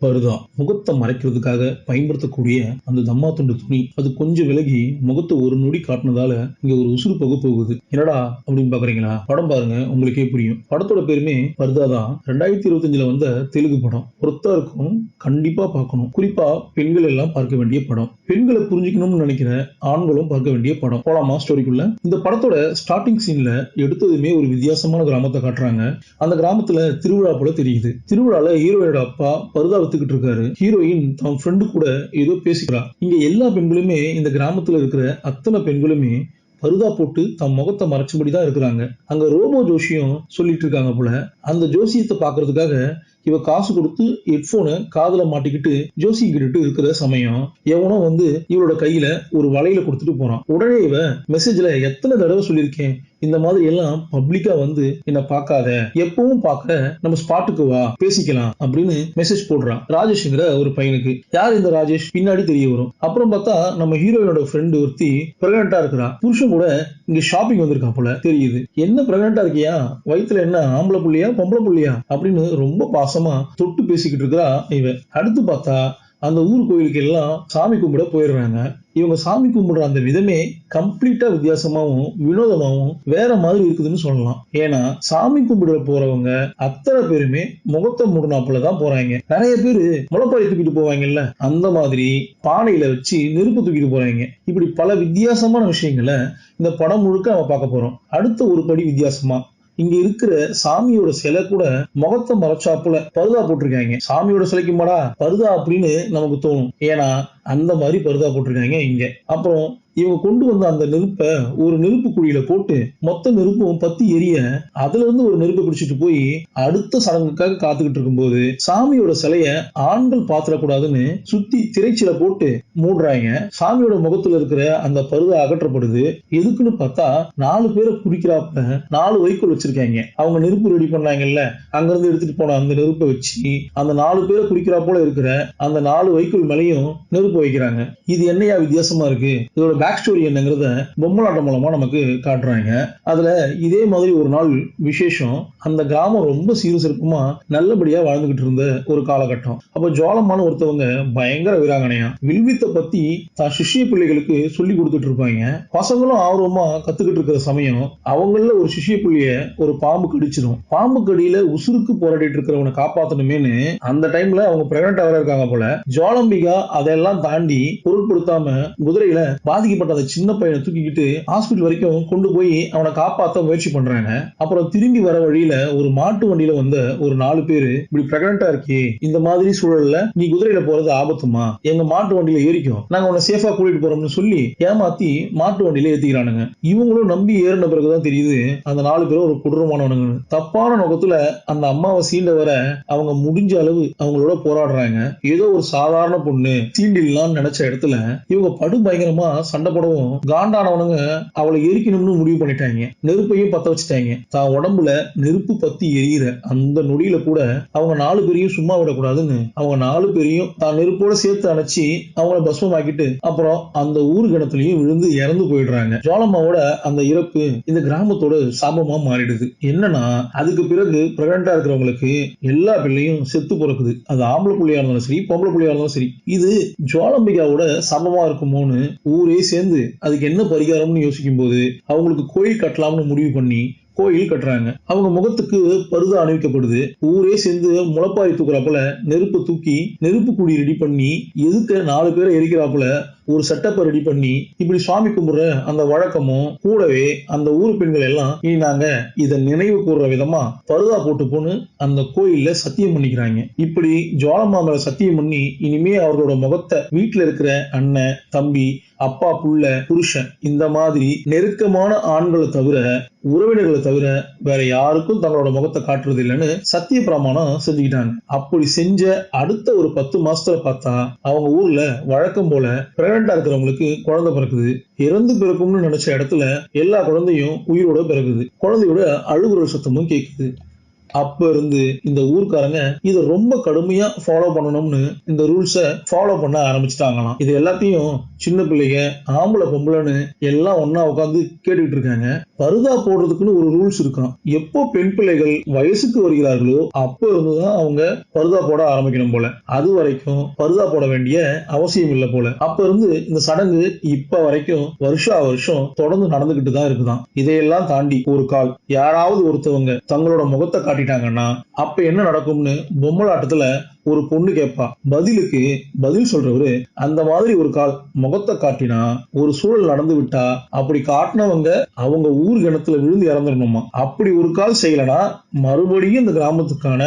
பருதா முகத்தை மறைக்கிறதுக்காக பயன்படுத்தக்கூடிய அந்த தம்மா துண்டு துணி அது கொஞ்சம் விலகி முகத்தை ஒரு நொடி காட்டினதால இங்க ஒரு உசுறு போகுது. என்னடா அப்படின்னு பாக்குறீங்களா? படம் பாருங்க, உங்களுக்கே புரியும். படத்தோட பேருமே பர்தா தான். 2025 வந்த தெலுங்கு படம். பொறுத்தா இருக்கும், கண்டிப்பா பார்க்கணும். குறிப்பா பெண்கள் எல்லாம் பார்க்க வேண்டிய படம். பெண்களை புரிஞ்சுக்கணும்னு நினைக்கிற ஆண்களும் பார்க்க வேண்டிய படம். போலாமா ஸ்டோரிக்குள்ள? இந்த படத்தோட ஸ்டார்டிங் சீன்ல எடுத்ததுமே ஒரு வித்தியாசமான கிராமத்தை காட்டுறாங்க. அந்த கிராமத்துல திருவிழா போல தெரியுது. திருவிழால ஹீரோயோட அப்பா பருதா வித்துக்கிட்டு இருக்காரு. ஹீரோயின் தன் ஃப்ரெண்டு கூட ஏதோ பேசிக்கிறா. இங்க எல்லா பெண்களுமே, இந்த கிராமத்துல இருக்கிற அத்தனை பெண்களுமே பருதா போட்டு தம் முகத்தை மறைச்சபடிதான் இருக்கிறாங்க. அங்க ரோபோ ஜோஷியம் சொல்லிட்டு இருக்காங்க போல. அந்த ஜோசியத்தை பாக்குறதுக்காக இவ காசு கொடுத்து ஹெட்போனை காதுல மாட்டிக்கிட்டு ஜோசி கிட்டு இருக்கிற சமயம் எவனோ வந்து இவளோட கையில ஒரு வலையில கொடுத்துட்டு போறான். உடனே இவ மெசேஜ்ல எத்தனை தடவை சொல்லியிருக்கேன், இந்த மாதிரி எல்லாம் பப்ளிக்கா வந்து என்ன பார்க்காத, எப்பவும் பார்க்க நம்ம ஸ்பாட்டுக்கு வா, பேசிக்கலாம் அப்படின்னு மெசேஜ் போடுறான் ராஜேஷ்ங்கிற ஒரு பையனுக்கு. யார் இந்த ராஜேஷ் பின்னாடி தெரிய வரும். அப்புறம் பார்த்தா நம்ம ஹீரோயினோட ஃப்ரெண்டு ஒருத்தி பிரெக்னண்டா இருக்கிறா. புருஷன் கூட இங்க ஷாப்பிங் வந்திருக்கா போல தெரியுது. என்ன பிரெக்னண்டா இருக்கியா, வயித்துல என்ன ஆம்பளை புள்ளியா பொம்பளை புள்ளியா அப்படின்னு ரொம்ப பாசமா தொட்டு பேசிக்கிட்டு இருக்கிறா இவ. அடுத்து பார்த்தா அந்த ஊர் கோயிலுக்கு எல்லாம் சாமி கும்பிட போயிடுறாங்க. இவங்க சாமி கும்பிடுற அந்த விதமே கம்ப்ளீட்டா வித்தியாசமாவும் வினோதமாவும் வேற மாதிரி இருக்குதுன்னு சொல்லலாம். ஏன்னா சாமி கும்பிட போறவங்க அத்தனை பேருமே முகத்தை மூடினாப்புலதான் போறாங்க. நிறைய பேரு முளைப்பாரி தூக்கிட்டு போவாங்கல்ல, அந்த மாதிரி பானையில வச்சு நெருப்பு தூக்கிட்டு போறாங்க. இப்படி பல வித்தியாசமான விஷயங்களை இந்த படம் முழுக்க நம்ம பார்க்க போறோம். அடுத்த ஒரு படி வித்தியாசமா இங்க இருக்கிற சாமியோட சிலை கூட முகத்தை மறைச்சாப்புல பருதா போட்டிருக்காங்க. சாமியோட சிலைக்கு மாடா பருதா அப்படின்னு நமக்கு தோணும். ஏன்னா அந்த மாதிரி பருதா போட்டிருக்காங்க இங்க. அப்புறம் இவங்க கொண்டு வந்த அந்த நெருப்பை ஒரு நெருப்பு குழியில போட்டு மொத்த நெருப்பும் பத்தி எரிய அதுல இருந்து ஒரு நெருப்பை பிடிச்சிட்டு போய் அடுத்த சடங்குக்காக காத்துக்கிட்டு இருக்கும்போது சாமியோட சிலைய ஆண்கள் பாத்திரக்கூடாதுன்னு சுத்தி திரைச்சில போட்டு மூடுறாங்க. சாமியோட முகத்துல இருக்கிற அந்த பருதா அகற்றப்படுது. எதுக்குன்னு பார்த்தா 4 பேரை குறிக்கிறாப்ப 4 வைக்கோல் வச்சிருக்காங்க. அவங்க நெருப்பு ரெடி பண்ணாங்கல்ல, அங்க இருந்து எடுத்துட்டு போன அந்த நெருப்பை வச்சு அந்த 4 பேரை குறிக்கிறா போல இருக்கிற அந்த 4 வைக்கோல் மேலையும் நெருப்பு வைக்கிறாங்க. இது என்னையா வித்தியாசமா இருக்கு, இதோட பேக் ஸ்டோரி என்னங்கிறத பொம்மலாட்டம் மூலமா நமக்கு காட்டுறாங்க. அதுல இதே மாதிரி ஒரு நாள் விசேஷம். அந்த கிராமம் ரொம்ப சீரு சிறப்புமா நல்லபடியா வாழ்ந்துகிட்டு இருந்த ஒரு காலகட்டம். அப்ப ஜோலமான ஒருத்தவங்க பயங்கர வீராங்கனையா வில்வித்தை பத்தி தான் சிஷ்ய பிள்ளைகளுக்கு சொல்லி கொடுத்துட்டு இருப்பாங்க. பசங்களும் ஆர்வமா கத்துக்கிட்டு இருக்கிற சமயம் அவங்கள ஒரு சிஷ்ய பிள்ளைய ஒரு பாம்பு கடிச்சிடும். பாம்பு கடியில உசுருக்கு போராடிட்டு இருக்கிறவனை காப்பாத்தணுமேனு அந்த டைம்ல அவங்க பிரெக்னண்டா வேற இருக்காங்க போல. ஜோலம்பிகா அதெல்லாம் தாண்டி பொருட்படுத்தாம குதிரையில பாதிக்கப்பட்ட அந்த சின்ன பையனை தூக்கிக்கிட்டு ஹாஸ்பிட்டல் வரைக்கும் கொண்டு போய் அவனை காப்பாற்ற முயற்சி பண்றாங்க. அப்புறம் திரும்பி வர வழியில ஒரு மாட்டு வண்டியில வந்த ஒரு 4 பேரு இப்படி பிரெக்னண்டா இருக்கே, இந்த மாதிரி சூழல்ல நீ குதிரையில போறது ஆபத்துமா, எங்க மாட்டு வண்டியில ஏறிக்கும், நாங்க உன்னை சேஃபா கூட்டிட்டு போறோம்னு சொல்லி ஏமாத்தி மாட்டு வண்டியில ஏத்திக்கிறானுங்க. இவங்களும் நம்பி ஏறின பிறகுதான் தெரியுது அந்த 4 பேரும் ஒரு கொடூரமானவனுங்க. தப்பான நோக்கத்துல அந்த அம்மாவை சீண்ட வர அவங்க முடிஞ்ச அளவு அவங்களோட போராடுறாங்க. ஏதோ ஒரு சாதாரண பொண்ணு சீண்டிடலாம்னு நினைச்ச இடத்துல இவங்க படு பயங்கரமா சண்டை போடவும் காண்டானவனுங்க அவளை எரிக்கணும்னு முடிவு பண்ணிட்டாங்க. நெருப்பையும் பத்த வச்சுட்டாங்க. தான் உடம்புல நெருப்பு பத்தி எரியிற அந்த நொடியில கூட அவங்க 4 பேரையும் சும்மா விடக்கூடாதுன்னு அவங்க 4 பேரையும் தான் நெருப்போட சேர்த்து அணைச்சி அவங்கள பஸ்மமாக்கிட்டு அப்புறம் அந்த ஊர் கிணத்துலயும் விழுந்து இறந்து போயிடுறாங்க. ஜோலம்மாவோட அந்த இறப்பு இந்த கிராமத்தோட சாபமா மாறிடுது. என்னன்னா அதுக்கு பிறகு பிரெக்னண்டா இருக்கிறவங்களுக்கு எல்லா பிள்ளையும் செத்து பிறக்குது. அது ஆம்பளை புள்ளியா இருந்தாலும் சரி பொம்பளை புள்ளியா இருந்தாலும் சரி. இது ஜோலம்பிகாவோட சமமா இருக்குமோன்னு ஊரே சேர்ந்து அதுக்கு என்ன பரிகாரம்னு யோசிக்கும் போது அவங்களுக்கு கோயில் கட்டலாம்னு முடிவு பண்ணி கோயில் கட்டுறாங்க. அவங்க முகத்துக்கு பருதா அணிவிக்கப்படுது. ஊரே சேர்ந்து முளைப்பாரி தூக்குறாப்புல நெருப்பு தூக்கி நெருப்பு குடி ரெடி பண்ணி எதுக்கு 4 பேரை எரிக்கிறாப்புல ஒரு செட்டப்பை ரெடி பண்ணி இப்படி சுவாமி கும்பிடுற அந்த வழக்கமும் கூடவே அந்த ஊர் பெண்கள் எல்லாம் இனி நாங்க இதை நினைவு கூறுற விதமா பருதா போட்டு போன்னு அந்த கோயில்ல சத்தியம் பண்ணிக்கிறாங்க. இப்படி ஜோலம்மா மேல சத்தியம் பண்ணி இனிமே அவர்களோட முகத்தை வீட்டுல இருக்கிற அண்ணன் தம்பி அப்பா புள்ள புருஷன் இந்த மாதிரி நெருக்கமான ஆண்களை தவிர உறவினர்களை தவிர வேற யாருக்கும் தங்களோட முகத்தை காட்டுறது இல்லைன்னு சத்திய பிரமாணம் செஞ்சுக்கிட்டாங்க. அப்படி செஞ்ச அடுத்த ஒரு 10 மாசத்துல பார்த்தா அவங்க ஊர்ல வழக்கம் போல பிரெக்னண்டா இருக்கிறவங்களுக்கு குழந்தை பிறக்குது. இறந்து பிறக்கும்னு நினைச்ச இடத்துல எல்லா குழந்தையும் உயிரோட பிறகுது. குழந்தையோட அழுகுற சத்தமும் கேட்குது. அப்ப இருந்து இந்த ஊர்க்காரங்க இதை ரொம்ப கடுமையா ஃபாலோ பண்ணணும்னு இந்த ரூல்ஸை ஃபாலோ பண்ண ஆரம்பிச்சுட்டாங்களாம். இது எல்லாத்தையும் சின்ன பிள்ளைங்க ஆம்பளை பொம்பளைன்னு எல்லாம் ஒன்னா உட்காந்து கேட்டுக்கிட்டு இருக்காங்க. பருதா போடுறதுக்குன்னு ஒரு ரூல்ஸ் இருக்கான். எப்போ பெண் பிள்ளைகள் வயசுக்கு வருகிறார்களோ அப்ப இருந்துதான் அவங்க பருதா போட ஆரம்பிக்கணும் போல. அது வரைக்கும் பருதா போட வேண்டிய அவசியம் இல்லை போல. அப்ப இருந்து இந்த சடங்கு இப்ப வரைக்கும் வருஷா வருஷம் தொடர்ந்து நடந்துகிட்டு தான் இருக்குதான். இதையெல்லாம் தாண்டி ஒரு கால் யாராவது ஒருத்தவங்க தங்களோட முகத்தை காட்டிட்டாங்கன்னா அப்ப என்ன நடக்கும்னு பொம்மலாட்டத்துல ஒரு பொண்ணு கேட்பா. பதிலுக்கு பதில் சொல்றவரு அந்த மாதிரி ஒரு கால் முகத்தை காட்டினா ஒரு சூழல் நடந்து விட்டா அப்படி காட்டினவங்க அவங்க ஊர் கிணத்துல விழுந்து இறந்துடணுமா. அப்படி ஒரு கால் செய்யலனா மறுபடியும் இந்த கிராமத்துக்கான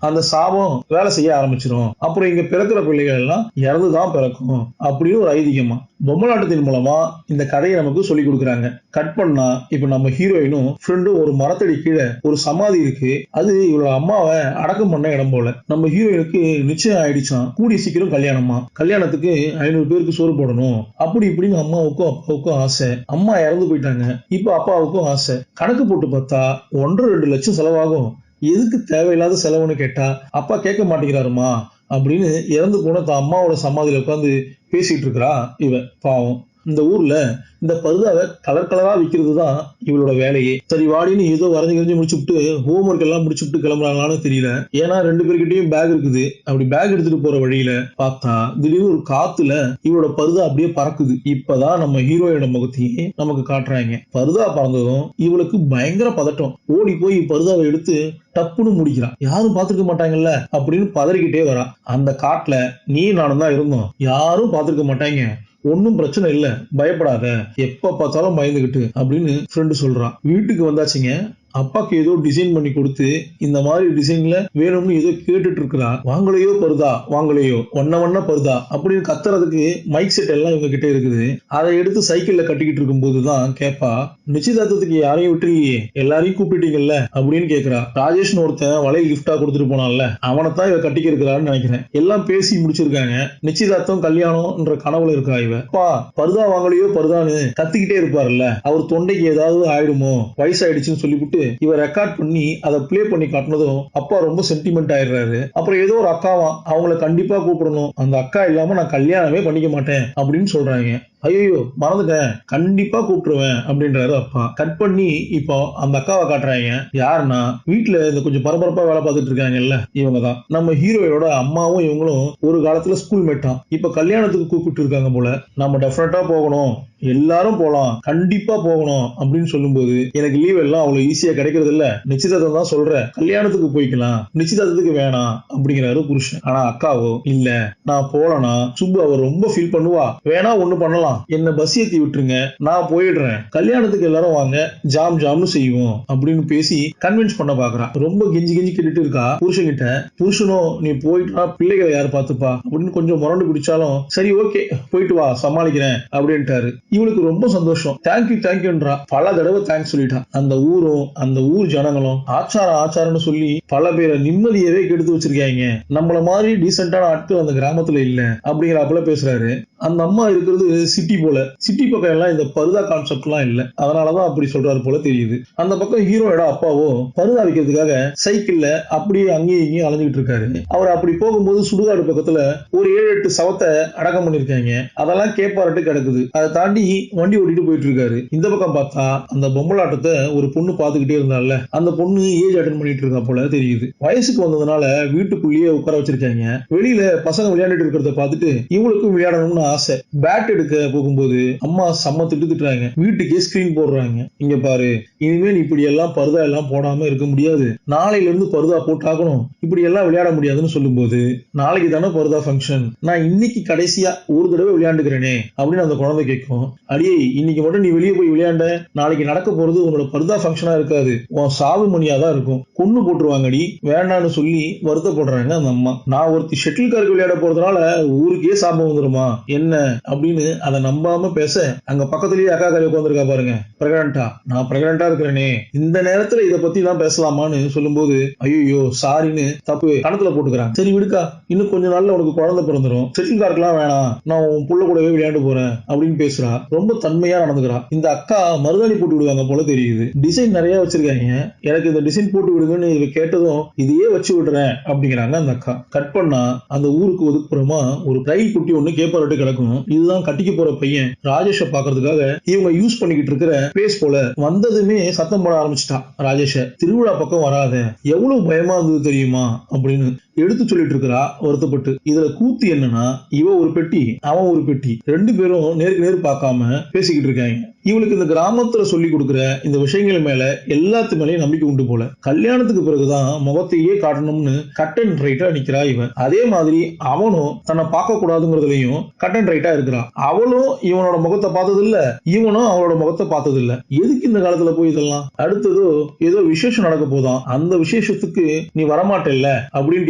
அந்த சாபம் வேலை செய்ய ஆரம்பிச்சிடும். அப்புறம் இங்க பிறக்கிற பிள்ளைகள் எல்லாம் இறந்துதான் பிறக்கும் அப்படின்னு ஒரு ஐதீகமா. பொம்மலாட்டத்தின் மூலமா இந்த கதையை நமக்கு சொல்லி கொடுக்குறாங்க. கட் பண்ணா இப்ப நம்ம ஹீரோயினும் ஃப்ரெண்டும் ஒரு மரத்தடி கீழே ஒரு சமாதி இருக்கு. அது இவளோட அம்மாவை அடக்கம் பண்ண இடம் போல. நம்ம ஹீரோயினுக்கு நிச்சயம் ஆயிடுச்சான். கூடிய சீக்கிரம் கல்யாணமா. கல்யாணத்துக்கு 500 பேருக்கு சோறு போடணும் அப்படி இப்படின்னு அம்மாவுக்கும் அப்பாவுக்கும் ஆசை. அம்மா இறந்து போயிட்டாங்க. இப்ப அப்பாவுக்கும் ஆசை. கணக்கு போட்டு பார்த்தா 1.5-2 லட்சம் செலவாகும். எதுக்கு தேவையில்லாத செலவுன்னு கேட்டா அப்பா கேட்க மாட்டேங்கிறாருமா அப்படின்னு இறந்து போன தான் அம்மாவோட சமாதியில உட்காந்து பேசிட்டு இருக்கிறா இவ. பாவம். இந்த ஊர்ல இந்த பருதாவை கலர் கலரா விற்கிறது தான் இவளோட வேலையே. சரி வாடின்னு ஏதோ வரைஞ்சு முடிச்சுட்டு ஹோம்ஒர்க் எல்லாம் முடிச்சுட்டு கிளம்புறாங்களான்னு தெரியல. ஏன்னா 2 பேர்கிட்டயும் பேக் இருக்குது. அப்படி பேக் எடுத்துட்டு போற வழியில பார்த்தா திடீர்னு ஒரு காத்துல இவளோட பருதா அப்படியே பறக்குது. இப்பதான் நம்ம ஹீரோயோட முகத்தையே நமக்கு காட்டுறாங்க. பருதா பறந்ததும் இவளுக்கு பயங்கர பதட்டம். ஓடி போய் பருதாவை எடுத்து டப்புன்னு முடிக்கிறான். யாரும் பாத்துருக்க மாட்டாங்கல்ல அப்படின்னு பதறிக்கிட்டே வரா. அந்த காட்டுல நீ நானும் தான் இருந்தோம். யாரும் பாத்துருக்க மாட்டாங்க. ஒன்னும் பிரச்சனை இல்ல, பயப்படாத, எப்ப பார்த்தாலும் பயந்துகிட்டு அப்படின்னு ஃப்ரெண்டு சொல்றான். வீட்டுக்கு வந்தாச்சுங்க. அப்பாக்கு ஏதோ டிசைன் பண்ணி கொடுத்து இந்த மாதிரி டிசைன்ல வேணும்னு ஏதோ கேட்டுட்டு இருக்கிறா. வாங்கலையோ பருதா, வாங்கலையோ வண்ண பருதா அப்படின்னு கத்துறதுக்கு மைக் செட் எல்லாம் இவங்க கிட்ட இருக்குது. அதை எடுத்து சைக்கிள்ல கட்டிக்கிட்டு இருக்கும் போதுதான் கேப்பா, நிச்சயதார்த்தத்துக்கு யாரையும் விட்டுருலையே, எல்லாரையும் கூப்பிட்டீங்கல்ல அப்படின்னு கேக்குறா. ராஜேஷ்னு ஒருத்தன் வலை கிஃப்டா கொடுத்துட்டு போனான்ல, அவனைத்தான் இவ கட்டிக்க இருக்கிறான்னு நினைக்கிறேன். எல்லாம் பேசி முடிச்சிருக்காங்க. நிச்சயதார்த்தம் கல்யாணம்ன்ற கனவுல இருக்கா இவ. அப்பா பருதா வாங்கலையோ பருதான்னு கத்திக்கிட்டே இருப்பாருல்ல, அவர் தொண்டைக்கு ஏதாவது ஆயிடுமோ வயசாயிடுச்சுன்னு சொல்லிவிட்டு இவ ரெக்கார்ட் பண்ணி அதை பிளே பண்ணி காட்டினதும் அப்பா ரொம்ப சென்டிமெண்ட் ஆயிடுறாரு. அப்புறம் ஏதோ ஒரு அக்காவா, அவங்கள கண்டிப்பா கூப்பிடணும், அந்த அக்கா இல்லாம நான் கல்யாணமே பண்ணிக்க மாட்டேன் அப்படின்னு சொல்றாங்க. ஐயோ மறந்துட்டேன், கண்டிப்பா கூப்பிட்டுருவேன் அப்படின்றாரு அப்பா. கட் பண்ணி இப்போ அந்த அக்காவை காட்டுறாங்க. யாருன்னா வீட்டுல இந்த கொஞ்சம் பரபரப்பா வேலை பார்த்துட்டு இருக்காங்கல்ல, இவங்கதான் நம்ம ஹீரோயோட அம்மாவும் இவங்களும் ஒரு காலத்துல ஸ்கூல் மேட்டான். இப்ப கல்யாணத்துக்கு கூப்பிட்டு இருக்காங்க போல. நம்ம டெஃபினட்டா போகணும், எல்லாரும் போலாம், கண்டிப்பா போகணும் அப்படின்னு சொல்லும்போது எனக்கு லீவ் எல்லாம் அவ்வளவு ஈஸியா கிடைக்கிறது இல்ல, நிச்சயதார்த்தம் தான் சொல்றேன், கல்யாணத்துக்கு போய்க்கலாம், நிச்சயதார்த்தத்துக்கு வேணாம் அப்படிங்கிறாரு புருஷன். ஆனா அக்காவோ இல்ல, நான் போலனா சுப்பு அவர் ரொம்ப ஃபீல் பண்ணுவா, வேணா ஒண்ணு பண்ணலாம், என்ன பஸ் ஏத்தி விட்டுருங்க, நான் போயிடுறேன், கல்யாணத்துக்கு எல்லாரும் வாங்க, ஜாம் ஜாம்னு செய்வோம் அப்படின்னு பேசி கன்வின்ஸ் பண்ண பாக்குறா. ரொம்ப கெஞ்சி கேட்டுட்டு இருக்கா புருஷன் கிட்ட. புருஷனும் நீ போயிட்டா பிள்ளைகளை யாரு பாத்துப்பா அப்படின்னு கொஞ்சம் முரண்டு பிடிச்சாலும் சரி ஓகே போயிட்டு வா சமாளிக்கிறேன் அப்படின்ட்டாரு. இவளுக்கு ரொம்ப சந்தோஷம். தேங்க்யூன்றா. பல தடவை தேங்க்ஸ் சொல்லிட்டா. அந்த ஊரும் அந்த ஊர் ஜனங்களும் ஆச்சாரம்னு சொல்லி பல பேரை நிம்மதியவே கெடுத்து வச்சிருக்காங்க. நம்மள மாதிரி டீசென்டான ஆட்கள் அந்த கிராமத்துல இல்ல அப்படிங்கிறாப்புல பேசுறாரு. அந்த அம்மா இருக்கிறது சிட்டி போல. சிட்டி பக்கம் எல்லாம் இந்த பருதா கான்செப்ட் எல்லாம் இல்ல, அதனாலதான் அப்படி சொல்றாரு போல தெரியுது. அந்த பக்கம் ஹீரோயோட அப்பாவோ பருதா விற்கிறதுக்காக சைக்கிள்ல அப்படியே அங்கேயும் இங்கேயும் அலைஞ்சிட்டு இருக்காரு. அவர் அப்படி போகும்போது சுடுகாடு பக்கத்துல ஒரு 7-8 சவத்தை அடக்கம் பண்ணிருக்காங்க. அதெல்லாம் கேப்பாரட்டு கிடக்குது. அதை தாண்டி வண்டி ஓட்டிட்டு போயிட்டு இருக்காரு. இந்த பக்கம் பார்த்தா அந்த பொம்மலாட்டத்தை ஒரு பொண்ணு பாத்துக்கிட்டே இருந்தால, அந்த பொண்ணு ஏஜ் அட்டன் பண்ணிட்டு இருக்கா போல தெரியுது. வயசுக்கு வந்ததுனால வீட்டுக்குள்ளேயே உட்கார வச்சிருக்காங்க. வெளியில பசங்க விளையாண்டுட்டு இருக்கிறத பார்த்துட்டு இவளுக்கும் விளையாடணும்னு ஆசை. பேட் எடுக்க போகும்போது அம்மா செம்ம திட்டுறாங்க. வீட்டுக்கே ஸ்கிரீன் போடுறாங்க. இங்க பாரு, இனிமேல் இப்படி எல்லாம் பருதா எல்லாம் போடாம இருக்க முடியாது, நாளையில இருந்து பருதா போட்டாகணும், இப்படி எல்லாம் விளையாட முடியாதுன்னு சொல்லும்போது, நாளைக்கு தானே பருதா ஃபங்க்ஷன், நான் இன்னைக்கு கடைசியா ஒரு தடவை விளையாண்டுக்கிறேனே அப்படின்னு அந்த குழந்தை கேட்கும். அடியே இன்னைக்கு மட்டும் நீ வெளியே போய் விளையாண்ட, நாளைக்கு நடக்க போறது உன்னோட பருதா ஃபங்க்ஷனா இருக்காது, உன் சாவு மணியாதான் இருக்கும், கொன்னு போட்டுருவாங்கடி, வேண்டான்னு சொல்லி வருத்தப்படுறாங்க அந்த அம்மா. நான் ஒருத்தி ஷட்டில் கார்க்கு விளையாட போறதுனால ஊருக்கே சாபம் வந்துருமா என்ன அப்படின்னு அதை நம்பாம பேச, அங்க பக்கத்துலயே அக்கா காரி உட்காந்துருக்கா பாருங்க, பிரெக்னண்டா, நான் பிரெக்னண்டா இருக்கிறேனே, இந்த நேரத்துல இதை பத்தி தான் பேசலாமான்னு சொல்லும்போது ஐயோ சாரின்னு தப்பு கணத்துல போட்டுக்கிறாங்க. சரி விடுக்கா, இன்னும் கொஞ்ச நாள்ல உனக்கு குழந்தை பிறந்துரும், ஷட்டில் கார்க்கெல்லாம் வேணாம், நான் உன் புள்ள கூடவே விளையாண்டு போறேன் அப்படின்னு பேசுறா. ரொம்ப தன்மையா நடந்துக்கிறா. இந்த அக்கா மருதாணி போட்டு விடுவாங்க போல தெரியுது. டிசைன் நிறைய வச்சிருக்காங்க. எனக்கு இந்த டிசைன் போட்டு விடுங்கன்னு இவ கேட்டதும் இதையே வச்சு விடுறேன் அப்படிங்கிறாங்க அந்த அக்கா. கட் பண்ணா அந்த ஊருக்கு ஒதுக்குப்புறமா ஒரு ரயில் குட்டி ஒண்ணு கேப்பாரட்டு கிடக்கும். இதுதான் கட்டிக்க போற பவித்ராவோட பையன் ராஜேஷ பாக்குறதுக்காக இவங்க யூஸ் பண்ணிக்கிட்டு இருக்கிற பேஸ் போல வந்ததுமே சத்தம் போட ஆரம்பிச்சிட்டான். ராஜேஷ திருவிழா பக்கம் வராத, எவ்வளவு பயமா இருந்தது தெரியுமா அப்படின்னு எடுத்து சொல்லிட்டு இருக்கிறா வருத்தப்பட்டு. இதுல கூத்து என்னன்னா, இவ ஒரு பெட்டி அவன் ஒரு பெட்டி, ரெண்டு பேரும் நேருக்கு நேரு பார்க்காம பேசிக்கிட்டு இருக்காங்க. இவளுக்கு இந்த கிராமத்துல சொல்லி கொடுக்குற இந்த விஷயங்கள் மேல எல்லாத்து மேலயும் நம்பிக்கை உண்டு போல. கல்யாணத்துக்கு பிறகுதான் முகத்தையே காட்டணும்னு கட் அண்ட் ரைட்டா நிக்கிறா இவ. அதே மாதிரி அவனும் தன்னை பார்க்க கூடாதுங்கிறதுலயும் கட் அண்ட் ரைட்டா இருக்கிறா. அவளும் இவனோட முகத்தை பார்த்தது இல்ல, இவனும் அவளோட முகத்தை பார்த்தது இல்ல. எதுக்கு இந்த காலத்துல போய் இதெல்லாம்? அடுத்ததோ ஏதோ விசேஷம் நடக்க போதான், அந்த விசேஷத்துக்கு நீ வரமாட்டேல்ல அப்படின்னு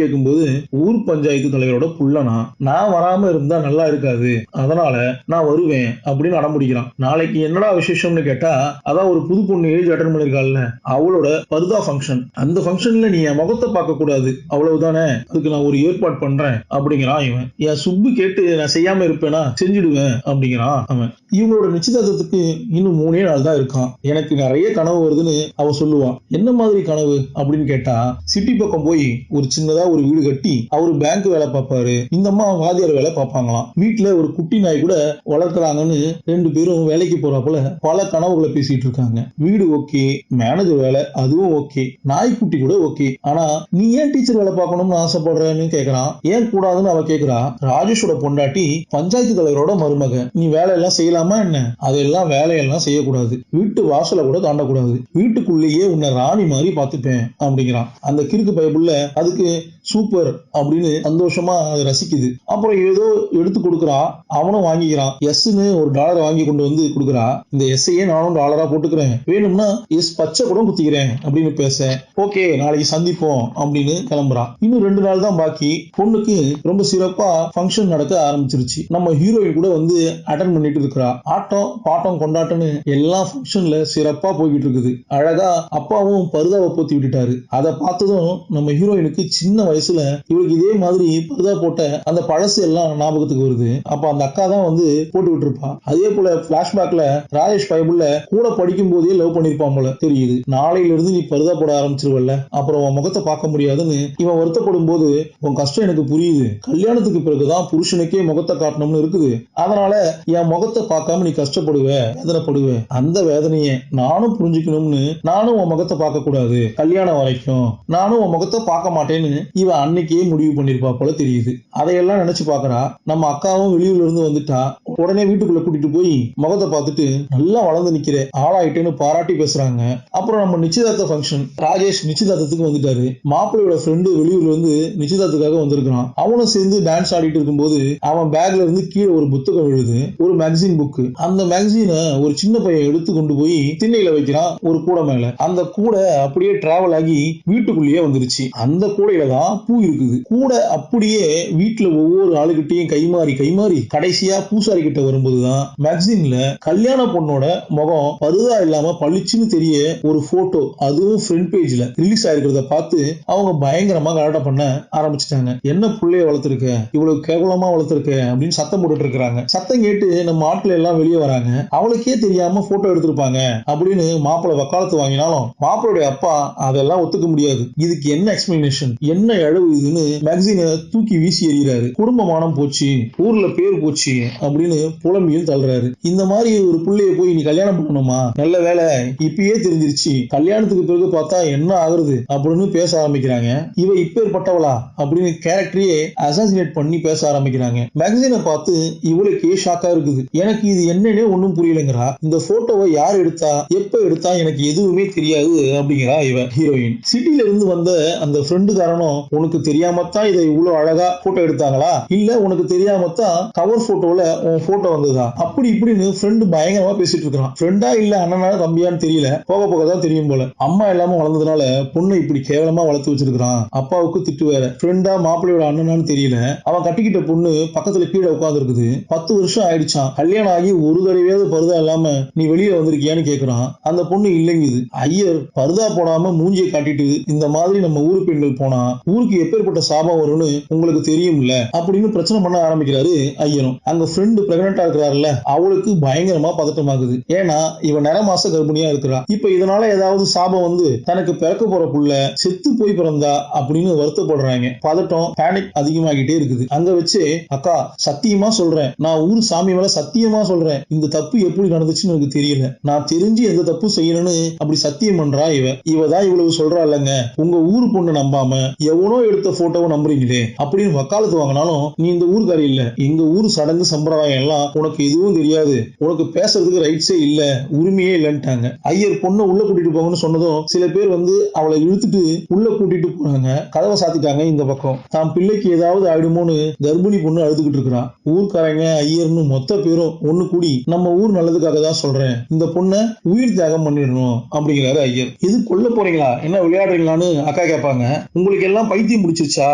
கேட்கும்போது, ஊர் பஞ்சாயத்து தலைவரோட புள்ளனா நான் வராம இருந்தா நல்லா இருக்காது, அதனால நான் வருவேன் அப்படின்னு அடம்பிடிக்கிறான். நாளைக்கு என்னடா விசேஷம்னு கேட்டா, அதான் ஒரு புது பொண்ணு ஏஜ் அட்டன் பண்ணிருக்காள்ல, அவளோட பர்தா ஃபங்க்ஷன். அந்த ஃபங்க்ஷன்ல நீ என் முகத்தை பார்க்க கூடாது, அவ்வளவுதானே, அதுக்கு நான் ஒரு ஏற்பாடு பண்றேன் அப்படிங்கிறான் இவன். என் சுப்பு கேட்டு நான் செய்யாம இருப்பேனா, செஞ்சிடுவேன் அப்படிங்கிறான் அவன். இவங்களோட நிச்சயதார்த்தத்துக்கு இன்னும் 3 நாள் தான் இருக்கான். எனக்கு நிறைய கனவு வருதுன்னு அவ சொல்லுவான். என்ன மாதிரி கனவு அப்படின்னு கேட்டா, சிட்டி பக்கம் போய் ஒரு சின்னதா ஒரு வீடு கட்டி அவரு பேங்க் வேலை பார்ப்பாரு, இந்த அம்மா வாத்தியார் வேலை பார்ப்பாங்களாம். வீட்டுல ஒரு குட்டி நாய் கூட வளர்க்கறாங்கன்னு 2 பேரும் வேலைக்கு போறாப்புல பல கனவுகளை பேசிட்டு இருக்காங்க. வீடு ஓகே, மேனேஜர் வேலை அதுவும் ஓகே, நாய்க்குட்டி கூட ஓகே. ஆனா நீ ஏன் டீச்சர் வேலை பார்க்கணும்னு ஆசைப்படுறேன்னு கேக்குறான். ஏன் கூடாதுன்னு அவ கேக்குறா. ராஜேஷோட பொண்டாட்டி பஞ்சாயத்து தலைவரோட மருமக, நீ வேலையெல்லாம் செய்யலாமா என்ன? அதெல்லாம் வேலையெல்லாம் செய்யக்கூடாது, வீட்டு வாசல கூட தாண்டக்கூடாது, வீட்டுக்குள்ளேயே உன்னை ராணி மாதிரி பாத்துப்பேன் அப்படிங்கிறான். அந்த கிறுக்கு பைபிள்ல அதுக்கு சூப்பர் அப்படின்னு சந்தோஷமா அதை ரசிக்குது. அப்புறம் ஏதோ எடுத்து கொடுக்குறா, அவனும் வாங்கிக்கிறான். எஸ்ன்னு ஒரு டாலரை வாங்கி கொண்டு வந்து கொடுக்குறா. இந்த எஸ்ஐயே நானும் டாலரா போட்டுக்கிறேன், வேணும்னா எஸ் பச்சை கூட குத்திக்கிறேன் அப்படின்னு பேச, ஓகே நாளைக்கு சந்திப்போம் அப்படின்னு கிளம்புறான். இன்னும் 2 நாள் தான் பாக்கி. பொண்ணுக்கு ரொம்ப சிறப்பா ஃபங்க்ஷன் நடக்க ஆரம்பிச்சிருச்சு. நம்ம ஹீரோயின் கூட வந்து அட்டன் பண்ணிட்டு இருக்கிறா. ஆட்டம் பாட்டம் கொண்டாட்டம்னு எல்லா ஃபங்க்ஷன்ல சிறப்பா போய்கிட்டு இருக்குது. அழகா அப்பாவும் பருதாவை போத்தி விட்டுட்டாரு. அதை பார்த்ததும் நம்ம ஹீரோயினுக்கு சின்ன வயசுல இவளுக்கு இதே மாதிரி பருதா போட்ட அந்த பழசு எல்லாம் ஞாபகத்துக்கு வருது. அப்ப அந்த அக்கா தான் வந்து போட்டு விட்டுருப்பா. அதே போல பிளாஷ்பேக்ல ராஜேஷ் பைபிள்ல கூட படிக்கும் போதே லவ் பண்ணிருப்பான் போல தெரியுது. நாளையில இருந்து நீ பருதா போட ஆரம்பிச்சிருவல்ல, அப்புறம் உன் முகத்தை பார்க்க முடியாதுன்னு இவன் வருத்தப்படும் போது, உன் கஷ்டம் எனக்கு புரியுது, கல்யாணத்துக்கு பிறகுதான் புருஷனுக்கே முகத்தை காட்டணும்னு இருக்குது, அதனால என் முகத்தை பார்க்காம நீ கஷ்டப்படுவ, வேதனைப்படுவ, அந்த வேதனையை நானும் புரிஞ்சுக்கணும்னு நானும் உன் முகத்தை பார்க்க கூடாது, கல்யாணம் வரைக்கும் நானும் உன் முகத்தை பார்க்க மாட்டேன்னு இவ அன்னைக்கே முடிவு பண்ணிருப்பா போல தெரியுது. அதையெல்லாம் நினைச்சு பாக்குறா. நம்ம அக்காவும் வெளியூர்ல இருந்து வந்துட்டா. உடனே வீட்டுக்குள்ள கூட்டிட்டு போய் முகத்தை பார்த்துட்டு, நல்லா வளர்ந்து நிக்கிற ஆளாயிட்டேன்னு பாராட்டி பேசுறாங்க. அப்புறம் நம்ம நிச்சயதார்த்த ஃபங்க்ஷன், ராஜேஷ் நிச்சயதார்த்தத்துக்கு வந்துட்டாரு. மாப்பிள்ளையோட ஃப்ரெண்டு வெளியூர்ல இருந்து நிச்சயதார்த்தத்துக்காக வந்திருக்கான். அவனும் சேர்ந்து டான்ஸ் ஆடிட்டு இருக்கும்போது அவன் பேக்ல இருந்து கீழே ஒரு புத்தகம் விழுது, ஒரு மேகசின் புக். அந்த மேகசினை ஒரு சின்ன பையன் எடுத்து கொண்டு போய் திண்ணையில வைக்கிறான் ஒரு கூடை மேல. அந்த கூடை அப்படியே டிராவல் ஆகி வீட்டுக்குள்ளேயே வந்துருச்சு. அந்த கூடையில தான் பூ இருக்குது. கூடை அப்படியே வீட்டுல ஒவ்வொரு ஆளுகிட்டையும் கைமாறி கடைசியா பூசாரி கிட்ட வரும்போதுதான் மேகசின்ல கல்யாண பொண்ணோட முகம் பருதா இல்லாம பளிச்சுன்னு தெரிய ஒரு போட்டோ, அதுவும் ஃப்ரண்ட் பேஜ்ல ரிலீஸ் ஆயிருக்கிறத பார்த்து அவங்க பயங்கரமா கலாட்டம் பண்ண ஆரம்பிச்சிட்டாங்க. என்ன புள்ளைய வளர்த்திருக்க, இவ்வளவு கேவலமா வளர்த்திருக்க அப்படின்னு சத்தம் போட்டுட்டு இருக்காங்க. சத்தம் கேட்டு நம்ம ஆட்கள் எல்லாம் வெளியே வராங்க. அவளுக்கே தெரியாம போட்டோ எடுத்திருப்பாங்க அப்படின்னு மாப்பிள்ளை வக்காலத்து வாங்கினாலும் மாப்பிள்ளுடைய அப்பா அதெல்லாம் ஒத்துக்க முடியாது. இதுக்கு என்ன எக்ஸ்பிளனேஷன், என்ன இழவு இதுன்னு மேகசினை தூக்கி வீசி எறிகிறாரு. குடும்பமானம் போச்சு, ஊர்ல பேர் போச்சு அப்படின்னு புலம்பியும் தள்ளுறாரு. இந்த மாதிரி ஒரு புள்ளைய போய் நீ கல்யாணம் பண்ணணுமா, நல்ல வேலை இப்பயே தெரிஞ்சிருச்சு, கல்யாணத்துக்கு பிறகு பார்த்தா என்ன ஆகுறது அப்படின்னு பேச ஆரம்பிக்கிறாங்க. இவ இப்பேற்பட்டவளா அப்படின்னு கேரக்டரையே அசாசினேட் பண்ணி பேச ஆரம்பிக்கிறாங்க. மேகசினை பார்த்து இவளுக்கே ஷாக்கா இருக்குது. எனக்கு இது என்னன்னே ஒன்னும் புரியலங்கிறா. இந்த போட்டோவை யார் எடுத்தா, எப்ப எடுத்தா எனக்கு எதுவுமே தெரியாது அப்படிங்கிறா இவ ஹீரோயின். சிட்டில இருந்து வந்த அந்த ஃப்ரெண்டு காரணம், உனக்கு தெரியாமத்தான் இதை இவ்வளவு அழகா போட்டோ எடுத்தாங்களா, இல்ல உனக்கு தெரியாமத்தான் கவர் போட்டோல உன் போட்டோ வந்ததா, அப்படி இப்படின்னு ஃப்ரெண்டு பயங்கரமா பேசிட்டு இருக்கான். ஃப்ரெண்டா இல்ல அண்ணனா தம்பியான்னு தெரியல, போக போக தான் தெரியும் போல. அம்மா எல்லாமே வளர்ந்ததுனால பொண்ணை இப்படி கேவலமா வளர்த்து வச்சிருக்கான். அப்பாவுக்கு திட்டு வேற. ஃப்ரெண்டா மாப்பிள்ளையோட அண்ணனான்னு தெரியல. அவன் கட்டிக்கிட்ட பொண்ணு பக்கத்துல கீழே உட்கார்ந்து இருக்குது. 10 வருஷம் ஆயிடுச்சான். கல்யாணம் ஆகி ஒரு தடவையாவது பருதா இல்லாம நீ வெளியே வந்திருக்கியான்னு கேக்குறான். அந்த பொண்ணு இல்லைங்குது. ஐயர் பருதா போடாம மூஞ்சியை காட்டிட்டு இந்த மாதிரி நம்ம ஊரு பெண்கள் போனா ஊருக்கு எப்பேற்பட்ட சாபம் வரும்னு உங்களுக்கு தெரியும்ல அப்படின்னு பிரச்சனை பண்ண ஆரம்பிக்கிறாரு ஐயரும். அங்க ஃப்ரெண்டு பிரெக்னெண்டா இருக்கிறாருல்ல, அவளுக்கு பயங்கரமா பதட்டமாகுது. ஏன்னா இவன் நிற மாச கர்ப்பிணியா இருக்கிறா. இப்ப இதனால ஏதாவது சாபம் வந்து தனக்கு பிறக்க போற புள்ள செத்து போய் பிறந்தா அப்படின்னு வருத்தப்படுறாங்க. பதட்டம் பேனிக் அதிகமாகிட்டே இருக்குது. அங்க வச்சு, அக்கா சத்தியமா சொல்றேன், நான் ஊர் சாமி மேல சத்தியமா சத்தியமா சொல்றேன், இந்த தப்பு எப்படி நடந்துச்சுன்னு எனக்கு தெரியல. நான் தெரிஞ்சு எந்த தப்பு செய்யணும்னு அப்படி சத்தியம் பண்றா இவதான் இவ்வளவு சொல்றா இல்லங்க. உங்க ஊரு பொண்ணு நம்பாம எவனோ எடுத்த போட்டோவை நம்புறீங்களே அப்படின்னு வக்காலத்து வாங்கினாலும் நீ இந்த ஊருக்காரி இல்ல. எங்க ஊர் சடங்கு சம்பிரதாயம் எல்லாம் உனக்கு எதுவும் தெரியாது, உனக்கு பேசுறதுக்கு ரைட்ஸே இல்ல, உரிமையே இல்லன்ட்டாங்க. ஐயர் பொண்ணை உள்ள கூட்டிட்டு போங்கன்னு சொன்னதும் சில பேர் வந்து அவளை இழுத்துட்டு உள்ள கூட்டிட்டு போனாங்க. கதவை சாத்திட்டாங்க. இந்த பக்கம் தான் பிள்ளைக்கு ஏதாவது ஆயிடுமோன்னு கர்ப்பிணி பொண்ணு அழுதுகிட்டு இருக்கிறான். ஊர்க்காரங்க ஐயர்னு மொத்த பேரும் ஒண்ணு கூடி நம்ம ஊர் நல்லதுக்காக தான் சொல்றேன், இந்த பொண்ணை உயிர் தியாகம் பண்ணிடணும் அப்படிங்கிறாரு ஐயர். இது கொல்ல போறீங்களா, என்ன விளையாடுறீங்களான்னு அக்கா கேட்பாங்க. உங்களுக்கு எல்லாம் பைத்தியம் முடிச்சிருச்சா,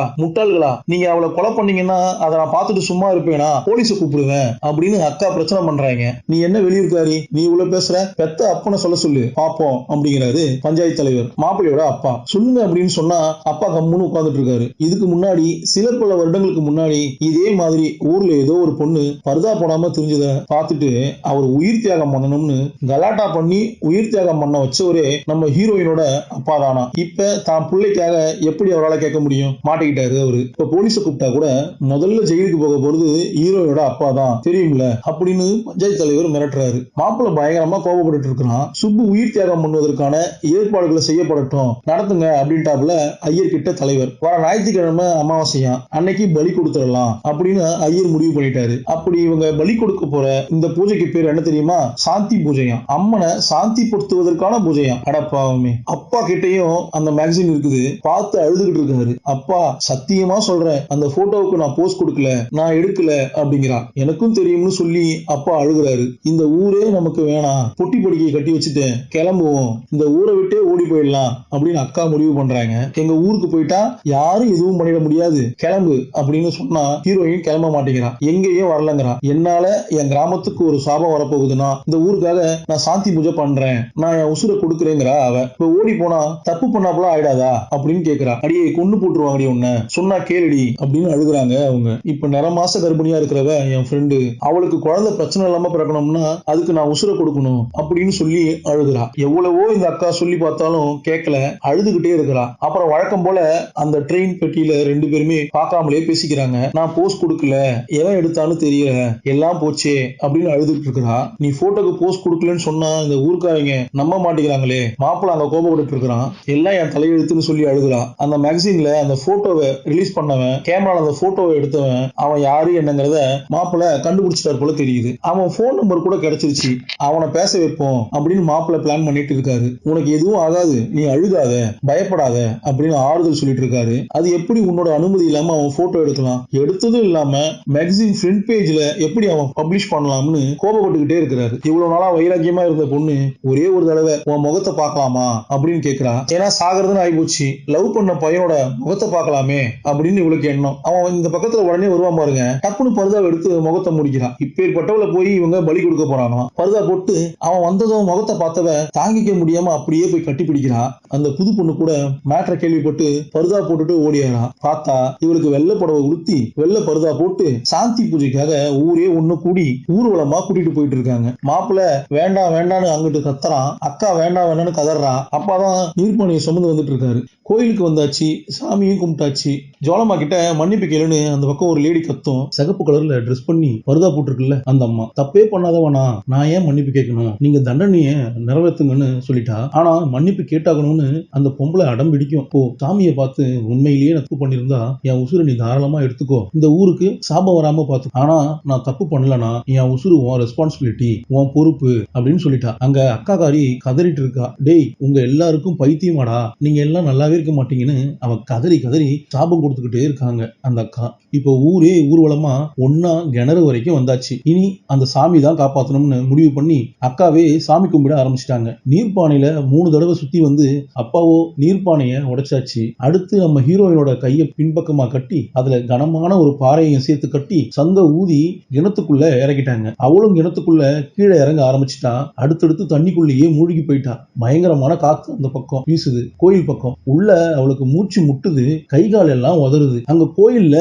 முட்டாள்களா, நீங்க அவளை கொலை பண்ணீங்கன்னா அதை நான் பார்த்துட்டு சும்மா இருப்பேனா, போலீஸை கூப்பிடுவேன் அப்படின்னு அக்கா பிரச்சனை பண்றாங்க. நீ என்ன வெளியிருக்காரி, நீ இவ்வளவு பேசுற, பெத்த அப்பனை சொல்ல சொல்லு பாப்போம் அப்படிங்கிறாரு பஞ்சாயத்து தலைவர் மாப்பிள்ளையோட அப்பா. சொல்லுங்க அப்படின்னு சொன்னா அப்பா கம்முன்னு உட்கார்ந்துட்டு இருக்காரு. இதுக்கு முன்னாடி சில பல வருடங்களுக்கு முன்னாடி இதே மாதிரி ஊர்ல ஏதோ ஒரு பொண்ணு பர்தா போடாம தெரிஞ்சத பார்த்துட்டு அவர் உயிர் தியாகம் பண்ணணும்னு கலாட்டா பண்ணி உயிர் தியாகம் பண்ண வச்சவரே நம்ம ஹீரோயினோட அப்பா தானா. இப்ப தான் பிள்ளைக்காக எப்படி அவரால் கேட்க முடியும், மாட்டிக்கிட்டாரு அவரு. இப்ப போலீஸை கூப்பிட்டா கூட முதல்ல ஜெயிலுக்கு போக போறது ஹீரோயோட அப்பா தான் தெரியும்ல அப்படின்னு பஞ்சாயத்து தலைவர் மிரட்டுறாரு. மாப்பிள்ள பயங்கரமா கோபப்பட்டு இருக்கிறான். சுப்பு உயிர் தியாகம் பண்ணுவதற்கான ஏற்பாடுகளை செய்யப்படட்டும், நடத்துங்க அப்படின்ட்டாப்ல ஐயர் கிட்ட தலைவர். வர ஞாயிற்றுக்கிழமை அமாவாசையா, அன்னைக்கு பலி கொடுத்துடலாம் அப்படின்னு ஐயர் முடிவு பண்ணிட்டாரு. அப்படி இவங்க பலி கொடுக்க போற இந்த பூஜைக்கு பேர் என்ன தெரியுமா, சாந்தி பூஜையா. அம்மனை சாந்தி படுத்துவதற்கான பூஜையா. அடப்பாவுமே, அப்பா கிட்டையும் அந்த மேகசின் இருக்குது, பார்த்து அழுதுகிட்டு இருக்காரு. அப்பா சத்தியமா சொல்றேன், அந்த போட்டோவுக்கு நான் போஸ்ட் கொடுக்கல, நான் எடுக்கல அப்படிங்கிறான். எனக்கும் தெரியும்னு சொல்லி அப்பா அழுகுறாரு. இந்த ஊரே நமக்கு வேணாம், பொட்டி பொடிக்கை கட்டி வச்சுட்டேன், கிளம்புவோம், இந்த ஊரை விட்டே ஓடி போயிடலாம் அப்படின்னு அக்கா முடிவு பண்றாங்க. எங்க ஊருக்கு போயிட்டா யாரும் எதுவும் பண்ணிட முடியாது, கிளம்பு அப்படின்னு சொன்னா ஹீரோயின் கிளம்ப மாட்டேங்கிறான். எங்கேயும் வரலங்கிறான். என்னால என் கிராமத்துக்கு ஒரு சாபம் வரப்போகுதுன்னா இந்த ஊருக்காக நான் சாந்தி பூஜை பண்றேன், நான் என் உசுரை கொடுக்குறேங்கிறா அவ. இப்ப ஓடி போனா தப்பு பண்ணாப்புல ஆயிடாதா அப்படின்னு கேக்குறா. அடியே கொண்டு போட்டுருவாங்கடி உன்ன, சொன்னா கேளுடி அப்படின்னு அழுகுறாங்க அவங்க. இப்ப நிற மாச கர்ப்பிணியா இருக்கிறவ என் ஃப்ரெண்டு, அவளுக்கு குழந்தை பிரச்சனை இல்லாம பிறக்கணும்னா அதுக்கு நான் உசுரை கொடுக்கணும் அப்படின்னு சொல்லி அழுகுறா. எவ்வளவோ இந்த அக்கா சொல்லி பார்த்தாலும் கேட்கல, அழுதுகிட்டே இருக்கிறா. அப்புறம் வழக்கம் போல அந்த ட்ரெயின் பெட்டியில ரெண்டு பேருமே பார்க்காமலே பேசிக்கிறாங்க. நான் போஸ்ட் கொடுக்கல, எவன் எடுத்தான்னு தெரியல, எல்லாம் போச்சே அப்படின்னு அழுதுட்டு இருக்கிறா. நீ போட்டோக்கு போஸ்ட் கொடுக்கலன்னு சொன்னா இந்த ஊருக்காரங்க நம்ப மாட்டேங்கிறாங்களே. மாப்பிள்ள அங்க கோபப்பட்டு இருக்கிறான். எல்லாம் என் தலையெழுத்துன்னு சொல்லி அழுகுறா. அந்த மேகசின்ல அந்த போட்டோவை ரிலீஸ் பண்ணவன், கேமரால அந்த போட்டோவை எடுத்தவன், அவன் யாரு என்னங்கிறத மாப்பிள்ள கண்டுபிடிச்சிட்டார் போல தெரியுது. அவன் போன் நம்பர் கூட கிடைச்சிருச்சு. அவனை பேச வைப்போம் அப்படின்னு மாப்பிள்ள பிளான் பண்ணிட்டு இருக்காரு. உனக்கு எதுவும் ஆகாது, நீ அழுகாத, பயப்படாத அப்படின்னு ஆறுதல் சொல்லிட்டு இருக்காரு. அது எப்படி உன்னோட அனுமதி இல்லாம அவன் போட்டோ எடுக்கலாம், எடுத்ததும் இல்லாம மேகசின் ஃப்ரண்ட் பேஜ்ல எப்படி அவன் பப்ளிஷ் பண்ணலாம்னு கோபப்பட்டுக்கிட்டே இருக்கிறாரு. இவ்வளவு நாளா வைராக்கியமா இருந்த பொண்ணு ஒரே ஒரு தடவை உன் முகத்தை பார்க்கலாமா அப்படின்னு கேட்கிறா. ஏன்னா சாகிறதுன்னு ஆயிப்போச்சு, லவ் பண்ண பையனோட முகத்தை பார்க்கலாமே அப்படின்னு இவளுக்கு எண்ணம். அவன் இந்த பக்கத்துல உடனே வருவான் பாருங்க, டப்புனு பருதாவை எடுத்து முகத்தை முடிக்கிறான். இப்பேற்பட்டவளை போய் இவங்க பலி கொடுக்க போறாங்களாம். பருதா போட்டு அவன் வந்ததும் முகத்தை பார்த்தவ தாங்கிக்க முடியாம அப்படியே போய் கட்டி பிடிக்கிறா. அந்த புது பொண்ணு கூட மேட்ரை கேள்விப்பட்டு பருதா போட்டுட்டு ஓடியாரா. பார்த்தா இவளுக்கு வெள்ளை புடவை உடுத்தி வெள்ளை பருதா போட்டு சாந்தி பூஜைக்காக ஊரே ஒண்ணு கூடி ஊர்வலமா கூட்டிட்டு போயிட்டு இருக்காங்க. மாப்பிள்ள வேண்டாம் வேண்டான்னு அங்கிட்டு கத்துறான், அக்கா வேண்டாம் வேண்டான்னு கதறான். அப்பாதான் நீர்ப்பானையை சுமந்து வந்துட்டு இருக்காரு. கோயிலுக்கு வந்தாச்சு, சாமியும் கும்பிட்டாச்சு. ஜோலம்மா கிட்ட மன்னிப்பு கேளுன்னு அந்த பக்கம் ஒரு லேடி கத்தும். சிகப்பு கலர்ல ட்ரெஸ் பண்ணி பருதா போட்டுருக்குல்ல அந்த அம்மா, தப்பே பண்ணாதவனா நான் ஏன் மன்னிப்பு கேட்கணும், நீங்க தண்டனைய நிறைவேற்றுங்கன்னு சொல்லிட்டா. ஆனா மன்னிப்பு கேட்டாகணும்னு அந்த பொம்பளை அடம் பிடிக்கும். ஓ சாமியை பார்த்து உண்மையிலேயே தப்பு பண்ணிருந்தா என் உசுறு நீ தாராளமா எடுத்துக்கோ, இந்த ஊருக்கு சாபம் வராம பார்த்து, ஆனா நான் தப்பு பண்ணலனா என் உசுறு உன் ரெஸ்பான்சிபிலிட்டி, உன் பொறுப்பு அப்படின்னு சொல்லிட்டா. அங்க அக்காக்காரி கதறிட்டு இருக்கா. டேய் உங்க எல்லாருக்கும் பைத்தியமாடா, நீங்க எல்லாம் நல்லாவே இருக்க மாட்டீங்கன்னு அவ கதறி கதறி சாபம் கொடுத்துக்கிட்டே இருக்காங்க அந்த அக்கா. இப்போ ஊரே ஊர்வலமா ஒன்னா கிணறு வரைக்கும் வந்தாச்சு. இனி அந்த சாமி தான் காப்பாற்றணும்னு முடிவு பண்ணி அக்காவே சாமி கும்பிட ஆரம்பிச்சிட்டாங்க. நீர்ப்பானையில 3 தடவை சுத்தி வந்து அப்பாவோ நீர்ப்பானைய உடைச்சாச்சு. அடுத்து நம்ம ஹீரோயினோட கையை பின்பக்கமா கட்டி அதுல கனமான ஒரு பாறையையும் சேர்த்து கட்டி சங்க ஊதி கிணத்துக்குள்ள இறக்கிட்டாங்க. அவளும் கிணத்துக்குள்ள கீழே இறங்க ஆரம்பிச்சுட்டா. அடுத்தடுத்து தண்ணிக்குள்ளேயே மூழ்கி போயிட்டா. பயங்கரமான காத்து அந்த பக்கம் வீசுது. கோயில் பக்கம் உள்ள அவளுக்கு மூச்சு முட்டுது, கை கால் எல்லாம் உதறுது. அங்க கோயில்ல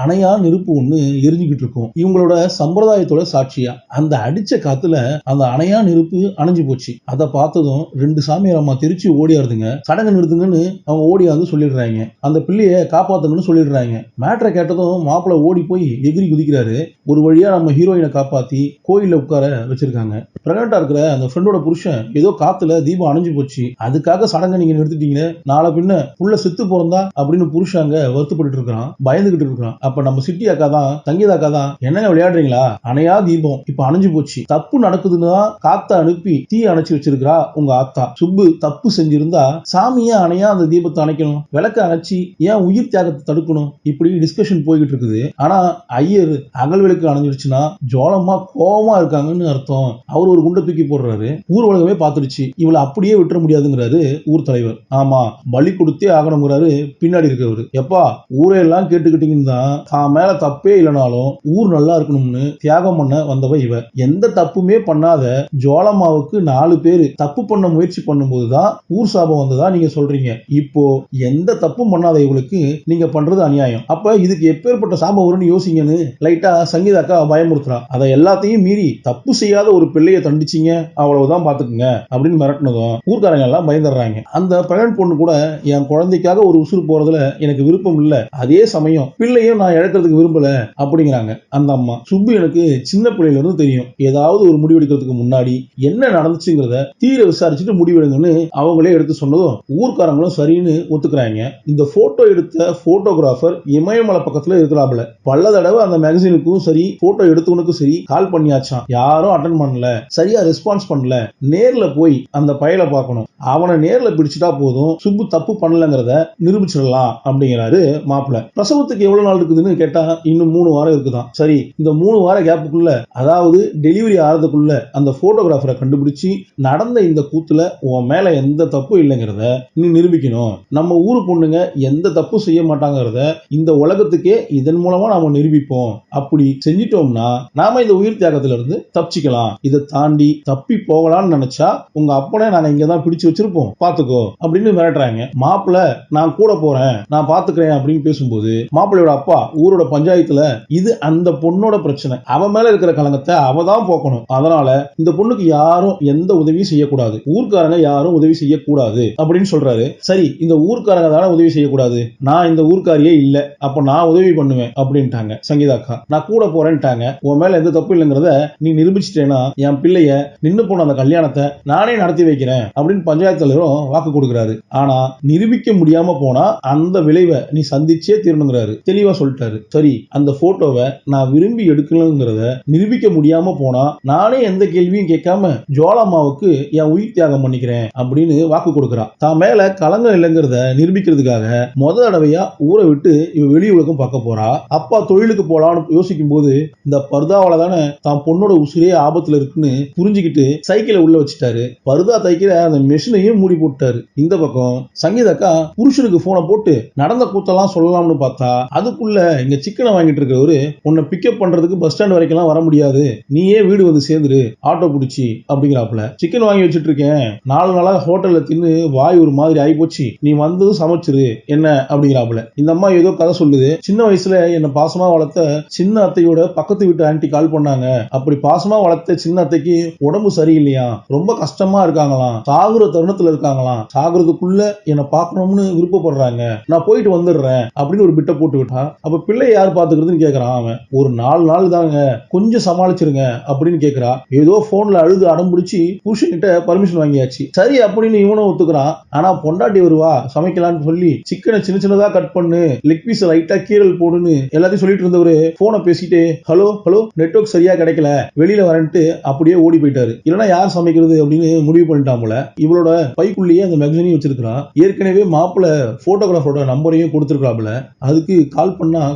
அணையா நெருப்பு ஒண்ணு எரிஞ்சுக்கிட்டு இருக்கும். இவங்களோட சம்பிரதாயத்தோட சாட்சியா அந்த அடிச்ச காத்துல அந்த அணையா நெருப்பு அணைஞ்சு போச்சு. அதை பார்த்ததும் 2 சாமியார் அம்மா திருச்சி ஓடியாருதுங்க. சடங்கு நிறுத்துங்கன்னு அவங்க ஓடியாந்து சொல்லிடுறாங்க. அந்த பிள்ளைய காப்பாத்துங்கன்னு சொல்லிடுறாங்க. மேட்டரை கேட்டதும் மாப்பிள்ள ஓடி போய் எகிரி குதிக்கிறாரு. ஒரு வழியா நம்ம ஹீரோயினை காப்பாத்தி கோயில உட்கார வச்சிருக்காங்க. பிரெக்னண்டா இருக்கிற அந்த ஃப்ரெண்டோட புருஷன் ஏதோ காத்துல தீபம் அணைஞ்சு போச்சு, அதுக்காக சடங்கை நீங்க நிறுத்திட்டீங்க, நாளை பின்ன புள்ள செத்து பிறந்தா அப்படின்னு புருஷன் வருத்தப்பட்டு இருக்கிறான், பயந்துகிட்டு இருக்கிறான். அப்ப நம்ம சிட்டி அக்கா தான், சங்கீதா அக்கா தான், என்னங்க விளையாடுறீங்களா, அணையா தீபம் இப்ப அணைஞ்சு போச்சு, தப்பு நடக்குதுன்னா காத்த அனுப்பி தீ அணைச்சு வச்சிருக்கிறா உங்க ஆத்தா. சுப்பு தப்பு செஞ்சிருந்தா சாமியே அணையா அந்த தீபத்தை அணைக்கணும், விளக்க அணைச்சி ஏன் உயிர் தியாகத்தை தடுக்கணும், இப்படி டிஸ்கஷன் போய்கிட்டு இருக்குது. ஆனா ஐயர் அகல் விளக்கு அணைஞ்சிருச்சுன்னா ஜோலமா கோபமா இருக்காங்கன்னு அர்த்தம். அவர் ஒரு குண்டை தூக்கி போடுறாரு. ஊர் உலகமே பார்த்துருச்சு, இவளை அப்படியே விட்டுற முடியாதுங்கிறாரு ஊர் தலைவர். ஆமா, பலி கொடுத்தே ஆகணுங்கிறாரு பின்னாடி இருக்கவர். எப்பா ஊரையெல்லாம் கேட்டுக்கிட்டீங்கன்னா தான் மேல தப்பே இல்லைனாலும் ஊர் நல்லா இருக்கணும்னு தியாகம் பண்ண வந்தவ இவ. எந்த தப்புமே பண்ணாத ஜோலம்மாவுக்கு 4 பேரு தப்பு பண்ண முயற்சி பண்ணும்போதுதான் ஊர் சாபம் வந்ததா நீங்க சொல்றீங்க. இப்போ எந்த தப்பும் பண்ணாத இவளுக்கு நீங்க பண்றது அநியாயம். அப்ப இதுக்கு எப்பேற்பட்ட சாபம் வரும்னு யோசிங்கன்னு லைட்டா சங்கீதாக்கா பயமுறுத்துறா. அதை எல்லாத்தையும் மீறி தப்பு செய்யாத ஒரு பிள்ளைய தண்டிச்சிங்க, அவ்வளவுதான் பாத்துக்குங்க அப்படின்னு மிரட்டினதும் ஊர்க்காரங்க எல்லாம் பயந்துடுறாங்க. அந்த பிரெக்னன்ட் பொண்ணு கூட என் குழந்தைக்காக ஒரு உசுறு போறதுல எனக்கு விருப்பம் இல்ல, அதே சமயம் பிள்ளையும் நான் இழக்கிறதுக்கு விரும்பல அப்படிங்கிறாங்க அந்த அம்மா. சுப்பு எனக்கு சின்ன பிள்ளையில இருந்து தெரியும், ஏதாவது ஒரு முடிவெடுக்கிறதுக்கு முன்னாடி என்ன நடந்துச்சுங்கிறத தீர விசாரிச்சுட்டு முடிவெடுங்கன்னு அவங்களே எடுத்து சொன்னதும் ஊர்க்காரங்களும் சரின்னு ஒத்துக்கிறாங்க. இந்த போட்டோ எடுத்த போட்டோகிராஃபர் இமயமலை பக்கத்துல இருக்கிறாப்ல. பல தடவை அந்த மேகசினுக்கும் சரி போட்டோ எடுத்தவனுக்கும் சரி கால் பண்ணியாச்சான், யாரும் அட்டன் பண்ணல, சரியா ரெஸ்பான்ஸ் பண்ணல. நேர்ல போய் அந்த பயலை பார்க்கணும், அவனை நேர்ல பிடிச்சிட்டா போதும், சுப்பு தப்பு பண்ணலங்கிறத நிரூபிச்சிடலாம் அப்படிங்கிறாரு மாப்பிள்ள. பிரசவத்துக்கு எவ்வளவு நாள் இருக்குதுன்னு கேட்டா இன்னும் 3 வாரம் இருக்குதான். சரி, இந்த 3 வார கேப்புக்குள்ள, அதாவது டெலிவரி ஆறதுக்குள்ள அந்த போட்டோகிராஃபரை கண்டுபிடிச்சு நடந்த இந்த கூத்துல உன் மேல எந்த தப்பும் இல்லைங்கிறத நீ நிரூபிக்கணும். நம்ம ஊரு பொண்ணுங்க எந்த தப்பு செய்ய மாட்டாங்கிறத இந்த உலகத்துக்கே இதன் மூலமா நாம நிரூபிப்போம். அப்படி செஞ்சிட்டோம்னா நாம இந்த உயிர் தியாகத்துல இருந்து தப்பிச்சுக்கலாம். இதை தாண்டி தப்பி போகலாம்னு நினைச்சா உங்க அப்பனை நாங்க இங்கதான் பிடிச்சு வச்சிருப்போம், பாத்துக்கோ அப்படின்னு மிரட்டுறாங்க. மாப்பிள்ள நான் கூட போறேன், நான் பாத்துக்கிறேன் அப்படின்னு பேசும்போது மாப்பிள்ளையோட அப்பா ஊரோட பஞ்சாயத்துல இது அந்த பொண்ணோட பிரச்சனை, அவன் மேல இருக்கிற கலங்கத்தை அவதான் போக்கணும், அதனால இந்த பொண்ணுக்கு யாரும் எந்த உதவியும் செய்யக்கூடாது, ஊர்க்காரங்க யாரும் உதவி செய்யக்கூடாது அப்படின்னு சொல்றாரு. சரி, இந்த ஊர்க்காரங்க தானே உதவி செய்யக்கூடாது, நான் இந்த ஊர்க்காரியே இல்ல, அப்ப நான் உதவி பண்ணுவேன் அப்படின்ட்டாங்க சங்கீதாக்கா. நான் கூட போறேன்ட்டாங்க. உன் மேல எந்த தப்பு இல்லைங்கிறத நீ நிரூபிச்சிட்டேன்னா என் பிள்ளைய நின்னு போன அந்த கல்யாணத்தை நானே நடத்தி வைக்கிறேன் அப்படின்னு பஞ்சாயத்து தலைவரும் வாக்கு கொடுக்கிறாரு. ஆனா நிரூபிக்க முடியாம போனா அந்த விளைவை நீ சந்திச்சே தீரணுங்கிறாரு, தெளிவா சொல்லிட்டாரு. சரி, அந்த போட்டோவை நான் விரும்பி எடுக்கணுங்கிறத நிரூபிக்க முடியாம போனா நானே எந்த கேள்வியும் கேட்காம ஜோலம்மாவுக்கு என் உயிர் தியாகம் பண்ணிக்கிறேன் அப்படின்னு வாக்கு கொடுக்கிறா. தான் மேல கலங்கம் இல்லைங்கிறத நிரூபிக்கிறதுக்காக முத தடவையா ஊரை விட்டு இவ வெளி உலகம் பார்க்க போறா. அப்பா தொழிலுக்கு போலான்னு யோசிக்கும் போது இந்த பர்தாவால தானே தான் பொண்ணோட உசுரே ஆபத்துல இருக்குன்னு புரிஞ்சுக்கிட்டு சைக்கிளை உள்ள வச்சுட்டாரு. பர்தா தைக்கிற அந்த மெஷினையும் மூடி போட்டாரு. இந்த பக்கம் சங்கீதாக்கா புருஷனுக்கு போனை போட்டு நடந்த கூத்தெல்லாம் சொல்லலாம்னு பார்த்தா அதுக்குள்ள இங்க சிக்கனை வாங்கிட்டு இருக்கவரு உன்னை பிக்கப் பண்றதுக்கு பஸ் ஸ்டாண்ட் வரைக்கும் வர முடியாது, நீயே வீடு வந்து சேர்ந்துரு ஆட்டோ பிடிச்சி அப்படிங்கிறாப்புல. சிக்கன் வாங்கி வச்சுட்டு இருக்கேன், 4 நாளா ஹோட்டல்ல தின்னு வாய் ஒரு மாதிரி ஆகி போச்சு, நீ வந்ததும் சமைச்சிரு என்ன அப்படிங்கிறாப்புல. இந்த அம்மா ஏதோ கதை சொல்லுது, சின்ன வயசுல என்ன பாசமா வளர்த்த சின்ன அத்தையோட பக்கத்து வீட்டு ஆன்ட்டி கால் பண்ணாங்க, அப்படி பாசமா வளர்த்த சின்ன அத்தைக்கு உடம்பு சரியில்லையா, ரொம்ப கஷ்டமா இருக்காங்களாம், சாகுற தருணத்துல இருக்காங்களாம், சாகுறதுக்குள்ள என்ன பார்க்கணும்னு விருப்பப்படுறாங்க, நான் போயிட்டு வந்துடுறேன் அப்படின்னு ஒரு பிட்ட போட்டு விட்டா. அப்ப பிள்ளை யார் பாத்துக்கிறதுன்னு கேக்குறான் அவன். ஒரு 4 நாள் தாங்க, கொஞ்சம் சமாளிச்சிருங்க அப்படின்னு கேக்குறா. ஏதோ போன்ல அழுது அடம்பிடிச்சு புருஷன் கிட்ட பர்மிஷன் வாங்கியாச்சு. சரி அப்படின்னு இவனும் ஒத்துக்கிறான். ஆனா பொண்டாட்டி வருவா சமைக்கலான்னு சொல்லி சிக்கனை சின்ன சின்னதா கட் பண்ணு, லெக் பீஸ் லைட்டா கீரல் போடுன்னு எல்லாத்தையும் சொல்லிட்டு இருந்தவரு போனை பேசிட்டு ஹலோ ஹலோ நெட்வொர்க் சரியா கிடைக்கல வெளியில வரேன்ட்டு அப்படியே ஓடி போயிட்டாரு. இல்லைன்னா யார் சமைக்கிறது அப்படின்னு முடிவு பண்ணிட்டாமல. இவளோட பைக்குள்ளேயே அந்த மேகசினையும் வச்சிருக்கான். ஏற்கனவே மாப்பிள்ள போட்டோகிராஃபரோட நம்பரையும் கொடுத்துருக்காப்ல. அதுக்கு கால் பண்ணா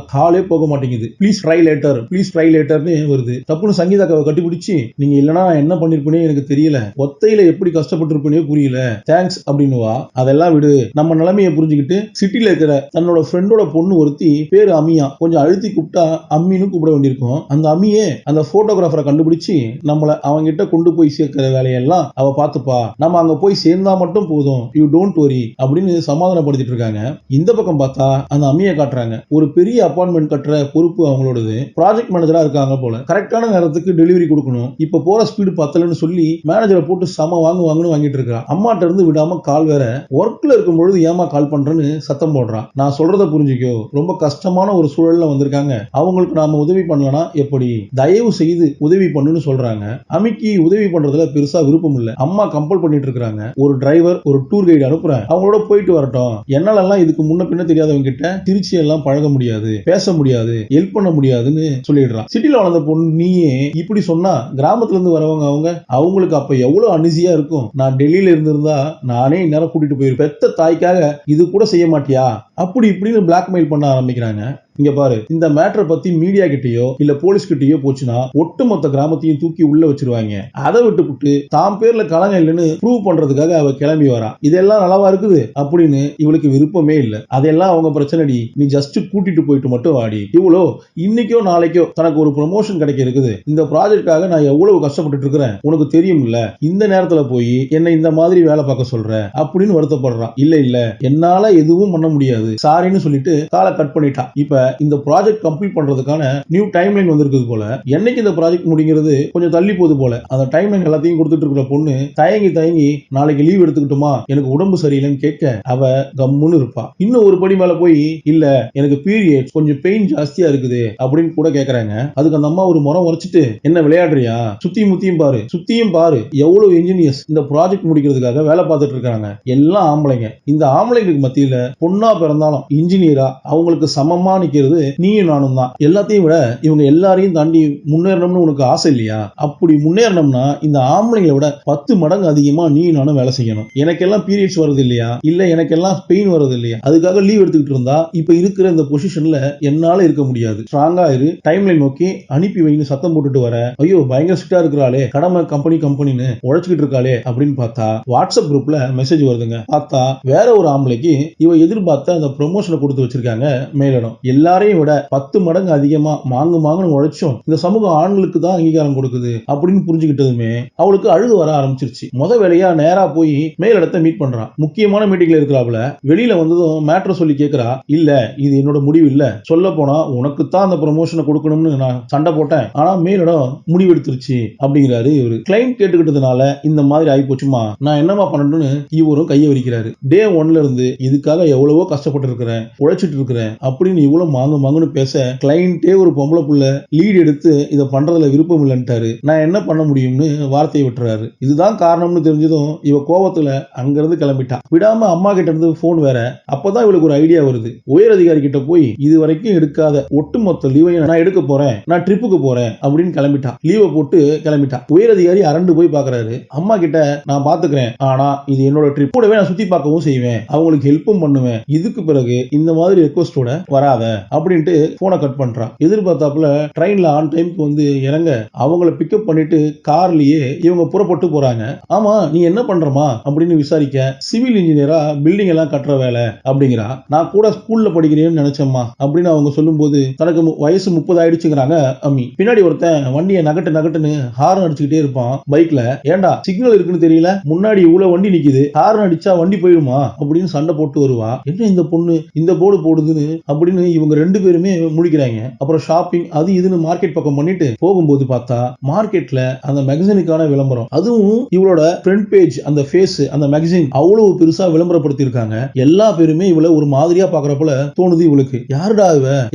காலே போக மாட்டேங்குது. Please try later, please try லேட்டர்னு வருது. தப்புன்னு சங்கீதாக்காவை கட்டிப்பிடிச்சு நீங்க இல்லைன்னா என்ன பண்ணிருப்பேனே எனக்கு தெரியல, ஒத்தையில எப்படி கஷ்டப்பட்டு இருப்பேனே புரியல, தேங்க்ஸ் அப்படின்னுவா. அதெல்லாம் விடு, நம்ம நிலைமையை புரிஞ்சுக்கிட்டு சிட்டில இருக்கிற தன்னோட ஃப்ரெண்டோட பொண்ணு ஒருத்தி பேரு அம்மியா, கொஞ்சம் அழுத்தி கூப்பிட்டா அம்மின்னு கூப்பிட வேண்டியிருக்கும். அந்த அம்மியே அந்த போட்டோகிராஃபரை கண்டுபிடிச்சு நம்மள அவங்க கிட்ட கொண்டு போய் சேர்க்கிற வேலையெல்லாம் அவ பாத்துப்பா, நம்ம அங்க போய் சேர்ந்தா மட்டும் போதும், யூ டோன்ட் வரி அப்படின்னு சமாதானப்படுத்திட்டு இருக்காங்க. இந்த பக்கம் பார்த்தா அந்த அம்மியை காட்டுறாங்க. ஒரு பெரிய பெரிய அபார்ட்மெண்ட் கட்டுற பொறுப்பு அவங்களோடது. ப்ராஜெக்ட் மேனேஜரா இருக்காங்க போல. கரெக்டான நேரத்துக்கு டெலிவரி கொடுக்கணும். இப்ப போற ஸ்பீடு பத்தலன்னு சொல்லி மேனேஜரை போட்டு சம வாங்குன்னு வாங்கிட்டு இருக்கா. அம்மாட்ட இருந்து விடாம கால் வேற. ஒர்க்ல இருக்கும் பொழுது ஏமா கால் பண்றேன்னு சத்தம் போடுறான். நான் சொல்றத புரிஞ்சுக்கோ, ரொம்ப கஷ்டமான ஒரு சூழல்ல வந்திருக்காங்க, அவங்களுக்கு நாம உதவி பண்ணலனா எப்படி, தயவு செய்து உதவி பண்ணுன்னு சொல்றாங்க. அமிக்கு உதவி பண்றதுல பெருசா விருப்பம் இல்ல. அம்மா கம்பல் பண்ணிட்டு இருக்காங்க. ஒரு டிரைவர் ஒரு டூர் கைடு அனுப்புறேன், அவங்களோட போயிட்டு வரட்டும். என்னால எல்லாம் இதுக்கு முன்ன பின்ன தெரியாதவங்க கிட்ட திருச்சி எல்லாம் பழக முடியாது, பேச முடியாது, ஹெல்ப் பண்ண முடியாதுன்னு சொல்லிடுறான். சிட்டில வளர்ந்த பொண்ணு நீயே இப்படி சொன்னா கிராமத்துல இருந்து வரவங்க அவங்களுக்கு அப்ப எவ்வளவு அனிசியா இருக்கும். நான் டெல்லியில இருந்திருந்தா நானே இந்நேரம் கூட்டிட்டு போயிருப்பேன். பெத்த தாய்க்காக இது கூட செய்ய மாட்டியா அப்படி இப்படின்னு பிளாக்மெயில் பண்ண ஆரம்பிக்கிறாங்க. இங்க பாரு, இந்த மேட்டரை பத்தி மீடியா கிட்டயோ இல்ல போலீஸ் கிட்டயோ போச்சுன்னா ஒட்டுமொத்த கிராமத்தையும் தூக்கி உள்ள வச்சிருவாங்க. அதை விட்டுப்புட்டு தாம் பேர்ல கலங்க இல்லைன்னு ப்ரூவ் பண்றதுக்காக அவ கிளம்பி வரா. இதெல்லாம் நல்லாவா இருக்குது அப்படின்னு இவளுக்கு விருப்பமே இல்ல. அதெல்லாம் அவங்க பிரச்சனைடி, நீ ஜஸ்ட் கூட்டிட்டு போயிட்டு மட்டும் வாடி. இவ்வளோ இன்னைக்கோ நாளைக்கோ தனக்கு ஒரு ப்ரமோஷன் கிடைக்க இருக்குது, இந்த ப்ராஜெக்டுக்காக நான் எவ்வளவு கஷ்டப்பட்டு இருக்கிறேன் உனக்கு தெரியும் இல்ல, இந்த நேரத்துல போய் என்ன இந்த மாதிரி வேலை பார்க்க சொல்ற அப்படின்னு வருத்தப்படுறான். இல்ல இல்ல என்னால எதுவும் பண்ண முடியாது சாரின்னு சொல்லிட்டு காலை கட் பண்ணிட்டா. இப்ப இந்த ப்ராஜெக்ட் கம்ப்ளீட் பண்றதுக்கான நியூ டைம்லைன் வந்திருக்குது போல. என்னைக்கு இந்த ப்ராஜெக்ட் முடிங்கிறது கொஞ்சம் தள்ளி போகுது போல. அந்த டைம்லைன் எல்லாத்தையும் கொடுத்துட்டு இருக்கிற பொண்ணு தயங்கி நாளைக்கு லீவ் எடுத்துக்கிட்டுமா, எனக்கு உடம்பு சரியில்லைன்னு கேட்க அவ கம்முன்னு இருப்பா. இன்னும் ஒரு படி மேல போய் இல்ல எனக்கு பீரியட் கொஞ்சம் பெயின் ஜாஸ்தியா இருக்குது அப்படின்னு கூட கேக்குறாங்க. அதுக்கு அந்த அம்மா ஒரு முறம் உரைச்சிட்டு, என்ன விளையாடுறியா, சுத்தியும் பாரு எவ்வளவு இன்ஜினியர்ஸ் இந்த ப்ராஜெக்ட் முடிக்கிறதுக்காக வேலை பார்த்துட்டு இருக்காங்க, எல்லாம் ஆம்பளைங்க. இந்த ஆம்பளைங்களுக்கு மத்தியில பொண்ணா பிறந்தாலும் இன்ஜினியரா அவங்களுக்கு சமமா நிக்கிறது நீயும் நானும் தான். எல்லாத்தையும் விட இவங்க எல்லாரையும் தாண்டி முன்னேறணும்னு உனக்கு ஆசை இல்லையா? அப்படி முன்னேறணும்னா இந்த ஆம்பளைங்களை விட 10 மடங்கு அதிகமா நீயும் நானும் வேலை செய்யணும். எனக்கெல்லாம் பீரியட்ஸ் வருது இல்லையா, இல்ல எனக்கெல்லாம் பெயின் வருது இல்லையா, அதுக்காக லீவ் எடுத்துக்கிட்டு இருந்தா இப்ப இருக்கிற இந்த பொசிஷன்ல என்னால இருக்க முடியாது. ஸ்ட்ராங்கா இரு, டைம்லைன் நோக்கி அனுப்பி வைன்னு சத்தம் போட்டுட்டு வர. ஐயோ பயங்கர ஸ்ட்ரிக்டா இருக்கிறாளே, கடமை கம்பெனின்னு உழைச்சிக்கிட்டு இருக்காளே அப்படின்னு பார்த்தா வாட்ஸ்அப் குரூப்ல மெசேஜ் வருதுங்க. பார்த்தா வேற ஒரு ஆம்பளைக்கு இவ எதிர்பார்த்த அந்த ப்ரொமோஷனை கொடுத்து வச்சிருக்காங்க மேலிடம். எல்லாரையும் விட 10 மடங்கு அதிகமா மாங்குன்னு உழைச்சும் இந்த சமூகம் ஆண்களுக்கு தான் அங்கீகாரம் கொடுக்குது அப்படின்னு புரிஞ்சுக்கிட்டதுமே அவளுக்கு அழுது வர ஆரம்பிச்சிருச்சு. முத வேலையா நேரா போய் மேலிடத்தை மீட் பண்றான். முக்கியமான மீட்டிங்ல இருக்கிறாப்புல. வெளியில வந்ததும் மேட்டர் சொல்லி கேட்கிறா. இல்ல இது என்னோட முடிவு இல்ல, சொல்ல போனா உனக்கு தான் அந்த ப்ரமோஷனை கொடுக்கணும்னு நான் சண்டை போட்டேன், ஆனா மேலிடம் முடிவெடுத்துருச்சு அப்படிங்கிறாரு இவரு. கிளைண்ட் கேட்டுக்கிட்டதுனால இந்த மாதிரி ஆகி போச்சுமா, நான் என்னமா பண்ணணும்னு இவரும் கையை விரிக்கிறாரு. டே 1ல இருந்து இதுக்காக எவ்வளவோ கஷ்டப்பட்டு இருக்கிறேன், உழைச்சிட்டு இருக்கிறேன் அப்படின்னு இவ்வளவு மாங்குன்னு பேச கிளைண்டே ஒரு பொம்பளை புள்ள லீட் எடுத்து இதை பண்றதுல விருப்பம் இல்லைன்ட்டாரு. நான் என்ன பண்ண முடியும்னு வார்த்தையை விட்டுறாரு. இதுதான் காரணம்னு தெரிஞ்சதும் இவ கோவத்துல அங்கிருந்து கிளம்பிட்டா. விடாம அம்மா கிட்ட இருந்து போன் வேற. அப்பதான் இவளுக்கு ஒரு ஐடியா வருது. உயர் அதிகாரி கிட்ட போய் இது வரைக்கும் எடுக்காத ஒட்டுமொத்த லீவை நான் எடுக்க போறேன், நான் ட்ரிப்புக்கு போறேன் அப்படின்னு கிளம்பிட்டா. லீவை போட்டு கிளம்பிட்டா. உயர் அதிகாரி அரண்டு போய் பாக்குறாரு. அம்மா கிட்ட நான் பாத்துக்கிறேன், ஆனா இது என்னோட ட்ரிப், கூடவே நான் சுத்தி பார்க்கவும் செய்வேன், அவங்களுக்கு ஹெல்ப்பும் பண்ணுவேன், இதுக்கு பிறகு இந்த மாதிரி ரெக்வஸ்டோட வராத அப்படின்ட்டு போனை கட் பண்றான். எதிர்பார்த்தாப்புல ட்ரெயின்ல ஆன் டைம்க்கு வந்து இறங்க அவங்கள பிக்கப் பண்ணிட்டு கார்லயே இவங்க புறப்பட்டு போறாங்க. ஆமா நீ என்ன பண்றமா அப்படின்னு விசாரிக்க, சிவில் இன்ஜினியரா பில்டிங் எல்லாம் கட்டுற வேலை அப்படிங்கிறா. நான் கூட ஸ்கூல்ல படிக்கிறேன்னு நினைச்சேம்மா அப்படின்னு அவங்க சொல்லும் போது தனக்கு வயசு 30 ஆயிடுச்சுங்கிறாங்க அம்மி. பின்னாடி ஒருத்தன் வண்டியை நகட்டுன்னு ஹார்ன் அடிச்சுக்கிட்டே இருப்பான் பைக்ல. ஏண்டா சிக்னல் இருக்குன்னு தெரியல, முன்னாடி இவ்வளவு வண்டி நிக்குது, ஹார்ன் அடிச்சா வண்டி போயிடுமா அப்படின்னு சண்டை போட்டு வருவா. என்ன இந்த பொண்ணு இந்த போர்டு போடுதுன்னு அப்படின்னு இவங்க 2 பேருமே முடிக்கிறாங்க. அப்புறம் ஷாப்பிங் அது இதுன்னு மார்க்கெட் பக்கம் பண்ணிட்டு போகும்போது பார்த்தா மார்க்கெட்ல அந்த மேகசினுக்கான விளம்பரம், அதுவும் இவளோட ஃப்ரண்ட் பேஜ் அந்த ஃபேஸ் அந்த மேகசின் அவ்வளவு பெருசா விளம்பரப்படுத்தி இருக்காங்க. எல்லா பேருமே இவள ஒரு மாதிரியா பாக்குறப்போல தோணுது இவளுக்கு.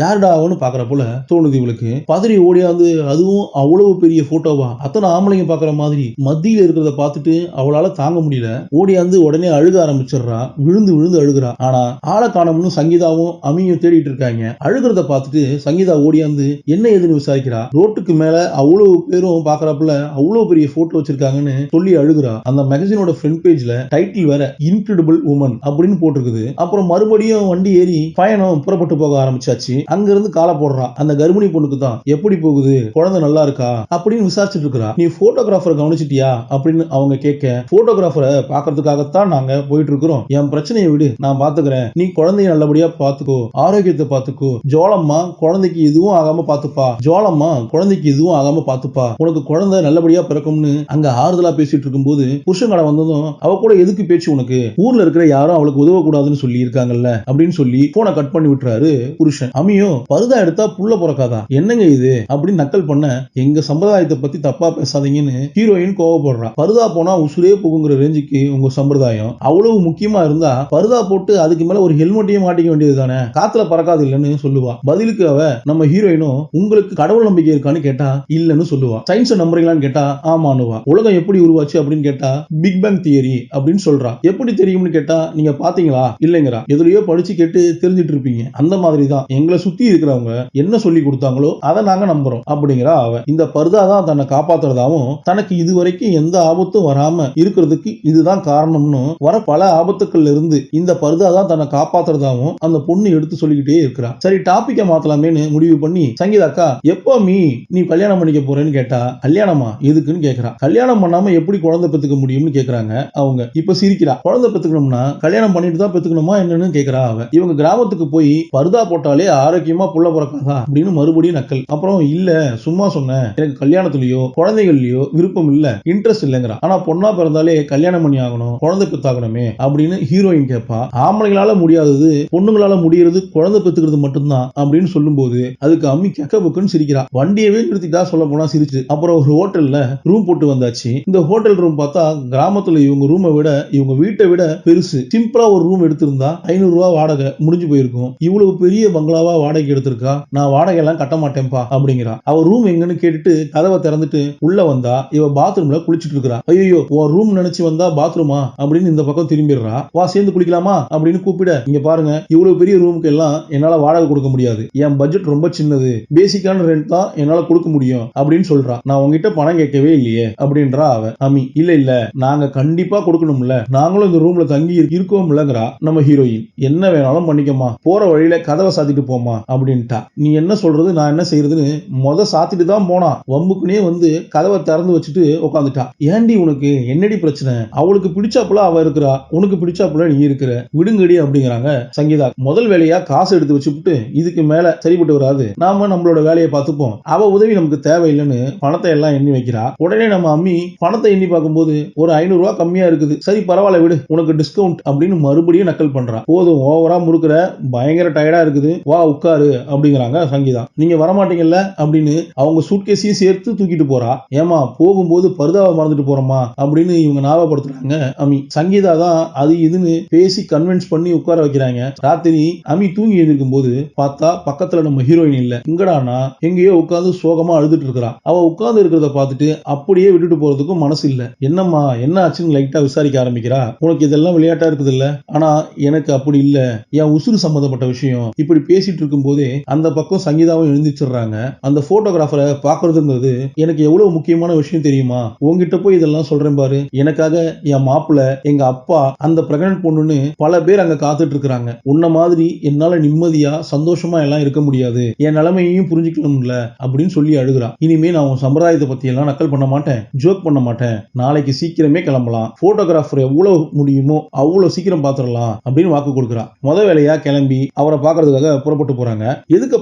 யாருடாவன்னு பாக்குறப்போல தோணுது இவளுக்கு. பதறி ஓடியாந்து அதுவும் அவ்வளவு பெரிய போட்டோவா, அத்தனை ஆம்பளைங்க பாக்குற மாதிரி மத்தியில இருக்கிறத பார்த்துட்டு அவளால தாங்க முடியல. ஓடியாந்து உடனே அழுக ஆரம்பிச்சிடுறா. விழுந்து அழுகுறா. ஆனா ஆளை காணோம்னு சங்கீதாவும் அம்மியும் தேடிட்டு இருக்காங்க. அழுகிறத பார்த்துட்டு சங்கீதா ஓடியாந்து என்ன ஏதுன்னு விசாரிக்கிறா. ரோட்டுக்கு மேல அவ்வளவு பேரும் பாக்குறப்பல அவ்வளவு பெரிய போட்டோ வச்சிருக்காங்கன்னு சொல்லி அழுகுறா. அந்த மேகசினோட ஃப்ரண்ட் பேஜ்ல டைட்டில் வேற இன்கிரெடிபிள் உமன் அப்படின்னு போட்டிருக்குது. அப்புறம் மறுபடியும் வண்டி ஏறி பயணம் புறப்பட்டு போக ஆரம்பிச்சாச்சு. அங்க இருந்து காலை போடுறா. அந்த கர்ப்பிணி பொண்ணுக்கு தான் எப்படி போகுது, குழந்தை நல்லா இருக்கா அப்படின்னு விசாரிச்சுட்டு இருக்கிறா. நீ போட்டோகிராஃபரை கவனிச்சிட்டியா அப்படின்னு அவங்க கேட்க, போட்டோகிராஃபரை பாக்குறதுக்காகத்தான் நாங்க போயிட்டு இருக்கிறோம், என் பிரச்சனையை விடு நான் பாத்துக்கிறேன், நீ குழந்தைய நல்லபடியா பாத்துக்கோ, ஆரோக்கியத்தை பாத்துக்கோ, ஜோலம்மா குழந்தைக்கு எதுவும் ஆகாம பாத்துப்பா, ஜோலம்மா குழந்தைக்கு எதுவும் ஆகாம பாத்துப்பா, உனக்கு குழந்தை நல்லபடியா பிறக்கும்னு அங்க ஆறுதலா பேசிட்டு இருக்கும்போது புருஷன் வந்ததும் அவ கூட எதுக்கு பேச்சு, உனக்கு ஊர்ல இருக்கிற யாரும் அவளுக்கு உதவ கூடாதுன்னு சொல்லி இருக்காங்கல்ல அப்படின்னு சொல்லி போனை கட் பண்ணி விட்டுறாரு புருஷன். அம்மியோ பருதா எடுத்தா புள்ள பிறக்காதா, என்னங்க இது அப்படின்னு நக்கல் பண்ண, எங்க சம்பிரதாயத்தை பத்தி தப்பா பேசாதீங்கன்னு ஹீரோயின் கோவப்படுறா. பருதா போனா உசுரே போகுங்கிற ரேஞ்சுக்கு உங்க சம்பிரதாயம் அவ்வளவு முக்கியமா இருந்தா பருதா போட்டு அதுக்கு மேல ஒரு ஹெல்மெட்டையும் மாட்டிக்க வேண்டியது தானே, காத்துல பறக்காது இல்லன்னு சொல்லுவா. பதிலுக்கு அவ நம்ம ஹீரோயினும் உங்களுக்கு கடவுள் நம்பிக்கை இருக்கான்னு கேட்டா இல்லன்னு சொல்லுவா. சயின்ஸ் நம்புறீங்களான்னு கேட்டா ஆமானுவா. உலகம் எப்படி உருவாச்சு அப்படின்னு கேட்டா பிக் பேங் தியரி அப்படின்னு சொல்றா. எப்படி தெரியும்னு கேட்டா நீங்க பாத்தீங்களா இல்லைங்கிறா. எதுலயோ படிச்சு கேட்டு தெரிஞ்சிட்டு இருப்பீங்க, அந்த மாதிரி தான் எங்களை சுத்தி இருக்கிறவங்க என்ன சொல்லி கொடுத்தாங்களோ அதை நாங்க நம்புறோம் அப்படிங்கிறா அவ. இந்த பர்தா தான் தன்னை காப்பாத்துறதாவும் தனக்கு இதுவரைக்கும் எந்த ஆபத்தும் வராம இருக்கிறதுக்கு இதுதான் காரணம்னு வர பல ஆபத்துக்கள் இருந்து இந்த பர்தா தான் தன்னை காப்பாத்துறதாவும் அந்த பொண்ணு எடுத்து சொல்லிக்கிட்டே இருக்கிறா. சரி டாபிக்க மாத்தலாமேன்னு முடிவு பண்ணி சங்கீதாக்கா எப்போ நீ கல்யாணம் பண்ணிக்க போறேன்னு கேட்டா கல்யாணமா எதுக்குன்னு கேக்குறா. கல்யாணம் பண்ணாம எப்படி குழந்தை பெத்துக்க முடியும்னு கேக்குறாங்க அவங்க. இப்ப சிரிக்கிறா. குழந்தை பெத்துக்கணும்னா கல்யாணம் பண்ணிட்டு தான் பெத்துக்கணுமா என்னன்னு கேக்குறா அவ. இவங்க கிராமத்துக்கு போய் பர்தா போட்டாலே ஆரோக்கியமா புள்ள பிறக்காதா அப்படின்னு மறுபடியும் நக்கல். அப்புறம் இல்ல சும்மா சொன்னேன், எனக்கு கல்யாணத்துலயோ குழந்தைகள்லயோ விருப்பம் இல்ல, இன்ட்ரெஸ்ட் இல்லைங்கிறா. ஆனா பொண்ணா பிறந்தாலே கல்யாணம் பண்ணி ஆகணும், குழந்தை பெத்தாகணுமே அப்படின்னு ஹீரோயின் கேட்பா. ஆம்பளைங்களால முடியாதது பொண்ணுங்களால முடியறது குழந்தை பெத்துக்கிறது மட்டும்தான் அப்படின்னு சொல்லும் போது அதுக்கு அம்மி கெக்க புக்குன்னு சிரிக்கிறா. வண்டியவே நிறுத்திட்டா சொல்ல போனா சிரிச்சு. அப்புறம் ஒரு ஹோட்டல்ல ரூம் போட்டு வந்தாச்சு. இந்த ஹோட்டல் ரூம் பார்த்தா கிராமத்துல இவங்க ரூமை விட இவங்க வீட்டை விட பெருசு. சிம்பிளா ஒரு ரூம் எடுத்திருந்தா 500 ரூபாய் வாடகை முடிஞ்சு போயிருக்கும். இவ்வளவு பெரிய பங்களாவா வாடகை எடுத்திருக்கா, நான் வாடகை எல்லாம் கட்ட மாட்டேன்பா அப்படிங்கிறா. அவ ரூம் எங்கன்னு கேட்டுட்டு கதவை திறந்துட்டு உள்ள வந்தா இவ பாத்ரூம்ல குளிச்சுட்டு இருக்கா. ஐயோ உன் ரூம் நினைச்சு வந்தா பாத்ரூமா அப்படின்னு இந்த பக்கம் திரும்பிடுறா. வா சேர்ந்து குளிக்கலாமா அப்படின்னு கூப்பிட, இங்க பாருங்க இவ்வளவு பெரிய ரூமுக்கு எல்லாம் என்னால வாடகை கொடுக்க முடியாது, என் பட்ஜெட் ரொம்ப சின்னது, பேசிக்கான ரெண்ட் தான் என்னால கொடுக்க முடியும் அப்படின்னு சொல்றா. நான் உங்ககிட்ட பணம் கேட்கவே இல்லையே அப்படின்றா அவ. அம்மி இல்ல இல்ல நாங்க கண்டிப்பா கொடுக்கணும்ல, நாங்களும் இந்த ரூம்ல தங்கி இருக்கோம்லங்கிறா நம்ம ஹீரோயின். என்ன வேணாலும் பண்ணிக்கமா, போற வழியில கதவை சாத்திட்டு போமா அப்படின்ட்டா. நீ என்ன சொல்றது நான் என்ன செய்யறதுன்னு சாத்திட்டு தான் போனா, வம்புக்குனே வந்து கதவை திறந்து வச்சுட்டு உட்காந்துட்டா. ஏண்டி உனக்கு என்னடி பிரச்சனை, அவளுக்கு பிடிச்சாப்புல அவ இருக்கிறா, உனக்கு பிடிச்சாப்புல நீ இருக்கிற, விடுங்கடி அப்படிங்கிறாங்க சங்கீதா. முதல் வேலையா காசு எடுத்து வச்சுட்டு இதுக்கு மேல சரிபட்டு வராது, நாம நம்மளோட வேலையை பார்த்துப்போம், அவ உதவி நமக்கு தேவையில்லைன்னு பணத்தை எல்லாம் எண்ணி வைக்கிறா. உடனே நம்ம அம்மி பணத்தை எண்ணி பார்க்கும்போது ஒரு 500 ரூபாய் கம்மியா இருக்குது, சரி பரவாயில்ல விடு உனக்கு டிஸ்கவுண்ட் அப்படின்னு மறுபடியும் நக்கல் பண்றா. போதும் ஓவரா முறுக்குற, பயங்கர டயர்டா இருக்குது, வா உட்காரு அப்படிங்கிறாங்க சங்கீதா. நீங்க வரமாட்டீங்கல்ல அப்படின்னு அவங்க சூட்கேஸையும் சேர்த்து தூக்கிட்டு போறா. ஏமா போகும்போது பர்தாவை மறந்துட்டு போறோமா அப்படின்னு இவங்க ஞாபகப்படுத்துறாங்க அம்மி. சங்கீதா தான் அது இதுன்னு பேசி கன்வின்ஸ் பண்ணி உட்கார வைக்கிறாங்க. ராத்திரி அம்மி தூங்கி எழுந்திருக்கும் போது பார்த்தா பக்கத்துல நம்ம ஹீரோயின் இல்ல. இங்கடானா எங்கேயோ உட்கார்ந்து சோகமா அழுதுட்டு இருக்கிறா. அவ உட்கார்ந்து இருக்கிறத பார்த்துட்டு அப்படியே விட்டுட்டு போறதுக்கும் மனசு இல்ல. என்னம்மா என்ன ஆச்சுன்னு லைட்டா விசாரிக்க ஆரம்பிக்கிறா. உனக்கு இதெல்லாம் விளையாட்டா இருக்குது இல்ல, ஆனா எனக்கு அப்படி இல்ல, என் உசுறு சம்பந்தப்பட்ட விஷயம். இப்படி பேசிட்டு இருக்கும் போதே அந்த பக்கம் சங்கீதாவும் எழுந்திருச்சுறாங்க. அந்த போட்டோகிராஃபரை பாக்குறதுங்கிறது எனக்கு எவ்வளவு முக்கியமான விஷயம் தெரியுமா, உங்ககிட்ட போய் இதெல்லாம் சொல்றேன் பாரு, எனக்காக என் மாப்பிள்ள எங்க அப்பா அந்த பிரெக்னன்ட் பொண்ணுன்னு பல பேர் அங்க காத்துட்டு இருக்கிறாங்க. உன்ன மாதிரி என்னால நிம்மதியா சந்தோஷமா எல்லாம் இருக்க முடியாது, என் நிலைமையையும் புரிஞ்சுக்கணும்ல அப்படின்னு சொல்லி அழுகுறா. இனிமே நான் உன் சம்பிரதாயத்தை பத்தி எல்லாம் நக்கல் பண்ண மாட்டேன், ஜோக் பண்ண மாட்டேன், நாளைக்கு சீக்கிரமே கிளம்பலாம், போட்டோகிராஃபர் எவ்வளவு முடியுமோ அவ்வளவு சீக்கிரம் பாத்துடலாம் அப்படின்னு வாக்கு கொடுக்குறா. முத வேலையா கிளம்பி அவரை பாக்குறதுக்காக புறப்பட்டு போறாங்க. எதுக்கு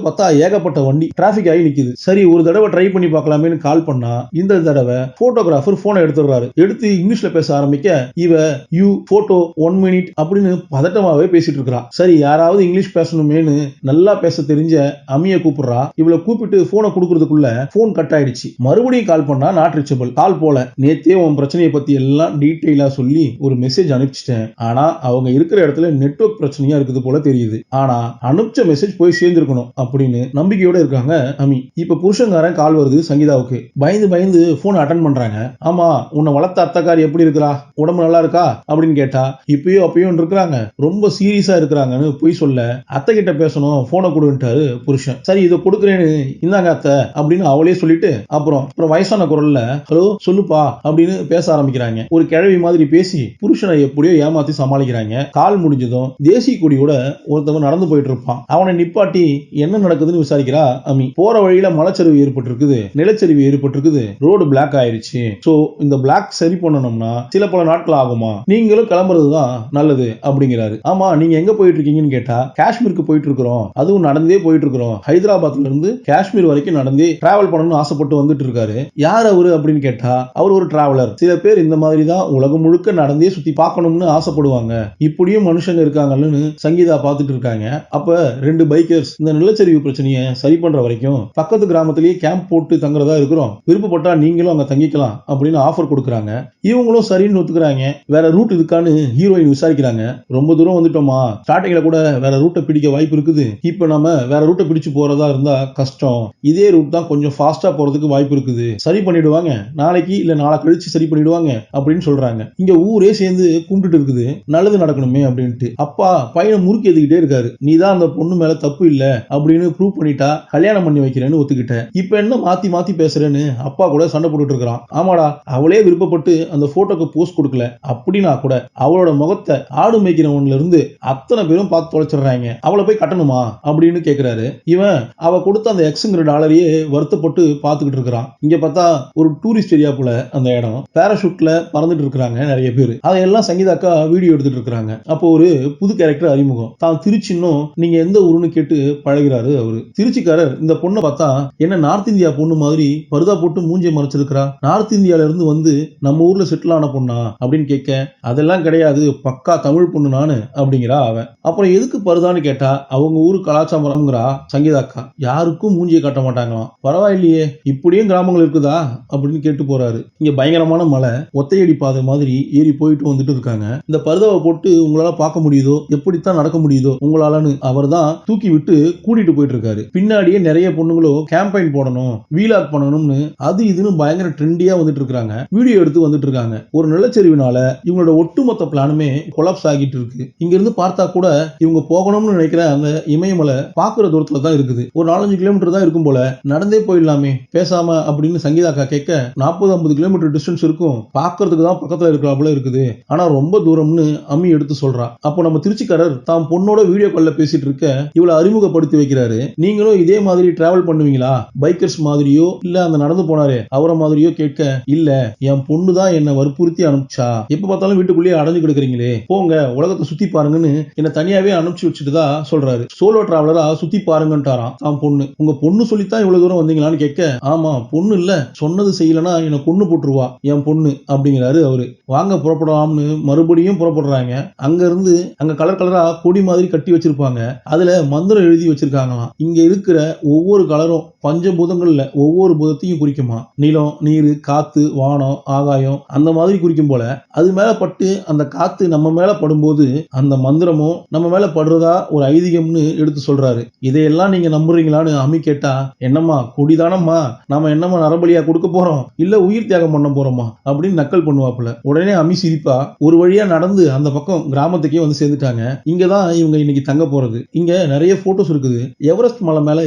பார்த்தா ஏகப்பட்ட வண்டி டிராபிக் ஆகி நிக்குது. சரி ஒரு தடவை ட்ரை பண்ணி பார்க்கலாமேன்னு கால் பண்ணா இந்த தடவை போட்டோகிராஃபர் போனை எடுத்துடுறாரு. எடுத்து இங்கிலீஷ்ல பேச ஆரம்பிக்க இவ யூ போட்டோ 1 மினிட் அப்படின்னு பதட்டமாவே பேசிட்டு இருக்கா. சரி யாராவது இங்கிலீஷ் பேசணுமேனு நல்லா பேச தெரிஞ்ச அம்மிய கூப்பிடுறா. இவளை கூப்பிட்டு போனை கொடுக்கறதுக்குள்ள போன் கட் ஆயிடுச்சு. மறுபடியும் கால் பண்ணா நாட் ரீச்சபிள், கால் போல. நேத்தே உன் பிரச்சனையை பத்தி எல்லாம் டீடைலா சொல்லி ஒரு மெசேஜ் அனுப்பிச்சிட்டேன், ஆனா அவங்க இருக்கிற இடத்துல நெட்வொர்க் பிரச்சனையா இருக்குது போல தெரியுது, ஆனா அனுப்பிச்ச மெசேஜ் போய் சேர்ந்திருக்கணும் அப்படின்னு நம்பிக்கையோட இருக்காங்க அம்மி. இப்ப புருஷங்காரன் கால் வருது சங்கீதாவுக்கு. பயந்து பயந்து போன் அட்டன் பண்றாங்க. ஆமா உன்னை வளர்த்த அத்தக்காரி எப்படி இருக்கிறா, உடம்பு நல்லா இருக்கா அப்படின்னு கேட்டா இப்பயும் அப்பயும் இருக்கிறாங்க, ரொம்ப சீரியஸா இருக்கிறாங்கன்னு போய் சொல்ல அத்தை கிட்ட பேசணும் போனை கொடுன்ட்டாரு புருஷன். சரி இதை கொடுக்குறேன்னு இந்தாங்க அத்தை அப்படின்னு அவளே சொல்லிட்டு அப்புறம் வயசான குரல்ல ஹலோ சொல்லுப்பா அப்படின்னு பேச ஆரம்பிக்கிறாங்க. ஒரு கிழவி மாதிரி பேசி புருஷனை எப்படியோ ஏமாத்தி சமாளிக்கிறாங்க. கால் முடிஞ்சதும் தேசிய கொடியோட ஒருத்தவன் நடந்து போயிட்டு இருப்பான். அவனை நிப்பாட்டி என்ன நடக்குதுன்னு விசாரிக்கிறா அம்மி. போற வழியில மலைச்சரிவு ஏற்பட்டிருக்குது, நிலச்சரிவு ஏற்பட்டிருக்குது, ரோடு பிளாக் ஆயிருச்சு, சோ இந்த பிளாக் சரி பண்ணணும்னா சில பல நாட்கள் ஆகுமா, நீங்களும் கிளம்புறதுதான் நல்லது அப்படிங்கிறாரு. ஆமா நீங்க எங்க போயிட்டு இருக்கீங்கன்னு கேட்டா காஷ்மீருக்கு போயிட்டு இருக்கிறோம், அதுவும் நடந்தே போயிட்டு இருக்கிறோம், ஹைதராபாத்ல இருந்து காஷ்மீர் வரைக்கும் நடந்தே டிராவல் பண்ணணும்னு ஆசைப்பட்டு வந்துட்டு இருக்காரு. யார் அவரு அப்படின்னு கேட்டா அவர் ஒரு டிராவலர். சில பேர் இந்த மாதிரி தான் உலகம் முழுக்க நடந்தே சுத்தி பார்க்கணும்னு ஆசைப்படுவாங்க, இப்படியும் மனுஷங்க இருக்காங்கன்னு சங்கீதா பார்த்துட்டு இருக்காங்க. அப்ப 2 பைக்கர்ஸ் இந்த நிலச்சரிவு பிரச்சனையை சரி பண்ற வரைக்கும் பக்கத்து கிராமத்திலேயே கேம்ப் போட்டு தங்குறதா இருக்கிறோம், விருப்பப்பட்டா நீங்களும் அங்க தங்கிக்கலாம் அப்படின்னு ஆஃபர் கொடுக்குறாங்க. இவங்களும் சரின்னு ஒத்துக்கிறாங்க. வேற ரூட் இதுக்கான்னு ஹீரோயின் விசாரிக்கிறாங்க. ரொம்ப தூரம் வந்துட்டோமா, ஸ்டார்டிங்ல கூட வேற ரூட்டை பிடிக்க வாய்ப்பு இருக்குது, இப்ப நம்ம வேற ரூட்டை பிடிச்சு போறதா இருந்தா கஷ்டம், இதே ரூட் தான் கொஞ்சம் ஃபாஸ்டா போறதுக்கு வாய்ப்பு இருக்குது, சரி பண்ணிடுவாங்க, நாளைக்கு இல்ல நாளை கழிச்சு சரி பண்ணிடுவாங்க அப்படின்னு சொல்றாங்க. இங்க ஊரே சேர்ந்து கும்பிட்டு இருக்குது, நல்லது நடக்கணுமே அப்படின்ட்டு. அப்பா பையனை முறுக்கி எதுக்கிட்டே இருக்காரு, நீ தான் அந்த பொண்ணு மேல தப்பு இல்ல அப்படின்னு ப்ரூவ் பண்ணிட்டா கல்யாணம் பண்ணி வைக்கிறேன்னு ஒத்துக்கிட்ட, இப்ப என்ன மாத்தி மாத்தி பேசுறேன்னு அப்பா கூட சண்டை போட்டுட்டு இருக்கிறான். ஆமாடா, அவளே விருப்பப்பட்டு அந்த போட்டோக்கு போஸ்ட் கொடுக்கல அப்படின்னா கூட அவளோட முகத்தை ஆடு மேய்க்கிறவன்ல இருந்து அத்தனை பேரும் பார்த்து தொலைச்சிடுறாங்க, அவளை போய் கட்டணுமா அப்படின்னு கேக்குறாரு. இவன் அவ கொடுத்த அந்த எக்ஸ்ங்கிற டாலரையே வருத்தப்பட்டு பார்த்துக்கிட்டு இருக்கிறான். இங்க பார்த்தா ஒரு டூரிஸ்ட் ஏரியா போல அந்த இடம், பேராஷூட்ல பறந்துட்டு இருக்காங்க நிறைய பேர், அதையெல்லாம் சங்கீதாக்கா வீடியோ எடுத்துட்டு இருக்காங்க. அப்போ ஒரு புது கேரக்டர் அறிமுகம், தான் திருச்சின்னும் நீங்க எந்த ஊருன்னு கேட்டு பழகிறாரு அவரு. திருச்சிக்காரர் இந்த பொண்ணை பார்த்தா என்ன நார்த் இந்தியா பொண்ணு மாதிரி பருதா போட்டு மூஞ்சியை மறைச்சிருக்கிறா, நார்த் இந்தியால இருந்து வந்து நம்ம ஊர்ல செட்டில் ஆன பொண்ணா அப்படின்னு கேட்க, அதெல்லாம் கிடையாது, பக்கா தமிழ் பொண்ணு நானு அப்படிங்கிறா அவன். அப்புறம் எதுக்கு பருதான்னு கேட்டா அவங்க ஊரு கலாச்சாரம்ங்கிறா சங்கீதாக்கா. யாருக்கும் மூஞ்சியை காட்ட மாட்டாங்களாம். பரவாயில்லையே, இப்படியும் கிராமங்கள் இருக்குதா அப்படின்னு கேட்டு போறாரு. இங்க பயங்கரமான மலை, ஒத்தையடி பாதை மாதிரி ஏறி போயிட்டு வந்துட்டு இருக்காங்க. இந்த பருதாவை போட்டு உங்களால பார்க்க முடியுதோ, எப்படித்தான் நடக்க முடியுதோ உங்களாலன்னு அவர் தான் தூக்கி விட்டு கூட்டிட்டு போயிட்டு இருக்காரு. பின்னாடியே நிறைய பொண்ணுங்களும் கேம்பெயின் போடணும், வீலாக் பண்ணணும்னு அது இதுன்னு பயங்கர ட்ரெண்டியா வந்துட்டு இருக்காங்க, வீடியோ எடுத்து வந்துட்டு இருக்காங்க. ஒரு நிலச்சரிவுனால இவங்களோட ஒட்டுமொத்த பிளானுமே கொலாப்ஸ் ஆகிட்டு இருக்கு. இங்க இருந்து பார்த்தா கூட இவங்க போகணும்னு நினைக்கிற அந்த இமயமலை பாக்குற தூரத்துல தான் இருக்குது, ஒரு 4-5 கிலோமீட்டர் தான் இருக்கும் போல, நடந்தே போயிடலாமே பேசாம அப்படின்னு சங்கீதாக்கா கேட்க, 40-50 கிலோமீட்டர் டிஸ்டன்ஸ் இருக்கும், பாக்குறதுக்கு தான் பக்கத்துல இருக்கிறாப்புல இருக்குது, ஆனா ரொம்ப தூரம்னு அம்மி எடுத்து சொல்றா. அப்போ நம்ம திருச்சிக்காரர் தான் பொண்ணோட வீடியோ கால்ல பேசிட்டு இருக்க இவளை அறிமுகப்படுத்தி வைக்கிறாரு. நீங்களும் இதே மாதிரி டிராவல் பண்ணுவீங்களா, பைக்கர்ஸ் மாதிரியோ இல்ல அந்த நடந்து போனாரே அவரை மாதிரியோ கேட்க, இல்ல என் பொண்ணு தான் என்ன வற்புறுத்தி அனுப்பிச்சா, எப்ப பார்த்தாலும் வீட்டுக்குள்ளேயே அடைஞ்சு கிடக்குறீங்களே, போங்க உலகத்தை சுத்தி பாருங்கன்னு என்ன தனியாவே அனுப்பிச்சு வச்சுட்டு தான் சொல்றாரு. சோலோ டிராவலரா சுத்தி பாருங்கன்றாராம் தான் பொண்ணு. உங்க பொண்ணு சொல்லித்தான் இவ்வளவு தூரம் வந்தீங்களான்னு கேட்க, ஆமா பொண்ணு இல்ல, சொன்னது செய்யலன்னா என்ன கொன்னு போட்டுருவா என் பொண்ணு அப்படிங்கிறாரு அவரு. வாங்க புறப்படலாம்னு மறுபடியும் புறப்படுறாங்க. அங்க இருந்து அங்க கலர் கலரா கொடி மாதிரி கட்டி வச்சிருப்பாங்க, அதுல மந்திரம் எழுதி வச்சிருக்காங்களாம். இங்க இருக்கிற ஒவ்வொரு கலரும் பஞ்சபூதங்கள்ல ஒவ்வொரு பூதத்தையும் குறிக்குமா, நிலம், நீர், காத்து, வானம், ஆகாயம் அந்த மாதிரி குறிக்கும் போல, அது மேல பட்டு அந்த காத்து நம்ம மேல படும்போது அந்த மந்திரமும் நம்ம மேல படுறதா ஒரு ஐதீகம்னு எடுத்து சொல்றாரு. இதையெல்லாம் நீங்க நம்புறீங்களான்னு அம்மி கேட்டா, என்னம்மா கொடிதானம்மா, நாம என்னம்மா நரபலியா கொடுக்க போறோம், இல்ல உயிர் தியாகம் பண்ண போறோமா அப்படின்னு நக்கல் பண்ணுவாப்புல. உடனே அம்மி சிரிப்பா ஒரு வழியா நடந்து அந்த பக்கம் கிராமத்துக்கே வந்து சேர்ந்துட்டாங்க. இங்கதான் இவங்க இன்னைக்கு தங்க போறது. இங்க நிறைய போட்டோஸ் இருக்குது, எவரெஸ்ட் மலை மேல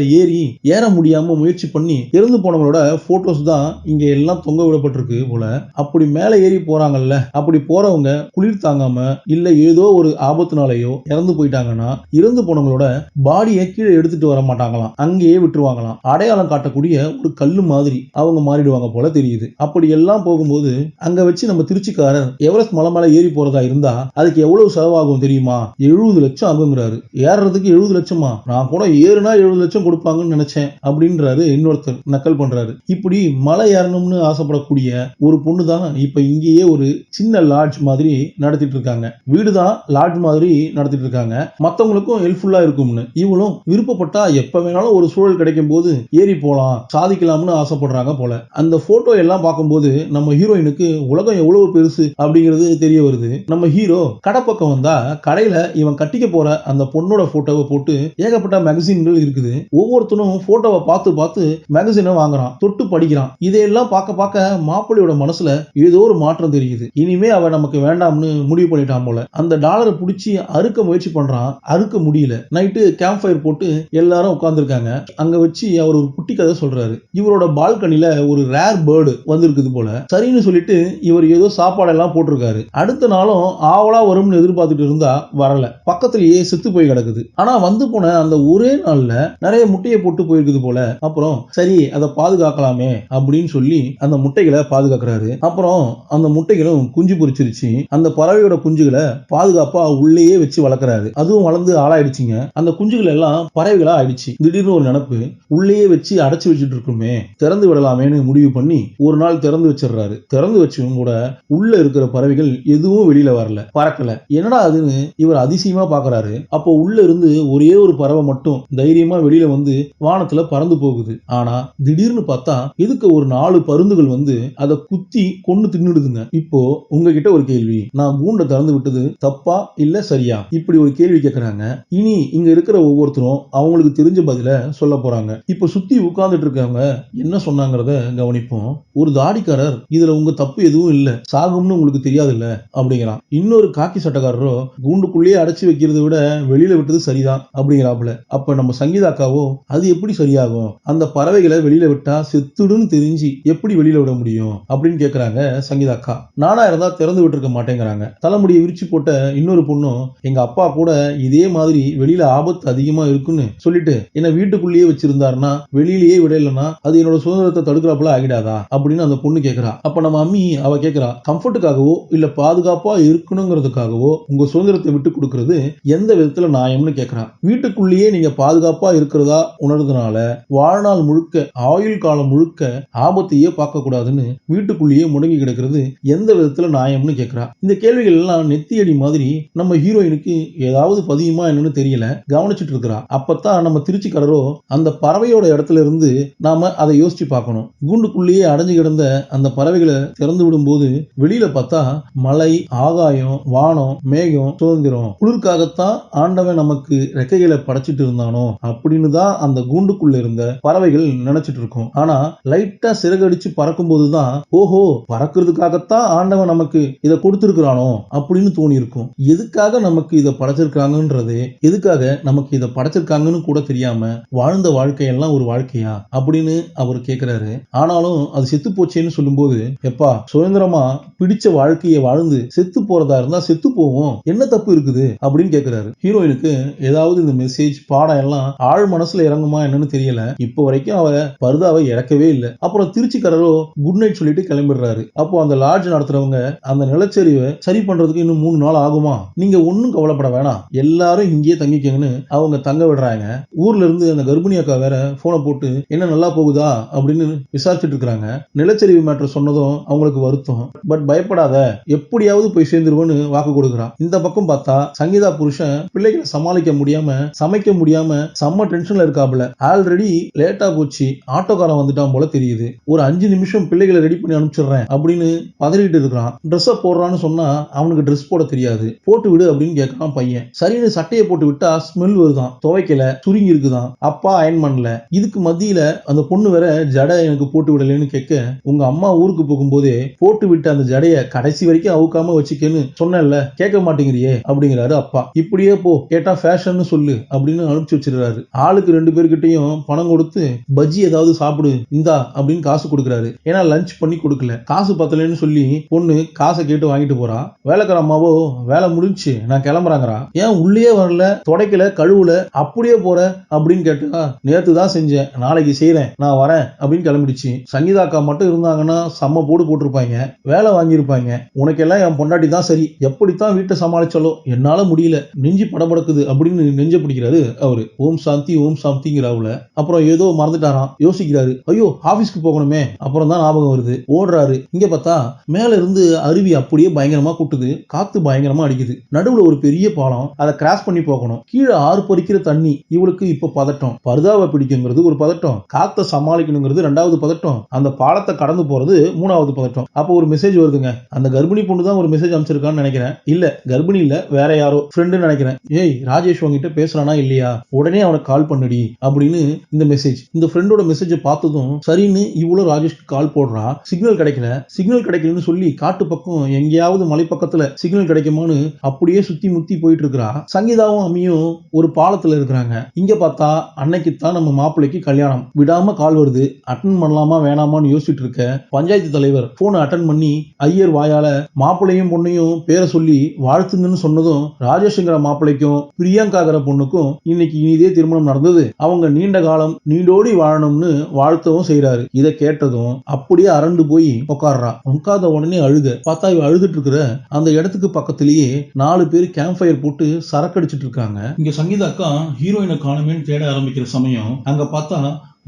ஏற முடியாம முயற்சி பண்ணி இறந்து போனவங்களோட போட்டோஸ் தான் இங்க எல்லாம் தொங்க விடப்பட்டிருக்கு போல. அப்படி மேல ஏறி போறாங்கல்ல, அப்படி போறவங்க குளிர் தாங்காம இல்ல ஏதோ ஒரு ஆபத்துனாலேயோ இறந்து போயிட்டாங்கன்னா இறந்து போனவங்களோட பாடியை கீழே எடுத்துட்டு வர மாட்டாங்களாம், அங்கேயே விட்டுருவாங்களாம். அடையாளம் காட்டக்கூடிய ஒரு கல்லு மாதிரி அவங்க மாறிடுவாங்க போல தெரியுது. அப்படி எல்லாம் போகும்போது அங்க வச்சு நம்ம திருச்சிக்காரர் எவரெஸ்ட் மலை மேல ஏறி போறதா இருந்தா அதுக்கு எவ்வளவு செலவாகும் தெரியுமா, 70 லட்சம் ஆகுங்கிறாரு. ஏறதுக்கு 70 லட்சமா, நான் கூட ஏறுனா 70 லட்சம் கொடுப்பாங்கன்னு நினைச்சேன் அப்படின்றாரு இன்னொருத்தர் நக்கல் பண்றாரு. இப்படி மலை ஏறணும்னு ஆசைப்படக்கூடிய ஒரு பொண்ணு தான் இப்ப இங்கேயே ஒரு சின்ன லாட்ஜ் மாதிரி நடத்திட்டு இருக்காங்க. வீடுதான் லாட்ஜ் மாதிரி நடத்திட்டு இருக்காங்க, மத்தவங்களுக்கும் ஹெல்ப்ஃபுல்லா இருக்கும்னு. இவளும் விருப்பப்பட்டா எப்ப வேணாலும் ஒரு சூழல் கிடைக்கும் போது ஏறி போலாம், சாதிக்கலாம்னு ஆசைப்படுறாங்க போல. அந்த போட்டோ எல்லாம் பார்க்கும்போது நம்ம ஹீரோயினுக்கு உலகம் எவ்வளவு பெருசு அப்படிங்கிறது தெரிய வருது. நம்ம ஹீரோ கடை பக்கம் வந்தா கடையில இவன் கட்டிக்க போற அந்த பொண்ணோட போட்டோவை போட்டு ஏகப்பட்ட மேகசின்கள் இருக்குது. ஒவ்வொருத்தனும் போட்டோவை பார்த்து பார்த்து மேகசினை வாங்குறான், தொட்டு படிக்கிறான். இதையெல்லாம் பார்க்க பார்க்க மாப்பிள்ளையோட மனசுல ஏதோ ஒரு மாற்றம் தெரியுது. இனிமே அவ நமக்கு வேண்டாம்னு முடிவு பண்ணிட்டான் போல. அந்த டாலரை பிடிச்சி அறுக்க முயற்சி பண்றான், அறுக்க முடியல. நைட்டு கேம்ப் ஃபயர் போட்டு எல்லாரும் உட்கார்ந்துருக்காங்க. அங்க வச்சு அவர் ஒரு குட்டி கதை சொல்றாரு. இவரோட பால்கனில ஒரு ரேர் பேர்டு வந்திருக்குது போல. சரின்னு சொல்லிட்டு இவர் ஏதோ சாப்பாடெல்லாம் போட்டிருக்காரு. அடுத்த நாளும் ஆவலா வரும்னு எதிர்பார்த்துட்டு இருந்தா வரல, பக்கத்திலேயே செத்து போய் கிடக்குது. ஆனா வந்து போன அந்த ஒரே நாள்ல நிறைய முட்டையை போட்டு போயிருக்குது போல. அப்புறம் சரி அதை பாதுகாக்கலாமே அப்படின்னு சொல்லி அந்த முட்டைகளை பாதுகாக்கிறாரு. அப்புறம் அந்த முட்டைகளும் குஞ்சு பொரிச்சிருச்சு. அந்த பறவையோட குஞ்சுகளை பாதுகாப்பா உள்ளே உள்ளேயே வச்சு வளர்க்கறாரு. அதுவும் வளர்ந்து ஆளாயிடுச்சுங்க. அந்த குஞ்சுகள் எல்லாம் பறவைகளா ஆயிடுச்சு. திடீர்னு ஒரு நினைப்பு, உள்ளேயே வச்சு அடைச்சு வச்சுட்டு இருக்குமே, திறந்து விடலாமேன்னு முடிவு பண்ணி ஒரு நாள் திறந்து வச்சிடறாரு. திறந்து வச்சும் கூட உள்ள இருக்கிற பறவைகள் எதுவும் வெளியில வரல, பறக்கல. என்னடா அதுன்னு இவர் அதிசயமா பாக்குறாரு. அப்போ உள்ள இருந்து ஒரே ஒரு பறவை மட்டும் தைரியமா வெளியில வந்து வானத்துல பறந்து போகுது. ஆனா திடீர்னு பார்த்தா எதுக்கு ஒரு 4 பருந்துகள் வந்து அதை குத்தி கொன்னு தின்னுடுதுங்க. இப்போ உங்ககிட்ட ஒரு கேள்வி, நான் கூண்டை திறந்து விட்டது தப்பா இல்ல சரியா? இப்படி ஒரு கேள்வி கேட்கறாங்க. இனி இங்க இருக்கிற ஒவ்வொருத்தரும் அவங்களுக்கு தெரிஞ்ச பதில சொல்ல போறாங்க. இப்ப சுத்தி உட்கார்ந்துட்டு இருக்கவங்க என்ன சொன்னாங்கறத கவனிப்போம். ஒரு தாடிக்காரர், இதுல உங்க தப்பு எதுவும் இல்ல, சாகும்னு உங்களுக்கு தெரியாது இல்ல அப்படிங்கிறான். இன்னொரு காக்கி சட்டக்காரரோ, கூண்டுக்குள்ளேயே அடைச்சு வைக்கிறதை விட வெளியில விட்டது சரிதான் அப்படிங்கிறாப்புல. அப்ப நம்ம சங்கீதாக்காவோ, அது எப்படி சரியாகும், அந்த பறவைகளை வெளியில விட்டா செத்துடுன்னு தெரிஞ்சு எப்படி வெளியில விட முடியும் அப்படின்னு கேக்குறாங்க சங்கீதாக்கா. நானா இருந்தா திறந்து விட்டுருக்க மாட்டேங்கிறாங்க. தலைமுடியை விரிச்சு போட்ட இன்னொரு பொண்ணும், எங்க அப்பா கூட இதே மாதிரி வெளியில ஆபத்து அதிகமா இருக்குன்னு சொல்லிட்டு என்ன வீட்டுக்குள்ளேயே வச்சிருந்தாருன்னா, வெளியிலேயே விடலன்னா அது என்னோட சுதந்திரத்தை தடுக்கிறாப்புல ஆகிடாதா அப்படின்னு அந்த பொண்ணு கேக்குறா. அப்ப நம்ம அம்மி அவ கேக்குறா, கம்ஃபர்ட்டுக்காகவோ இல்ல பாதுகாப்பா இருக்கணுங்கிறதுக்காகவோ உங்க சுதந்திரத்தை விட்டு கொடுக்கறது எந்த விதத்துல நியாயம்னு கேக்குறா. வீட்டுக்குள்ளேயே நீங்க பாதுகாப்பா இருக்கிறதா உணர்றதுனால வாழ்நாள் முழுக்க, ஆயுள் காலம் முழுக்க ஆபத்தையே பார்க்க கூடாதுன்னு வீட்டுக்குள்ளேயே முடங்கி கிடக்கிறது எந்த விதத்துல நியாயம்னு கேக்குறா. இந்த கேள்விகள் எல்லாம் நெத்தியடி மாதிரி நம்ம ஹீரோயினுக்கு ஏதாவது பதியுமா என்னன்னு தெரியல, கவனிச்சுட்டு இருக்கிறா. அப்பதான் நம்ம திருச்சிக்காரரோ, அந்த பறவையோட இடத்துல இருந்து நாம அதை யோசிச்சு பார்க்கணும். கூண்டுக்குள்ளேயே அடைஞ்சு கிடந்த அந்த பறவைகளை திறந்து விடும்போது வெளியில பார்த்தா மலை, ஆகாயம், வானம், மேகம், சுதந்திரம், குளிர்காகத்தான் ஆண்டவன் நமக்கு ரெக்கைகளை படைச்சிட்டு இருந்தானோ அப்படின்னு தான் அந்த கூண்டுக்குள்ள இருந்த பறவைகள் நினைச்சிட்டு இருக்கும். ஆனா லைட்டா சிறகடிச்சு பறக்கும் போதுதான், ஓஹோ, பறக்கிறதுக்காகத்தான் ஆண்டவன் நமக்கு இதை கொடுத்திருக்கிறானோ அப்படின்னு தோணி இருக்கும். எதுக்காக நமக்கு இதை படைச்சிருக்காங்கன்றது, எதுக்காக நமக்கு இதை படைச்சிருக்காங்கன்னு கூட தெரியாம வாழ்ந்த வாழ்க்கையெல்லாம் ஒரு வாழ்க்கையா அப்படின்னு அவர் கேட்கிறாரு. ஆனாலும் அது செத்து போச்சேன்னு சொல்லும்போது, எப்பா, சுதந்திரமா பிடிச்ச வாழ்க்கையை வாழ்ந்து செத்து போறதா இருந்தா செத்து போவோம், என்ன தப்பு இருக்குது அப்படின்னு கேட்கிறாரு. ஹீரோயினுக்கு ஏதாவது இந்த மெசேஜ் பாடம் எல்லாம் ஆழ் மனசுல இறங்குமா என்னன்னு தெரியல. இப்போ வரைக்கும் அவ பர்தாவை இறக்கவே இல்லை. அப்புறம் திருச்சிக்காரரோ குட் நைட் சொல்லிட்டு கிளம்பிடுறாரு. அப்போ அந்த லாட்ஜ் நடத்துறவங்க, அந்த நிலச்சரிவை சரி பண்றதுக்கு இன்னும் 3 நாள் ஆகுமா, நீங்க ஒன்னும் கவலைப்பட வேணாம், எல்லாரும் இங்கேயே தங்கிக்கங்கன்னு அவங்க தங்க விடுறாங்க. ஊர்ல இருந்து அந்த கர்ப்பிணி அக்கா வேற போனை போட்டு என்ன நல்லா போகுதா அப்படின்னு விசாரிச்சுட்டு இருக்காங்க. நிலச்சரிவு மேட்டர் சொன்னதும் அவங்களுக்கு வருத்தம். பட் பயப்படாத, எப்படியாவது போய் சேர்ந்துருவோன்னு வாக்கு கொடுக்குறான். இந்த பக்கம் பார்த்தா சங்கீதா புருஷன் பிள்ளைகளை சமாளிக்க முடியாம, சமைக்க முடியாம செம்ம டென்ஷன்ல இருக்காப்புல. ஆல்ரெடி லேட்டா போச்சு, ஆட்டோக்காரன் வந்துட்டான் போல தெரியுது, ஒரு 5 நிமிஷம் பிள்ளைகளை ரெடி பண்ணி அனுப்பிச்சிடுறேன் அப்படின்னு பதறிட்டு இருக்கிறான். ட்ரெஸ்ஸை போடுறான்னு சொன்னா அவனுக்கு ட்ரெஸ் போட தெரியாது. போட்டு விடு அப்படின்னு கேட்கறான் பையன். சரின்னு சட்டையை போட்டு விட்டா ஸ்மெல் வருதான், துவைக்கல, சுருங்கி இருக்குதான், அப்பா அயன் பண்ணல. இதுக்கு மத்தியில அந்த பொண்ணு வேற ஜடை எனக்கு போட்டு விடலன்னு கேட்க, உங்க அம்மா ஊருக்கு போகும்போதே போட்டு விட்ட அந்த ஜடைய கடைசி வரைக்கும் அவுக்காம வச்சுக்கன்னு சொன்னேன்ல, கேட்க மாட்டேங்கிறியே அப்படிங்கிறாரு அப்பா. இப்படியே போ, கேட்டா ஃபேஷன் சொல்லு அப்படின்னு அனுப்பிச்சு வச்சிருக்காரு. ஆளுக்கு 2 பேர்கிட்டையும் பணம் கொடுத்து பஜ்ஜி ஏதாவது சாப்பிடு இந்தா அப்படின்னு காசு கொடுக்குறாரு. ஏன்னா லஞ்ச் பண்ணி கொடுக்கல, காசு பத்தலன்னு சொல்லி பொண்ணு காசை கேட்டு வாங்கிட்டு போறா. வேலைக்கார அம்மாவோ, வேலை முடிஞ்சு நான் கிளம்புறாங்கறா, ஏன் உள்ளே வரல, துடைக்கல, கழுவுல, அப்படியே போற அப்படின்னு கேட்டா, நேத்து தான் செஞ்சேன், நாளைக்கு செய்யறேன், நான் வரேன் அப்படின்னு கிளம்பிடுச்சு. சங்கீதாக்கா மட்டும் இருந்தாங்கன்னா செம்ம போடு போட்டிருப்பாங்க, வேலை வாங்கியிருப்பாங்க. உனக்கெல்லாம் என் பொண்டாட்டி தான் சரி, எப்படித்தான் வீட்டை சமாளிச்சாலோ என்னால முடியல, நெஞ்சு படபடக்குது அப்படின்னு நெஞ்ச பிடிக்கிறாரு அவரு. ஓம் சாந்தி ஓம் சாந்திங்கிறாவுல. அப்புறம் ஏதோ மறந்துட்டாராம், யோசிக்கிறாரு. ஐயோ, ஆபீஸ்க்கு போகணுமே, அப்புறம் தான் ஞாபகம் வருது, ஓடுறாரு. இங்க பார்த்தா மேல இருந்து அருவி அப்படியே பயங்கரமா கொட்டுது, காத்து பயங்கரமா அடிக்குது. நடுவுல ஒரு பெரிய பாலம், அதை கிராஸ் பண்ணி போகணும். கீழே ஆறு பறிக்கிற தண்ணி. இவளுக்கு இப்ப பதட்டம். பர்தாவை பிடிக்குங்கிறது ஒரு பதட்டம், காத்த சமாளிக்கணுங்கிறது 2வது பதட்டம், அந்த பாலத்தை கடந்து போறது 3வது பதட்டம். அப்போ ஒரு மெசேஜ் வருதுங்க. அந்த கர்ப்பிணி பொண்ணு தான் ஒரு மெசேஜ் அனுப்பிச்சிருக்கான்னு நினைக்கிறேன். இல்ல, கர்ப்பிணி இல்ல, வேற யாரோ ஃப்ரெண்டுன்னு நினைக்கிறேன். ஏய், ராஜேஷ் உங்ககிட்ட பேசுறானா இல்லையா, உடனே அவனை கால் பண்ணுடி அப்படின்னு இந்த மெசேஜ். இந்த ஃப்ரெண்டோட மெசேஜை பார்த்ததும் சரின்னு இவ்வளவு ராஜேஷ்க்கு கால் போடுறா. சிக்னல் கிடைக்கல, சிக்னல் கிடைக்கலன்னு சொல்லி காட்டு பக்கம் எங்கேயாவது மலை பக்கத்துல சிக்னல் கிடைக்குமான்னு அப்படியே சுத்தி முத்தி போயிட்டு இருக்கிறா. சங்கீதாவும் அம்மியும் ஒரு பாலத்துல இருக்கிறாங்க. இங்க பார்த்தா அன்னைக்கு தான் நம்ம மாப்பிள்ளைக்கு கல்யாணம். விடாம கால் வருது, அட்டன் பண்ணலாமா வேணாமான்னு யோசிச்சுட்டு இருக்க பஞ்சாயத்து தலைவர் போனை அட்டன் பண்ணி ஐயர் வாயால மாப்பிள்ளையும் பொண்ணையும் பேரை சொல்லி வாழ்த்துங்கன்னு சொன்னதும், ராஜேஷ்ங்கிற மாப்பிள்ளைக்கும் பிரியங்காங்கிற பொண்ணுக்கும் இன்னைக்கு இனிதே திருமணம் நடந்தது, அவங்க நீண்ட காலம் நீண்டோடி வாழணும்னு வாழ்த்தவும் செய்யறாரு. இதை கேட்டதும் அப்படியே அரண்டு போய் உட்கார்றா. உட்கார்ந்த உடனே அழுக. பார்த்தா இவ அழுதுட்டு இருக்கிற அந்த இடத்துக்கு பக்கத்திலேயே 4 பேர் கேம்ப் ஃபயர் போட்டு சரக்கு அடிச்சிட்டு இருக்காங்க. இங்க சங்கீதா அக்கா ஹீரோயினை காணுமேன்னு தேட ஆரம்பிக்கிற சமயம் அங்க பார்த்தா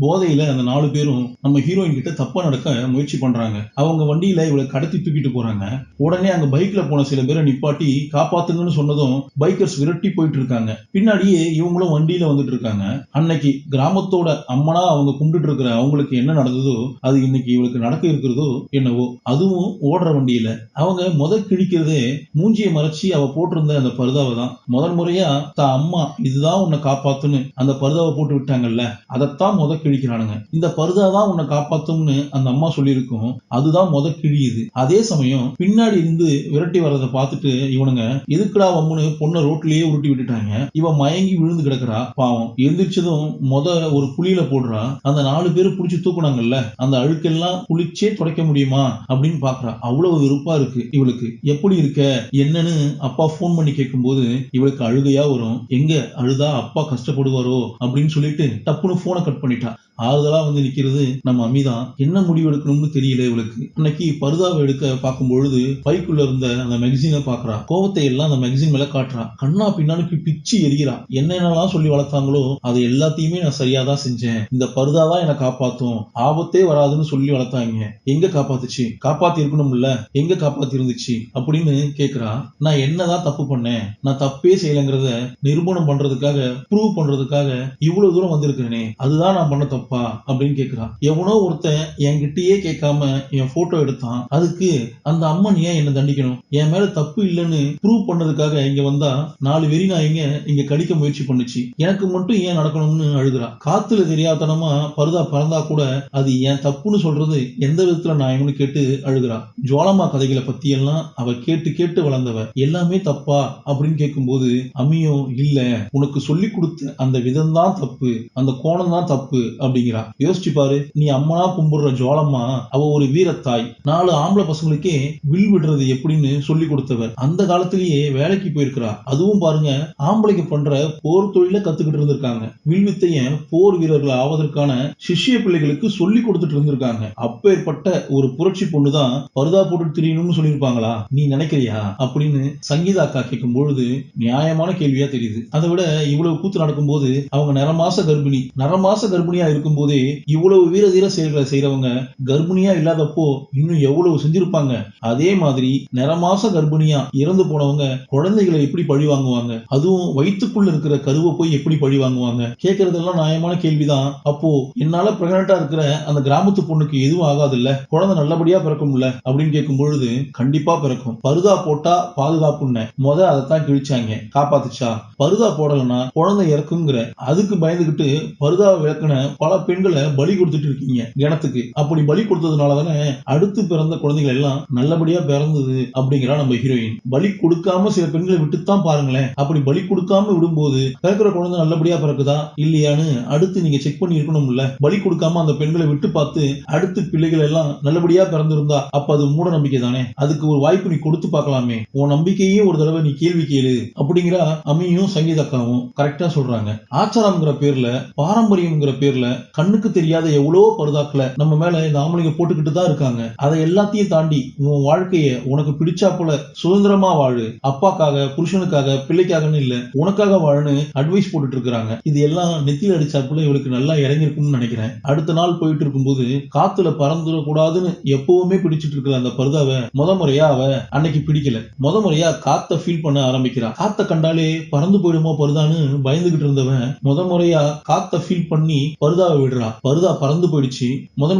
போதையில அந்த 4 பேரும் நம்ம ஹீரோயின் கிட்ட தப்பா நடக்க முயற்சி பண்றாங்க. அவங்க வண்டியில இவளை கடத்தி தூக்கிட்டு போறாங்க. உடனே அங்க பைக்ல போன சில பேரை நிப்பாட்டி காப்பாத்துங்கன்னு சொன்னதும் பைக்கர்ஸ் விரட்டி போயிட்டு இருக்காங்க. பின்னாடியே இவங்களும் வண்டியில வந்துட்டு இருக்காங்க. அன்னைக்கு கிராமத்தோட அம்மனா அவங்க கும்பிட்டு இருக்கிற அவங்களுக்கு என்ன நடந்ததோ அது இன்னைக்கு இவளுக்கு நடக்க இருக்கிறதோ என்னவோ. அதுவும் ஓடுற வண்டியில. அவங்க கிழிக்கிறதே மூஞ்சிய மறைச்சி அவ போட்டிருந்த அந்த பருதாவை தான். முதல் முறையா தான் அம்மா இதுதான் உன்னை காப்பாத்துன்னு அந்த பருதாவை போட்டு விட்டாங்கல்ல, அதைத்தான் கிழிக்கிறானுங்க. இந்த பருதாதான் உன்னை காப்பாத்தும்னு அந்த அம்மா சொல்லியிருக்கும். அதுதான் கிழியுது. அதே சமயம் பின்னாடி இருந்து விரட்டி வர்றதை பார்த்துட்டு இவனுங்க எதுக்குடா வம்முன்னு பொண்ணை ரோட்லயே உருட்டி விட்டுட்டாங்க. இவன் மயங்கி விழுந்து கிடக்குறா. பாவம் எந்திரிச்சதும் ஒரு குழியில போடுறா. அந்த 4 பேரும் புடிச்சு தூக்குனாங்கல்ல, அந்த அழுக்கெல்லாம் குளிச்சே துடைக்க முடியுமா அப்படின்னு பாக்குறா. அவ்வளவு வெறுப்பா இருக்கு இவளுக்கு. எப்படி இருக்க என்னன்னு அப்பா போன் பண்ணி கேட்கும் போது இவளுக்கு அழுகையா வரும். எங்க அழுதா அப்பா கஷ்டப்படுவாரோ அப்படின்னு சொல்லிட்டு டப்புன்னு போனை கட் பண்ணிட்டா. ஆறுதலா வந்து நிக்கிறது நம்ம அம்மிதான். என்ன முடிவு எடுக்கணும்னு தெரியல இவளுக்கு. அன்னைக்கு பருதாவை எடுக்க பார்க்கும் பொழுது பைக்குள்ள இருந்த அந்த மேகசினை பாக்குறா. கோவத்தை எல்லாம் அந்த மேகசின் மேல காட்டுறா. கண்ணா பின்னாடி பிச்சு எரிகிறா. என்னென்னலாம் சொல்லி வளர்த்தாங்களோ அதை எல்லாத்தையுமே நான் சரியாதான் செஞ்சேன். இந்த பருதாதான் என்னை காப்பாத்தும், ஆபத்தே வராதுன்னு சொல்லி வளர்த்தாங்க. எங்க காப்பாத்துச்சு? காப்பாத்தி இருக்கணும்ல, எங்க காப்பாத்தி இருந்துச்சு அப்படின்னு கேக்குறா. நான் என்னதான் தப்பு பண்ணேன்? நான் தப்பே செய்யலங்கிறத நிரூபணம் பண்றதுக்காக ப்ரூவ் பண்றதுக்காக இவ்வளவு தூரம் வந்திருக்கிறேனே, அதுதான் நான் பண்ண தப்பா அப்படின்னு கேக்குறான். எவனோ ஒருத்தன் என்கிட்டயே கேட்காம என் போட்டோ எடுத்தான். அதுக்கு அந்த அம்மன் ஏன் என்ன தண்டிக்கணும்? என் மேல தப்பு இல்லைன்னு ப்ரூவ் பண்ணதுக்காக இங்க வந்தா 4 வெறி நாய்ங்க இங்க கடிக்க முயற்சி பண்ணுச்சு. எனக்கு மட்டும் ஏன் நடக்கணும்னு அழுகுறா. காத்துல தெரியாதனமா பருதா பறந்தா கூட அது ஏன் தப்புன்னு சொல்றது எந்த விதத்துல நியாயம்னு கேட்டு அழுகுறா. ஜுவாலம்மா கதைகளை பத்தி எல்லாம் அவ கேட்டு கேட்டு வளர்ந்தவ. எல்லாமே தப்பா அப்படின்னு கேட்கும்போது அம்மியும் இல்ல, உனக்கு சொல்லி கொடுத்த அந்த விதம் தான் தப்பு, அந்த கோணம் தான் தப்பு அப்படிங்கிறா. யோசிச்சு பாரு, நீ அம்மனா கும்பிடுற ஜோலம்மா அவ ஒரு வீரத்தாய். 4 ஆம்பளை பசங்களுக்கே வில் விடுறது எப்படின்னு சொல்லி கொடுத்தவர். அந்த காலத்திலேயே வேலைக்கு போயிருக்கிறா. அதுவும் பாருங்க, ஆம்பளைக்கு பண்ற போர் தொழில கத்துக்கிட்டு இருந்திருக்காங்க. வில்வித்தைய போர் வீரர்கள் ஆவதற்கான சிஷ்ய பிள்ளைகளுக்கு சொல்லி கொடுத்துட்டு இருந்திருக்காங்க. அப்பேற்பட்ட ஒரு புரட்சி பொண்ணுதான் பருதா போட்டு திரியணும்னு சொல்லியிருப்பாங்களா நீ நினைக்கிறியா அப்படின்னு சங்கீதா அக்கா கேட்கும் பொழுது நியாயமான கேள்வியா தெரியுது. அதை விட இவ்வளவு கூத்து நடக்கும் போது அவங்க நரமாச கர்ப்பிணியா இருக்கும் போதே இவ்வளவு வீர தீர செயல்களை செய்யறவங்க கர்ப்பிணியா இல்லாதப்போ இன்னும் எவ்வளவு செஞ்சிருப்பாங்க. அதே மாதிரி நிறமாச கர்ப்பிணியா இறந்து போனவங்க குழந்தைகளை எப்படி பழி வாங்குவாங்க? அதுவும் வயிற்றுக்குள்ள இருக்கிற கருவை போய் எப்படி பழி வாங்குவாங்க? கேட்கறதெல்லாம் நியாயமான கேள்விதான். அப்போ என்னால பிரெக்னண்டா இருக்கிற அந்த கிராமத்து பொண்ணுக்கு எதுவும் ஆகாது இல்ல, குழந்தை நல்லபடியா பிறக்கும்ல அப்படின்னு கேட்கும் பொழுது கண்டிப்பா பிறக்கும். பருதா போட்டா பாதுகாப்புன்னு அதைத்தான் கிழிச்சாங்க. காப்பாத்துச்சா? பருதா போடலன்னா குழந்தை இறக்குங்கிற அதுக்கு பயந்துகிட்டு பருதாவை விளக்குன பல பெண்களை பலி கொடுத்துட்டு இருக்கீங்க கிணத்துக்கு. அப்படி பலி கொடுத்ததுனால தானே அடுத்து பிறந்த குழந்தைகள் எல்லாம் நல்லபடியா பிறந்தது அப்படிங்கிறா நம்ம ஹீரோயின். பலி கொடுக்காம சில பெண்களை விட்டுத்தான் பாருங்களேன். அப்படி பலி கொடுக்காம விடும்போது பிறக்கிற குழந்தை நல்லபடியா பிறக்குதா இல்லையான்னு அடுத்து நீங்க செக் பண்ணி இருக்கணும்ல. பலி கொடுக்காம அந்த பெண்களை விட்டு பார்த்து அடுத்து பிள்ளைகள் எல்லாம் நல்லபடியா பிறந்திருந்தா அப்ப அது மூட நம்பிக்கை தானே. அதுக்கு ஒரு வாய்ப்பு நீ கொடுத்து பார்க்கலாமே. உன் நம்பிக்கையே ஒரு தடவை நீ கேள்வி கேளு அப்படிங்கிற அம்மியும் சங்கீதக்காவும் கரெக்டா சொல்றாங்க. ஆச்சாரம்ங்கிற பேர்ல பாரம்பரியம்ங்கிற பேர்ல கண்ணுக்கு தெரியாத எவ்வளவோ பருதாக்களை நம்ம மேல இந்த ஆம்பளைங்க போட்டுக்கிட்டு தான் இருக்காங்க. அதை எல்லாத்தையும் தாண்டி உன் வாழ்க்கைய உனக்கு பிடிச்சா போல சுதந்திரமா வாழு, அப்பாக்காக புருஷனுக்காக பிள்ளைக்காகன்னு இல்ல உனக்காக வாழுன்னு அட்வைஸ் போட்டுட்டு இருக்காங்க. இது எல்லாம் நெத்தியில் அடிச்சாப்புல இவளுக்கு நல்லா இறங்கிருக்கும்னு நினைக்கிறேன். அடுத்த நாள் போயிட்டு இருக்கும்போது காத்துல பறந்துடக்கூடாதுன்னு எப்பவுமே பிடிச்சிட்டு இருக்கிற அந்த பருதாவை முறையா அவ அன்னைக்கு பிடிக்கல. முறையா காத்த ஃபீல் பண்ண ஆரம்பிக்கிறா. காத்த கண்டாலே பறந்து போயிடுமோ பருதான்னு பயந்துகிட்டு இருந்தவன் முறையா காத்த ஃபீல் பண்ணி பருதாவை விடுறா. பருதா பறந்து போயிடுச்சு.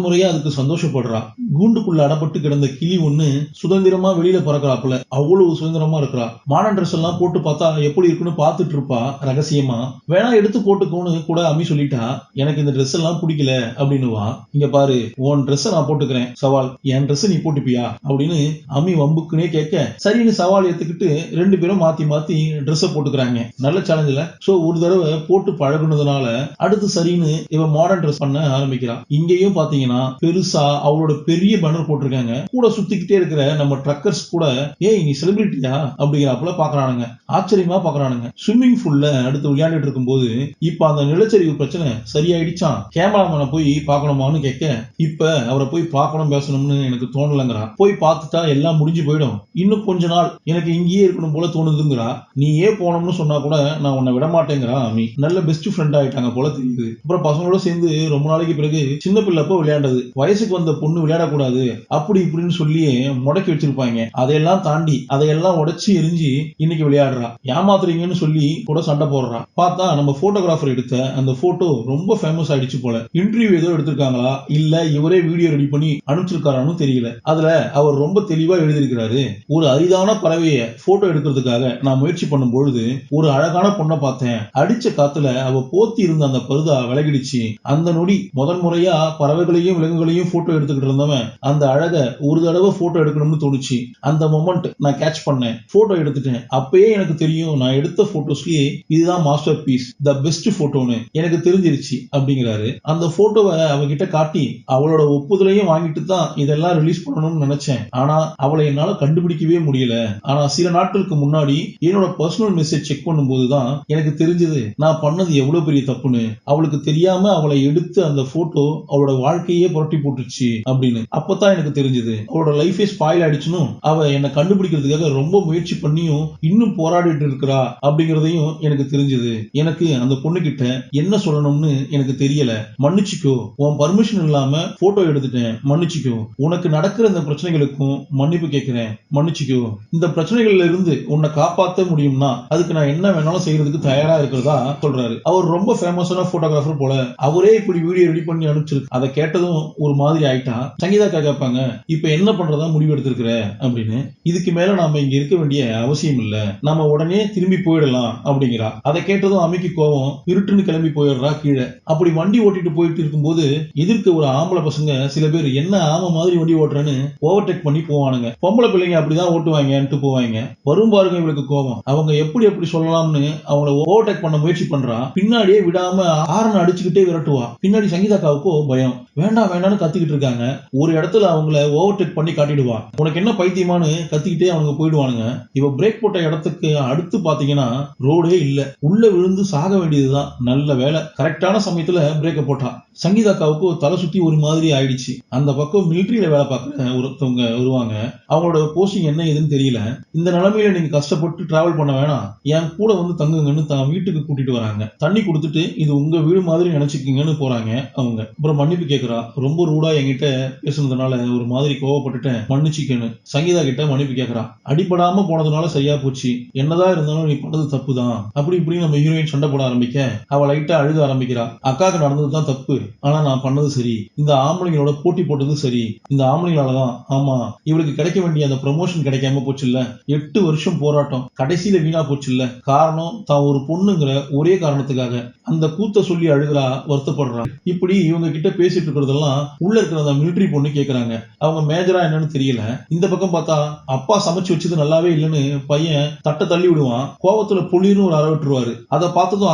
முறையா அதுக்கு சந்தோஷப்படுறா. கூண்டுக்குள்ள அடப்பட்டு கிடந்த கிளி ஒண்ணு சுதந்திரமா வெளியில பறக்கிறாப்புல அவ்வளவு சுதந்திரமா இருக்கிறா. மாடர்ன் ட்ரெஸ் எல்லாம் போட்டு பார்த்தா எப்படி இருக்குன்னு பார்த்துட்டு இருப்பா ரகசியமா. வேணா எடுத்து போட்டுக்கோன்னு கூட அம்மி சொல்லிட்டா. எனக்கு இந்த ட்ரெஸ் எல்லாம் பிடிக்கல அப்படின்னுவா. இங்க பாரு, உன் ட்ரெஸ் நான் போட்டுக்கிறேன், சவால் என் ட்ரெஸ் நீ போட்டுப்பியா அப்படின்னு அம்மி வம்புக்குனே கேட்க சரின்னு சவால் ஏத்துக்கிட்டு 2 பேரும் மாத்தி மாத்தி ட்ரெஸ் போட்டுக்கிறாங்க. நல்ல சேலஞ்சில. சோ ஒரு தடவை போட்டு பழகுனதுனால அடுத்து சரின்னு இவன் மாடர்ன் ட்ரெஸ் பண்ண ஆரம்பிக்கிறா. இங்கேயும் பாத்தீங்கன்னா பெருசா அவளோட பெரிய பேனர் போட்டிருக்காங்க. கூட சுத்திக்கிட்டே இருக்கிற நம்ம ட்ரக்கர்ஸ் கூட ஏய் நீ செலிபிரிட்டியா அப்படிங்கிறப்பல பாக்குறானுங்க. ஆச்சரியமா பாக்குறானுங்க. ஸ்விம்மிங் பூல்ல அடுத்து விளையாண்டுட்டு இருக்கும்போது இப்ப அந்த நிலச்சரிவு பிரச்சனை சரியாயிடுச்சான். கேமராமேனை போய் பார்க்கணுமான்னு கேட்க இப்ப அவரை போய் பார்க்கணும் பேசணும்னு எனக்கு தோணலங்கிறா. போய் பார்த்துட்டா எல்லாம் முடிஞ்சு போயிடும். இன்னும் கொஞ்ச நாள் எனக்கு இங்கேயே இருக்கணும் போல தோணுதுங்கிறா. நீ ஏன் போனோம்னு சொன்னா கூட நான் உன்னை விட மாட்டேங்கிறா அமி. நல்ல பெஸ்ட் ஃப்ரெண்ட் ஆயிட்டாங்க போல தெரியுது. அப்புறம் பசங்களோட சேர்ந்து ரொம்ப நாளைக்கு பிறகு சின்ன பிள்ளைப்போ விளையாண்டது. வயசுக்கு வந்த பொண்ணு விளையாடக்கூடாது அப்படி இப்படின்னு சொல்லி முடக்கி வச்சிருப்பாங்க. அதையெல்லாம் தாண்டி அதையெல்லாம் உடைச்சு எரிஞ்சு இன்னைக்கு விளையாடுறா. ஏமாத்துறீங்கன்னு சொல்லி கூட சண்டை போடுறா. பார்த்தா நம்ம போட்டோகிராஃபர் எடுத்த அந்த போட்டோ ரொம்ப ஃபேமஸ் ஆயிடுச்சு போல. இன்டர்வியூ ஏதோ எடுத்திருக்காங்களா இல்ல இவரே வீடியோ ரெடி பண்ணி அனுப்பிச்சிருக்காரான்னு தெரியல. அதுல அவர் ரொம்ப தெளிவா எழுதியிருக்கிறாரு. ஒரு அரிதான பறவைய போட்டோ எடுக்கிறதுக்காக நான் முயற்சி பண்ணும் பொழுது ஒரு அழகான பொண்ணை பார்த்தேன். அடிச்ச காத்துல அவ போத்தி இருந்த அந்த பருதா விலகிடுச்சு. அந்த நொடி முதல் முறையா பறவைகளையும் விலங்குகளையும் போட்டோ எடுத்துக்கிட்டு இருந்தவன் அந்த அழக ஒரு தடவை போட்டோ எடுக்கணும்னு தோணுச்சு. அந்த மொமெண்ட் நான் கேட்ச் பண்ணேன். போட்டோ எடுத்துட்டேன். அப்பயே எனக்கு தெரியும் நான் எடுத்த போட்டோஸ்லயே இதுதான் மாஸ்டர் பீஸ், த பெஸ்ட் போட்டோன்னு எனக்கு தெரிஞ்சிருச்சு அப்படிங்கிறாரு. அந்த போட்டோவை அவகிட்ட காட்டி அவளோட ஒப்புதலையும் வாங்கிட்டு தான் இதெல்லாம் ரிலீஸ் பண்ணணும்னு நினைச்சேன். ஆனா அவளை என்னால கண்டுபிடிக்கவே முடியல. ஆனா சில நாட்களுக்கு முன்னாடி என்னோட பர்சனல் மெசேஜ் செக் பண்ணும்போது தான் எனக்கு தெரிஞ்சது நான் பண்ணது எவ்வளவு பெரிய தப்புன்னு. அவளுக்கு தெரியாம அவளை எடுத்து அந்த போட்டோ அவளோட வாழ்க்கையே புரட்டி போட்டுச்சு அப்படின்னு. அப்பதான் எனக்கு தெரிஞ்சது அவளோட லைஃபே ஸ்பாயில் ஆயிடுச்சுன்னு. அவ என்னை கண்டுபிடிக்கிறதுக்காக ரொம்ப முயற்சி பண்ணியும் இன்னும் போராடிட்டு இருக்கிறா அப்படிங்கறதையும் எனக்கு தெரிஞ்சது. எனக்கு அந்த பொண்ணு கிட்ட என்ன சொல்லணும்னு எனக்கு தெரியல. மன்னிச்சுக்கோ, உன் பர்மிஷன் இல்லாம போட்டோ எடுத்துட்டேன், மன்னிச்சுக்கோ. உனக்கு நடக்கிற இந்த பிரச்சனைகளுக்கும் மன்னிப்பு கேட்கிறேன், மன்னிச்சுக்கோ. இந்த பிரச்சனைகள்ல இருந்து உன்னை காப்பாற்ற முடியும்னா அதுக்கு நான் என்ன வேணாலும் செய்யறதுக்கு தயாரா இருக்கிறதா சொல்றாரு. அவர் ரொம்ப ஃபேமஸான போட்டோகிராஃபர் போல. அவரே இப்படி வீடியோ ரெடி பண்ணி அனுப்பிச்சிருக்கு. அதை கேட்டதும் ஒரு மாதிரி ஆயிட்டா. சங்கீதா கேட்பாங்க இப்ப என்ன பண்றதா முடிவு எடுத்திருக்கிற அப்படின்னு. இதுக்கு மேல நாம இங்க இருக்க வேண்டிய அவசியம் இல்ல, நாம உடனே திரும்பி போயிடலாம் அப்படிங்கிறா. அதை கேட்டதும் அம்மிக்கு கோவம். இருட்டுன்னு கிளம்பி போயிடுறா கீழே. அப்படி வண்டி ஓட்டிட்டு போயிட்டு இருக்கும்போது எதிர்க்க ஒரு ஆம்பளை பசங்க சில பேர் என்ன ஆம மாதிரி வண்டி ஓட்டுறேன்னு ஓவர்டேக் பண்ணி போவானுங்க. பொம்பளை பிள்ளைங்க அப்படிதான் ஓட்டுவாங்கன்ட்டு போவாங்க. வரும் பாருங்க இவளுக்கு கோவம். அவங்க எப்படி எப்படி சொல்லலாம்னு அவங்கள ஓவர்டேக் பண்ண முயற்சி பண்றா. பின்னாடியே விடாம ஆரன் அடிச்சுக்கிட்டே விரட்டுவா. பின்னாடி சங்கீதாக்காவுக்கோ பயம். வேண்டாம் வேண்டாம்னு கத்திக்கிட்டு இருக்காங்க. ஒரு இடத்துல அவங்கள ஓவர்டேக் பண்ணி காட்டிடுவா. உனக்கு என்ன பைத்தியமானு கத்திக்கிட்டே அவங்க போயிடுவானுங்க. இவ பிரேக் போட்ட இடத்துக்கு அடுத்து பாத்தீங்கன்னா ரோடே இல்ல. உள்ள விழுந்து சாக வேண்டியதுதான். நல்ல வேலை கரெக்டான சமயத்துல பிரேக்க போட்டா. சங்கீதாக்காவுக்கு தலை சுத்தி ஒரு மாதிரி ஆயிடுச்சு. அந்த பக்கம் மிலிட்டரியில வேலை பார்க்க ஒருத்தவங்க வருவாங்க. அவங்களோட போஸ்டிங் என்ன ஏதுன்னு தெரியல. இந்த நிலைமையில நீங்க கஷ்டப்பட்டு டிராவல் பண்ண வேணாம், என் கூட வந்து தங்குங்கன்னு தான் வீட்டுக்கு கூட்டிட்டு வராங்க. தண்ணி கொடுத்துட்டு இது உங்க வீடு மாதிரி நினைச்சுக்கீங்கன்னு போறாங்க அவங்க. அப்புறம் மன்னிப்பு கேட்கறா. ரொம்ப ரூடா என்கிட்ட பேசுனதுனால ஒரு மாதிரி கோவப்பட்டுட்டேன், மன்னிச்சுக்கன்னு சங்கீதா கிட்ட மன்னிப்பு கேட்கறா. அடிபடாம போனதுனால சரியா போச்சு, என்னதான் இருந்தாலும் நீ பண்ணது தப்பு தான் அப்படி இப்படி நம்ம ஹீரோயின் சண்டை போட ஆரம்பிக்க அவ லைட்டா அழுக ஆரம்பிக்கிறா. அக்காவுக்கு நடந்ததுதான் தப்பு, ஆனா நான் பண்ணது சரி, இந்த ஆம்பளைங்களோட போட்டி போட்டது சரி, இந்த ஆம்பளைங்களாலதான். ஆமா இவளுக்கு கிடைக்க வேண்டிய அந்த ப்ரமோஷன் கிடைக்காம போச்சு இல்ல, 8 வருஷம் போராட்டம் கடைசியில வீணா போச்சு இல்ல. காரணம் தான் ஒரு பொண்ணுங்கிற ஒரே காரணத்துக்காக அந்த கூத்த சொல்லி அழுகிறா, வருத்தப்படுறா. இப்படி இவங்க கிட்ட பேசிட்டு இருக்கிறதெல்லாம் உள்ள இருக்கிற அந்த மிலிட்டரி பொண்ணு கேக்குறாங்க. அவங்க மேஜரா என்னன்னு தெரியல. இந்த பக்கம் பார்த்தா அப்பா சமைச்சு வச்சது நல்லாவே இல்லைன்னு பையன் தட்டை தள்ளி விடுவான். கோவத்துல புளின்னு ஒரு அரவிட்டுருவாரு. அதை பார்த்ததும்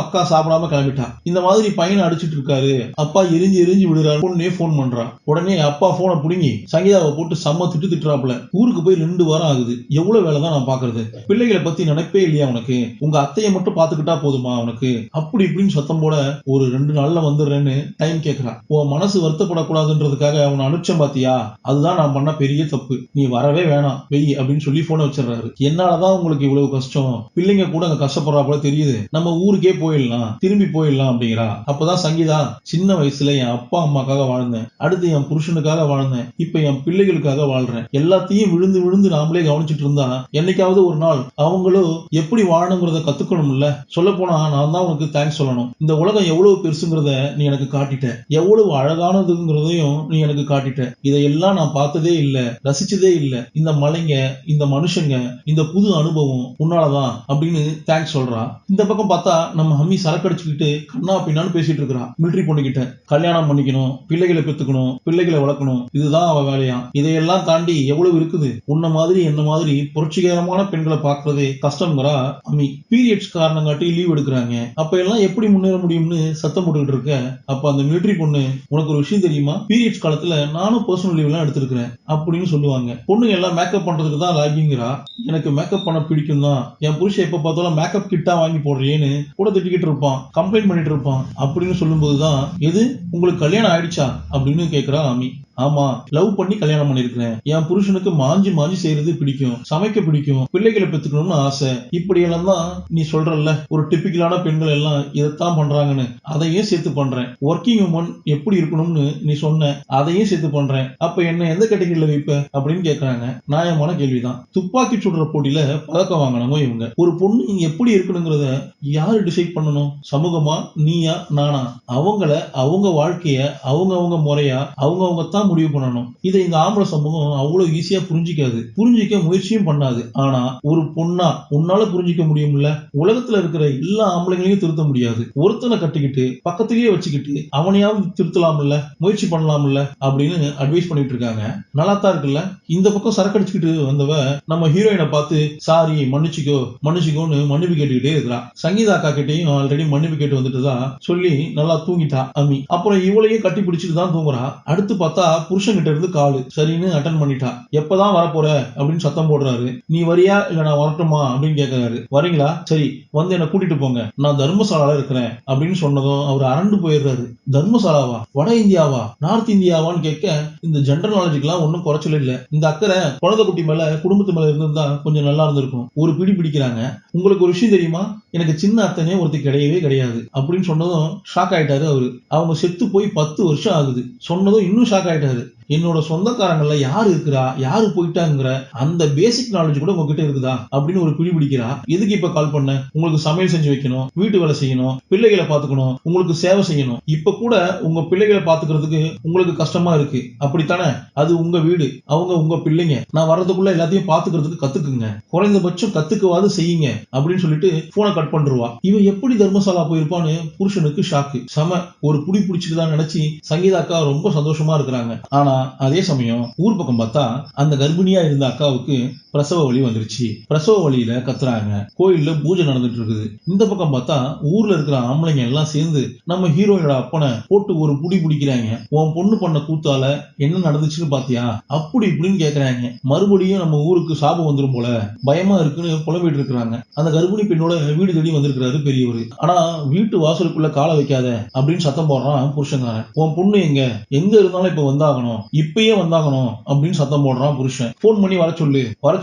அக்கா சாப்பிடாம கிளம்பிட்டா. இந்த மாதிரி பையனை அடிச்சிட்டு இருக்காரு. அப்பா எரிஞ்சு எரிஞ்சு விடுறாரு. பொண்ணே போன் பண்றா. உடனே அப்பா போனை புடுங்கி சங்கீதாவை போட்டு செம்ம திட்டுறாப்புல. ஊருக்கு போய் 2 வாரம் ஆகுது. எவ்வளவு வேலை தான் நான் பாக்குறது. பிள்ளைகளை பத்தி நினைப்பே இல்லையா உனக்கு? உங்க அத்தையை மட்டும் பாத்துக்கிட்டா போதுமா உனக்கு? அப்படி இப்படின்னு சத்தம் போட ஒரு 2 நாள்ல வந்துடுறேன்னு டைம் கேட்கறா. உன் மனசு வருத்தப்படக்கூடாதுன்றதுக்காக அவனை அனுப்பிச்சேன் பாத்தியா, அதுதான் நான் பண்ண பெரிய தப்பு. நீ வரவே வேணாம் வெய் அப்படின்னு சொல்லி போனை வச்சிடறாரு. என்னாலதான் உங்களுக்கு இவ்வளவு கஷ்டம், பிள்ளைங்க கூட அங்க கஷ்டப்படுறா போல தெரியுது, நம்ம ஊருக்கே போயிடலாம், திரும்பி போயிடலாம் அப்படிங்கிறா. அப்பதான் சங்கீதா, சின்ன வயசுல என் அப்பா அம்மாக்காக வாழ்ந்தேன், அடுத்து என் புருஷனுக்காக வாழ்ந்தேன், இப்ப என் பிள்ளைகளுக்காக வாழ்றேன். எல்லாத்தையும் விழுந்து விழுந்து நாமளே கவனிச்சுட்டு இருந்தா என்னைக்காவது ஒரு நாள் அவங்களும் எப்படி வாழணுங்கிறத கத்துக்கணும்ல. சொல்ல போனா நான் தான் உனக்கு தேங்க்ஸ் சொல்லணும். இந்த உலகம் எவ்வளவு பெருசுங்கிறத நீ எனக்கு காட்டிட்ட, எவ்வளவு அழகானதுங்கிறதையும் நீ எனக்கு காட்டிட்ட. இதையெல்லாம் நான் பார்த்ததே இல்ல, ரசிச்சதே இல்ல. இந்த மலைங்க, இந்த மனுஷங்க, இந்த புது அனுபவம் உன்னாலதான் அப்படின்னு தேங்க்ஸ் சொல்றா. இந்த பக்கம் பார்த்தா நம்ம அம்மி சரக்கடிச்சுக்கிட்டு கண்ணா பின்னான்னு பேசிட்டு இருக்கிறா மிலிட்டரி பொண்ணு கிட்ட. கல்யாணம் பண்ணிக்கணும், பிள்ளைகளை பெத்துக்கணும், பிள்ளைகளை வளர்க்கணும், இதுதான் அவ வேலையா. இதையெல்லாம் தாண்டி எவ்வளவு இருக்குது. உன்ன மாதிரி என்ன மாதிரி புரட்சிகரமான பெண்களை பார்க்கறதே கஷ்டம்ங்கிறா அம்மி. பீரியட்ஸ் காரணம் காட்டி லீவ் எடுக்கிறாங்க. அப்ப எல்லாம் எப்படி முன்னேற முடியும்னு சத்தம் போட்டுக்கிட்டு இருக்க அப்ப அந்த மிலிட்டரி பொண்ணு, உனக்கு ஒரு விஷயம் தெரியுமா, பீரியட்ஸ் காலத்துல நானும் பர்சனல் லீவ் எல்லாம் எடுத்திருக்கிறேன் அப்படின்னு சொல்லுவாங்க. பொண்ணுங்க எல்லாம் மேக்கப் பண்றதுக்கு தான் லாகிங்கிறா, எனக்கு மேக்கப் பண்ண பிடிக்கும் தான், என் புருஷன் எப்ப பார்த்தாலும் மேக்கப் கிட்டா வாங்கி போடுறேன்னு கூட திட்டிக்கிட்டு இருப்பான், கம்ப்ளைண்ட் பண்ணிட்டு இருப்பான் அப்படின்னு சொல்லும்போதுதான், எது உங்களுக்கு கல்யாணம் ஆயிடுச்சா அப்படின்னு கேக்குறா அமி. ஆமா, லவ் பண்ணி கல்யாணம் பண்ணிருக்கிறேன், என் புருஷனுக்கு மாஞ்சி மாஞ்சி செய்யறது பிடிக்கும், சமைக்க பிடிக்கும், பிள்ளைகளை பெத்துக்கணும்னு ஆசை, இப்படி எல்லாம் தான் நீ சொல்றல்ல ஒரு டிபிக்கலான பெண்கள் எல்லாம் இதைத்தான் பண்றாங்கன்னு, அதையும் சேர்த்து பண்றேன். ஒர்க்கிங் உமன் எப்படி இருக்கணும்னு நீ சொன்ன, அதையும் சேர்த்து பண்றேன். அப்ப என்ன எந்த கேட்டகரியில வைப்ப அப்படின்னு கேக்குறாங்க. நியாயமான கேள்விதான். துப்பாக்கி சுடுற போட்டியில பதக்கம் வாங்கினவங்க இவங்க. ஒரு பொண்ணு இங்க எப்படி இருக்கணுங்கிறத யாரு டிசைட் பண்ணணும்? சமூகமா, நீயா, நானா? அவங்கள, அவங்க வாழ்க்கைய அவங்க முறையா அவங்க தான் முடிவு பண்ணணும். இதை இந்த ஆம்பளை சமூகம் அவ்வளவு ஈஸியா புரிஞ்சிக்காது, புரிஞ்சிக்க முயற்சியும் பண்ணாது. ஆனா ஒரு பொண்ணா உன்னால புரிஞ்சிக்க முடியும்ல. உலகத்துல இருக்கிற எல்லா ஆம்பளைங்களையும் திருத்த முடியாது. ஒருத்தனை கட்டிக்கிட்டு பக்கத்திலேயே வச்சுக்கிட்டு அவனையாவது திருத்தலாம்ல, முயற்சி பண்ணலாம்ல அப்படின்னு அட்வைஸ் பண்ணிட்டு இருக்காங்க. நல்லாத்தான் இருக்குல்ல. இந்த பக்கம் சரக்கு அடிச்சுக்கிட்டு வந்தவ நம்ம ஹீரோயினை பார்த்து சாரி மன்னிச்சுக்கோ மன்னிச்சுக்கோன்னு மன்னிப்பு கேட்டுக்கிட்டே இருக்கிறா. சங்கீதா அக்கா கிட்டையும் ஆல்ரெடி மன்னிப்பு கேட்டு வந்துட்டுதா சொல்லி நல்லா தூங்கிட்டா அமி. அப்புறம் இவளையும் கட்டி பிடிச்சிட்டு தான் தூங்குறா. அடுத்து பார்த்தா புருஷன் கிட்ட இருந்து காலு. சரின்னு அட்டன் பண்ணிட்டா. எப்பதான் வரப்போற அப்படின்னு சத்தம் போடுறாரு. நீ வரியா இல்ல நான் வரட்டுமா அப்படின்னு கேட்கிறாரு. வரீங்களா, சரி வந்து என்ன கூட்டிட்டு போங்க, நான் தர்மசாலால இருக்கிறேன் அப்படின்னு சொன்னதும் அவர் அரண்டு போயிடுறாரு. தர்மசாலாவா, வட இந்தியாவா, நார்த் இந்தியாவான்னு கேட்க இந்த ஜெனரல் நாலேஜுக்கு எல்லாம் ஒன்னும் குறைச்சல இல்ல. இந்த அக்கறை குழந்தை குட்டி மேல குடும்பத்து மேல இருந்திருந்தா கொஞ்சம் நல்லா இருந்திருக்கும். ஒரு பிடி பிடிக்கிறாங்க. உங்களுக்கு ஒரு விஷயம் தெரியுமா, எனக்கு சின்ன அத்தனையே ஒருத்தி கிடையவே கிடையாது அப்படின்னு சொன்னதும் ஷாக் ஆயிட்டாரு அவரு. அவங்க செத்து போய் 10 வருஷம் ஆகுது சொன்னதும் இன்னும் ஷாக் ஆயிட்டாரு. என்னோட சொந்தக்காரங்கள்ல யாரு இருக்கிறா, யாரு போயிட்டாங்கிற அந்த பேசிக் நாலேஜ் கூட உங்ககிட்ட இருக்குதா அப்படின்னு ஒரு பிடி பிடிக்கிறா. எதுக்கு இப்ப கால் பண்ண, உங்களுக்கு சமையல் செஞ்சு வைக்கணும், வீட்டு வேலை செய்யணும், பிள்ளைகளை பாத்துக்கணும், உங்களுக்கு சேவை செய்யணும். இப்ப கூட உங்க பிள்ளைகளை பாத்துக்கிறதுக்கு உங்களுக்கு கஷ்டமா இருக்கு அப்படித்தானே? அது உங்க வீடு, அவங்க உங்க பிள்ளைங்க. நான் வர்றதுக்குள்ள எல்லாத்தையும் பாத்துக்கிறதுக்கு கத்துக்குங்க, குறைந்தபட்சம் கத்துக்குவாது செய்யுங்க அப்படின்னு சொல்லிட்டு போனை கட் பண்ணிருவா. இவன் எப்படி தர்மசாலா போயிருப்பான்னு புருஷனுக்கு ஷாக்கு. சம ஒரு புடி பிடிச்சிட்டு தான் நினைச்சு சங்கீதா அக்கா ரொம்ப சந்தோஷமா இருக்கிறாங்க. ஆனா அதே சமயம் ஊர் பக்கம் பார்த்தா அந்த கர்ப்பிணியா இருந்த அக்காவுக்கு பிரசவ வலி வந்துருச்சு. பிரசவ வலியில கத்துறாங்க. கோயில்ல பூஜை நடந்துட்டு இருக்குது. இந்த பக்கம் பார்த்தா ஊர்ல இருக்கிற ஆம்பளைங்க எல்லாம் சேர்ந்து நம்ம ஹீரோயினோட அப்பனை போட்டு ஒரு புடி பிடிக்கிறாங்க. உன் பொண்ணு பண்ண கூத்தால என்ன நடந்துச்சுன்னு பாத்தியா அப்படி இப்படின்னு கேக்குறாங்க. மறுபடியும் நம்ம ஊருக்கு சாபம் வந்துரும் போல, பயமா இருக்குன்னு புலம்பிட்டு இருக்கிறாங்க. அந்த கர்ப்பிணி பெண்ணோட வீடு தேடி வந்திருக்கிறாரு பெரியவர். ஆனா வீட்டு வாசலுக்குள்ள காலை வைக்காத அப்படின்னு சத்தம் போடுறான் புருஷங்காரன். உன் பொண்ணு எங்க இருந்தாலும் இப்ப வந்தாகணும், இப்பயே வந்தாகணும் அப்படின்னு சத்தம் போடுறான் புருஷன். போன் பண்ணி வர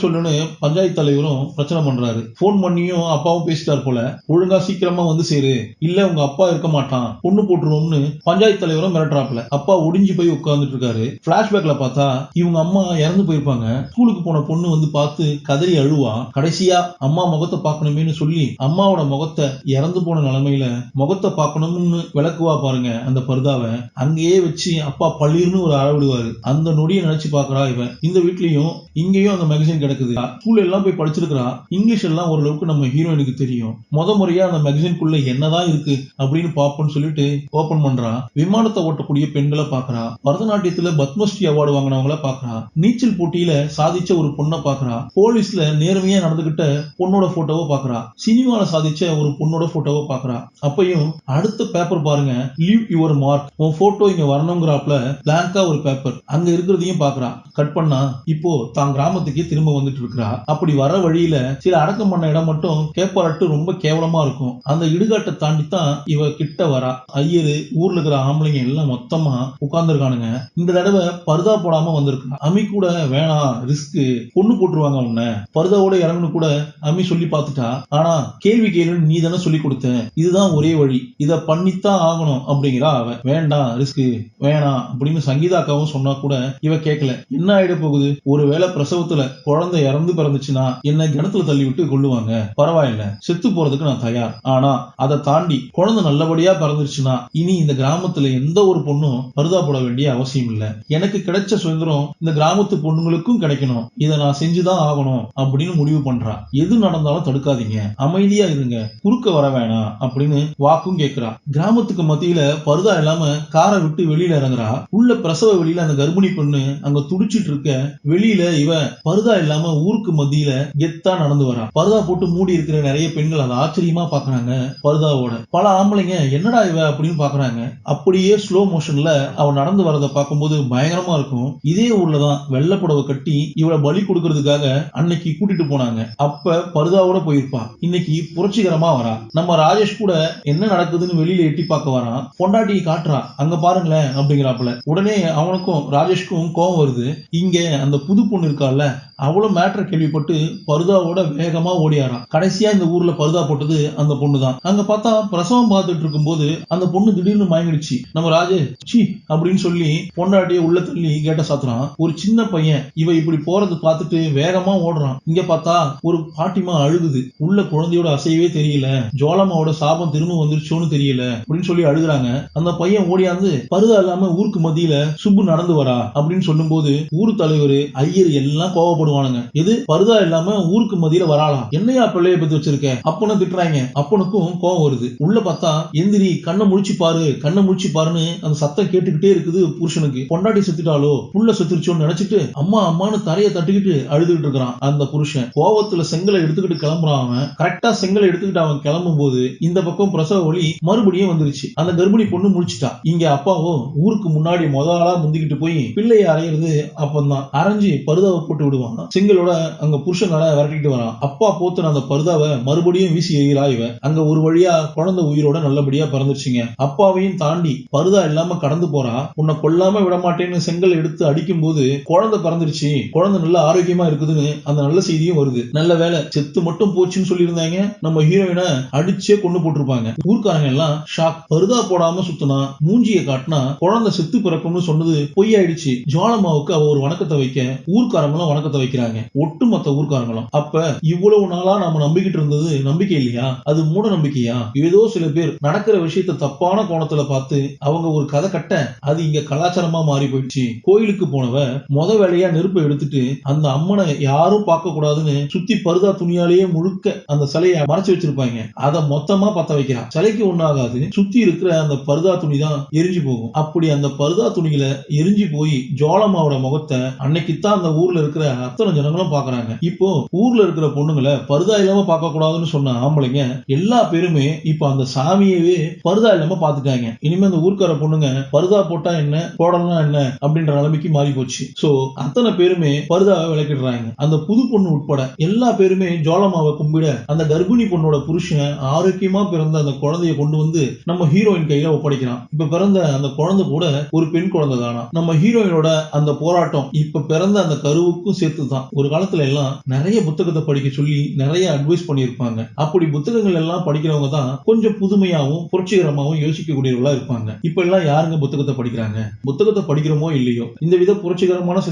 சொல்லுன்னு பஞ்சாயத்து தலைவரும் பிரச்சனை பண்றாரு. போன் பண்ணியும் அப்பாவும் பேசிட்டார் போல. ஒழுங்கா சீக்கிரமா வந்து சேரு, இல்ல உங்க அப்பா இருக்க மாட்டான், பொண்ணு போட்டுருவோம்னு பஞ்சாயத்து தலைவரும் மிரட்டுறாப்ல. அப்பா ஒடிஞ்சு போய் உட்கார்ந்துட்டு இருக்காரு. பிளாஷ்பேக்ல பார்த்தா இவங்க அம்மா இறந்து போயிருப்பாங்க. ஸ்கூலுக்கு போன பொண்ணு வந்து பார்த்து கதறி அழுவா. கடைசியா அம்மா முகத்தை பார்க்கணுமேனு சொல்லி அம்மாவோட முகத்தை இறந்து போன நிலைமையில முகத்தை பார்க்கணும்னு விளக்குவா பாருங்க அந்த பர்தாவை. அங்கேயே வச்சு அப்பா பள்ளிர்னு ஒரு அளவிடுவாரு. அந்த நொடியை நினைச்சு பாக்குறா இவன். இந்த வீட்லயும் இங்கேயும் அந்த மேகசின் கிடக்குது. ஸ்கூல்ல எல்லாம் போய் படிச்சிருக்கிறா. இங்கிலீஷ் எல்லாம் ஓரளவுக்கு நம்ம ஹீரோயினுக்கு தெரியும். முறையா அந்த மேகசின்குள்ள என்னதான் இருக்கு அப்படின்னு பாப்போம்னு சொல்லிட்டு ஓபன் பண்றா. விமானத்தை ஓட்டக்கூடிய பெண்களை பாக்குறா. பரதநாட்டியத்துல பத்மஸ்ரீ அவார்டு வாங்கினவங்கள பாக்குறா. நீச்சல் போட்டியில சாதிச்ச ஒரு பொண்ணை பாக்குறா. போலீஸ்ல நேர்மையா நடந்துகிட்ட பொண்ணோட போட்டோவை பாக்குறா. சினிமால சாதிச்ச ஒரு பொண்ணோட போட்டோவை பாக்குறா. அப்பையும் அடுத்த பேப்பர் பாருங்க, லீவ் யுவர் மார்க், உன் போட்டோ இங்க வரணுங்கிறாப்ல பிளாங்கா ஒரு பேப்பர். அங்க இருக்கிறதையும் பாக்குறா. கட் பண்ணா இப்போ தான் கிராமத்துக்கே திரும்ப வந்துட்டு இருக்கிறா. அப்படி வர வழியில சில அடக்கம் பண்ண இடம் மட்டும் கேப்பாரட்டு ரொம்ப கேவலமா இருக்கும். அந்த இடுகாட்டை தாண்டித்தான் இவ கிட்ட வரா. ஐயரு, ஊர்ல இருக்கிற ஆம்பளைங்க எல்லாம் மொத்தமா உட்கார்ந்து இருக்கானுங்க. இந்த தடவை பர்தா போடாம வந்திருக்கா. அமி கூட வேணாம், ரிஸ்க், பொண்ணு போட்டுருவாங்க உன்ன, பர்தாவோட இறங்கணும் கூட அமி சொல்லி பார்த்துட்டா. ஆனா கேள்வி கேளுன்னு நீ தானே சொல்லி கொடுத்த, இதுதான் ஒரே வழி, இத பண்ணித்தான் ஆகணும் அப்படிங்கிறா அவ. வேண்டாம் ரிஸ்க், வேணாம் அப்படின்னு சங்கீதா அக்காவும் சொன்னா கூட இவ கேட்கல. என்ன ஆயிட போகுது, ஒருவேளை பிரசவத்துல குழந்தை இறந்து பிறந்துச்சுன்னா என்ன கிணத்துல தள்ளி விட்டு கொள்ளுவாங்க, பரவாயில்ல, செத்து போறதுக்கு நான் தயார். ஆனா அதை தாண்டி குழந்தை நல்லபடியா பிறந்துருச்சுன்னா இனி இந்த கிராமத்துல எந்த ஒரு பொண்ணும் பருதா போட வேண்டிய அவசியம் இல்ல. எனக்கு கிடைச்ச சுதந்திரம் இந்த கிராமத்து பொண்ணுங்களுக்கும் கிடைக்கணும், இதை நான் செஞ்சுதான் ஆகணும் அப்படின்னு முடிவு பண்றா. எது நடந்தாலும் தடுக்காதீங்க, அமைதியா இருங்க, குறுக்க வர வேணாம் அப்படின்னு வாக்கும் கேட்கிறா. கிராமத்துக்கு மத்தியில பருதா இல்லாம காரை விட்டு வெளியில இறங்குறா. உள்ள பிரசவ வெளியில வழியில அந்த கர்ப்பிணி பெண்ணு அங்க துடிச்சிட்டு இருக்க, வெளியில இவ பருதா இல்லாம ஊருக்கு மத்தியில கெத்தா நடந்து வரா. பருதா போட்டு மூடி இருக்கிற நிறைய பெண்கள் அதை ஆச்சரியமா பாக்குறாங்க. பருதாவோட பல ஆம்பளைங்க என்னடா இவ அப்படின்னு பாக்குறாங்க. அப்படியே ஸ்லோ மோஷன்ல அவ நடந்து வரத பார்க்கும்போது பயங்கரமா இருக்கும். இதே ஊர்லதான் வெள்ளை புடவை கட்டி இவளை பலி கொடுக்கறதுக்காக அன்னைக்கு கூட்டிட்டு போனாங்க. அப்ப பருதாவோட போயிருப்பா. இன்னைக்கு புரட்சிகரமா வரா. நம்ம ராஜேஷ் கூட என்ன நடக்குதுன்னு வெளியில எட்டி பார்க்க வரான். பொண்டாட்டி காட்டுறா, அங்க பாருங்களேன் அப்படிங்கிறாப்புல. உடனே அவனுக்கும் ராஜேஷ்க்கும் கோவம் வருது. இங்க அந்த புது பொண்ணு இருக்கால, அவ்வளவு மேட்டர் கேள்விப்பட்டு பருதாவோட வேகமா ஓடியாரான். கடைசியா இந்த ஊர்ல பருதா போட்டது அந்த பொண்ணு தான். அங்க பார்த்தா பிரசவம் பார்த்துட்டு இருக்கும் போது அந்த பொண்ணு திடீர்னு மயங்கிடுச்சு. நம்ம ராஜேஷ் சி அப்படின்னு சொல்லி பொண்டாட்டிய உள்ள தள்ளி கேட்ட சாத்துறான். ஒரு சின்ன பையன் இவ இப்படி போறது பார்த்துட்டு வேகமா ஓடுறான். இங்க பார்த்தா ஒரு பாட்டிமா அழுகுது. உள்ள குழந்தையோட அசையவே தெரியல, ஜோலம்மாவோட சாபம் திரும்ப வந்துருச்சோன்னு தெரியல அப்படின்னு சொல்லி அழுகுறாங்க. அந்த பையன் ஓடியாந்து பருதா இல்லாம ஊருக்கு மத்தியில சுப்பு நடந்து வரா அப்படின்னு சொல்லும் போது ஊர் தலைவர் ஐயர் எல்லாம் கோவப்படுவானுங்க. எது பருதா இல்லாம ஊருக்கு மத்தியில வராலாம், என்னையா பிள்ளைய பத்தி வச்சிருக்க அப்பன்னு திட்டுறாங்க. அப்பனுக்கும் கோவம் வருது. உள்ள பார்த்தா எந்திரி, கண்ணை முழிச்சு பாரு, கண்ணை முழிச்சு பாருன்னு அந்த சத்தம் கேட்டுக்கிட்டே இருக்குது புருஷனுக்கு. பொண்டாட்டி செத்துட்டாலோ புள்ள செத்துருச்சோன்னு நினைச்சிட்டு அம்மா அம்மான்னு தரைய தட்டிக்கிட்டு அழுதுகிட்டு இருக்கிறான் அந்த புருஷன். கோவத்துல செங்கலை எடுத்துக்கிட்டு கிளம்புறான். அவன் கரெக்டா செங்கலை எடுத்துக்கிட்டு அவன் கிளம்பும் போது இந்த பக்கம் பிரசவ வலி மறுபடியும் வந்துருச்சு. அந்த கர்ப்பிணி பொண்ணு முழிச்சிட்டா. இங்க அப்பாவோ ஊருக்கு முன்னாடி முதலா முந்திக்கிட்டு போய் பிள்ளைய அரையிறது அப்பந்தான். அரைஞ்சி பருதாவை போட்டு விடுவான். செங்கலோட அங்க புருஷனால விரட்டிட்டு வரான். அப்பா போத்துன அந்த பருதாவை மறுபடியும் வீசி எறிகிறா இவ. அங்க ஒரு வழியா குழந்தை உயிரோட நல்லபடியா பிறந்துச்சுங்க. அப்பாவையும் தாண்டி பருதா இல்லாம கடந்து போறா. உன்னை கொல்லாம விட மாட்டேன்னு செங்கல் எடுத்து அடிக்கும் போது குழந்தை பிறந்துருச்சு, குழந்தை நல்ல ஆரோக்கியமா இருக்குதுன்னு அந்த நல்ல செய்தியும் வருது. நல்ல வேலை செத்து மட்டும் போச்சுன்னு சொல்லியிருந்தாங்க, நம்ம ஹீரோயினை அடிச்சே கொண்டு போட்டிருப்பாங்க. ஊர்க்காரங்க எல்லாம் ஷாக். பருதா போடாம சுத்தினா மூஞ்சியை காட்டினா குழந்தை செத்து பிறக்கும்னு சொன்னது பொய் ஆயிடுச்சு. ஜோலம்மாவுக்கு அவ ஒரு வணக்கத்தை வைக்க ஊர்க்காரங்களும் வணக்கத்தை வைக்கிறாங்க, ஒட்டுமொத்த ஊர்க்காரங்களும். அப்ப இவ்வளவு நாளா நாம நம்பிக்கிட்டு இருந்தது நம்பிக்கை இல்லையா, அது மூட நம்பிக்கையா? ஏதோ சில பேர் நடக்கிற விஷயத்த தப்பான கோணத்துல பார்த்து அவங்க ஒரு கதை கட்ட அது இங்க கலாச்சாரமா மாறி போயிடுச்சு. கோயிலுக்கு போனவ முத வேலையா நெருப்பை எடுத்துட்டு அந்த அம்மனை யாரும் பார்க்க கூடாதுன்னு சுத்தி பருதா துணியாலேயே முழுக்க அந்த சிலையை மறைச்சு வச்சிருப்பாங்க. அதை மொத்தமா பத்த வைக்கிறான். சிலைக்கு ஒண்ணாகாது, சுத்தி இருக்கிற அந்த பருதா துணி தான் எரிஞ்சு போகும். அப்படி அந்த பருதா துணிகளை எரிஞ்சு போய் ஜோலம்மாவோட முகத்தை அன்னைக்குத்தான் அந்த ஊர்ல இருக்கிற அத்தனை ஜனங்களும் பாக்குறாங்க. இப்போ ஊர்ல இருக்கிற பொண்ணுங்களை பருதா இல்லாம பார்க்க கூடாதுன்னு சொன்ன ஆம்பளைங்க எல்லா பேருமே இப்ப அந்த சாமியவே பருதா இல்லாம பாத்துட்டாங்க. இனிமே அந்த ஊர்க்கார பொண்ணுங்க பருதா போட்டா என்ன போடலாம் என்ன அப்படின்ற நிலைமைக்கு மாறி போச்சு. சோ அத்தனை பேருமே பருதாவை விளக்கிடுறாங்க. அந்த புது பொண்ணு உட்பட எல்லா பேருமே ஜோலம்மாவை கும்பிட அந்த கர்ப்பிணி பொண்ணோட புருஷன் ஆரோக்கியமா பிறந்த அந்த குழந்தைய கொண்டு வந்து நம்ம ஹீரோயின் கையில ஒப்படைக்கிறான். இப்ப பிறந்த அந்த குழந்தை கூட ஒரு பெண் குழந்தை தானா. நம்ம ஹீரோயினோட அந்த போராட்டம் இப்ப பிறந்த அந்த கருவுக்கும் சேர்த்துதான். ஒரு காலத்துல எல்லாம் நிறைய புத்தகத்தை படிக்க சொல்லி நிறைய அட்வைஸ் பண்ணியிருப்பாங்க. அப்படி புத்தகங்கள் எல்லாம் படிக்கிறவங்க தான் கொஞ்சம் புதுமையாவும் புரட்சிகரமாவும் யோசிக்கக்கூடியவர்களா இருப்பாங்க. இப்ப எல்லாம் யாருங்க புத்தகத்தை படிக்கிறாங்க? புத்தகத்தை படிக்கிறோமோ இல்லையோ இந்த வித புரட்சிகரமான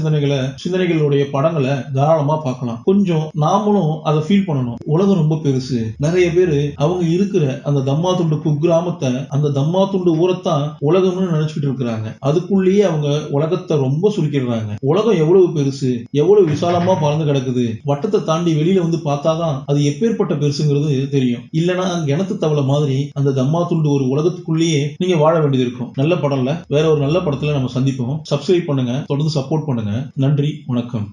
சிந்தனைகளுடைய படங்களை தாராளமா பார்க்கலாம். கொஞ்சம் நாமளும் அதை ஃபீல் பண்ணணும். உலகம் ரொம்ப பெருசு. நிறைய பேரு அவங்க இருக்கிற அந்த தம்மாத்துண்டு குக்கிராமத்தை, அந்த தம்மாத்துண்டு ஊரத்தான் உலகம்னு நினைச்சுக்கிட்டு இருக்கிறாங்க. அதுக்குள்ளேயே அவங்க உலகத்தை ரொம்ப சுருக்கிடுறாங்க. உலகம் எவ்வளவு பெருசு, எவ்வளவு விசாலமா பறந்து கிடக்குது. வட்டத்தை தாண்டி வெளியில வந்து பார்த்தாதான் அது எப்பேற்பட்ட பெருசுங்கிறது தெரியும். இல்லைன்னா கிணத்து தவளை மாதிரி அந்த தம்மாத்துண்டு ஒரு உலகத்துக்குள்ளேயே நீங்க வாழ வேண்டியது இருக்கும். நல்ல படம்ல வேற ஒரு நல்ல படத்துல நம்ம சந்திப்போம். சப்ஸ்கிரைப் பண்ணுங்க, தொடர்ந்து சப்போர்ட் பண்ணுங்க. நன்றி, வணக்கம்.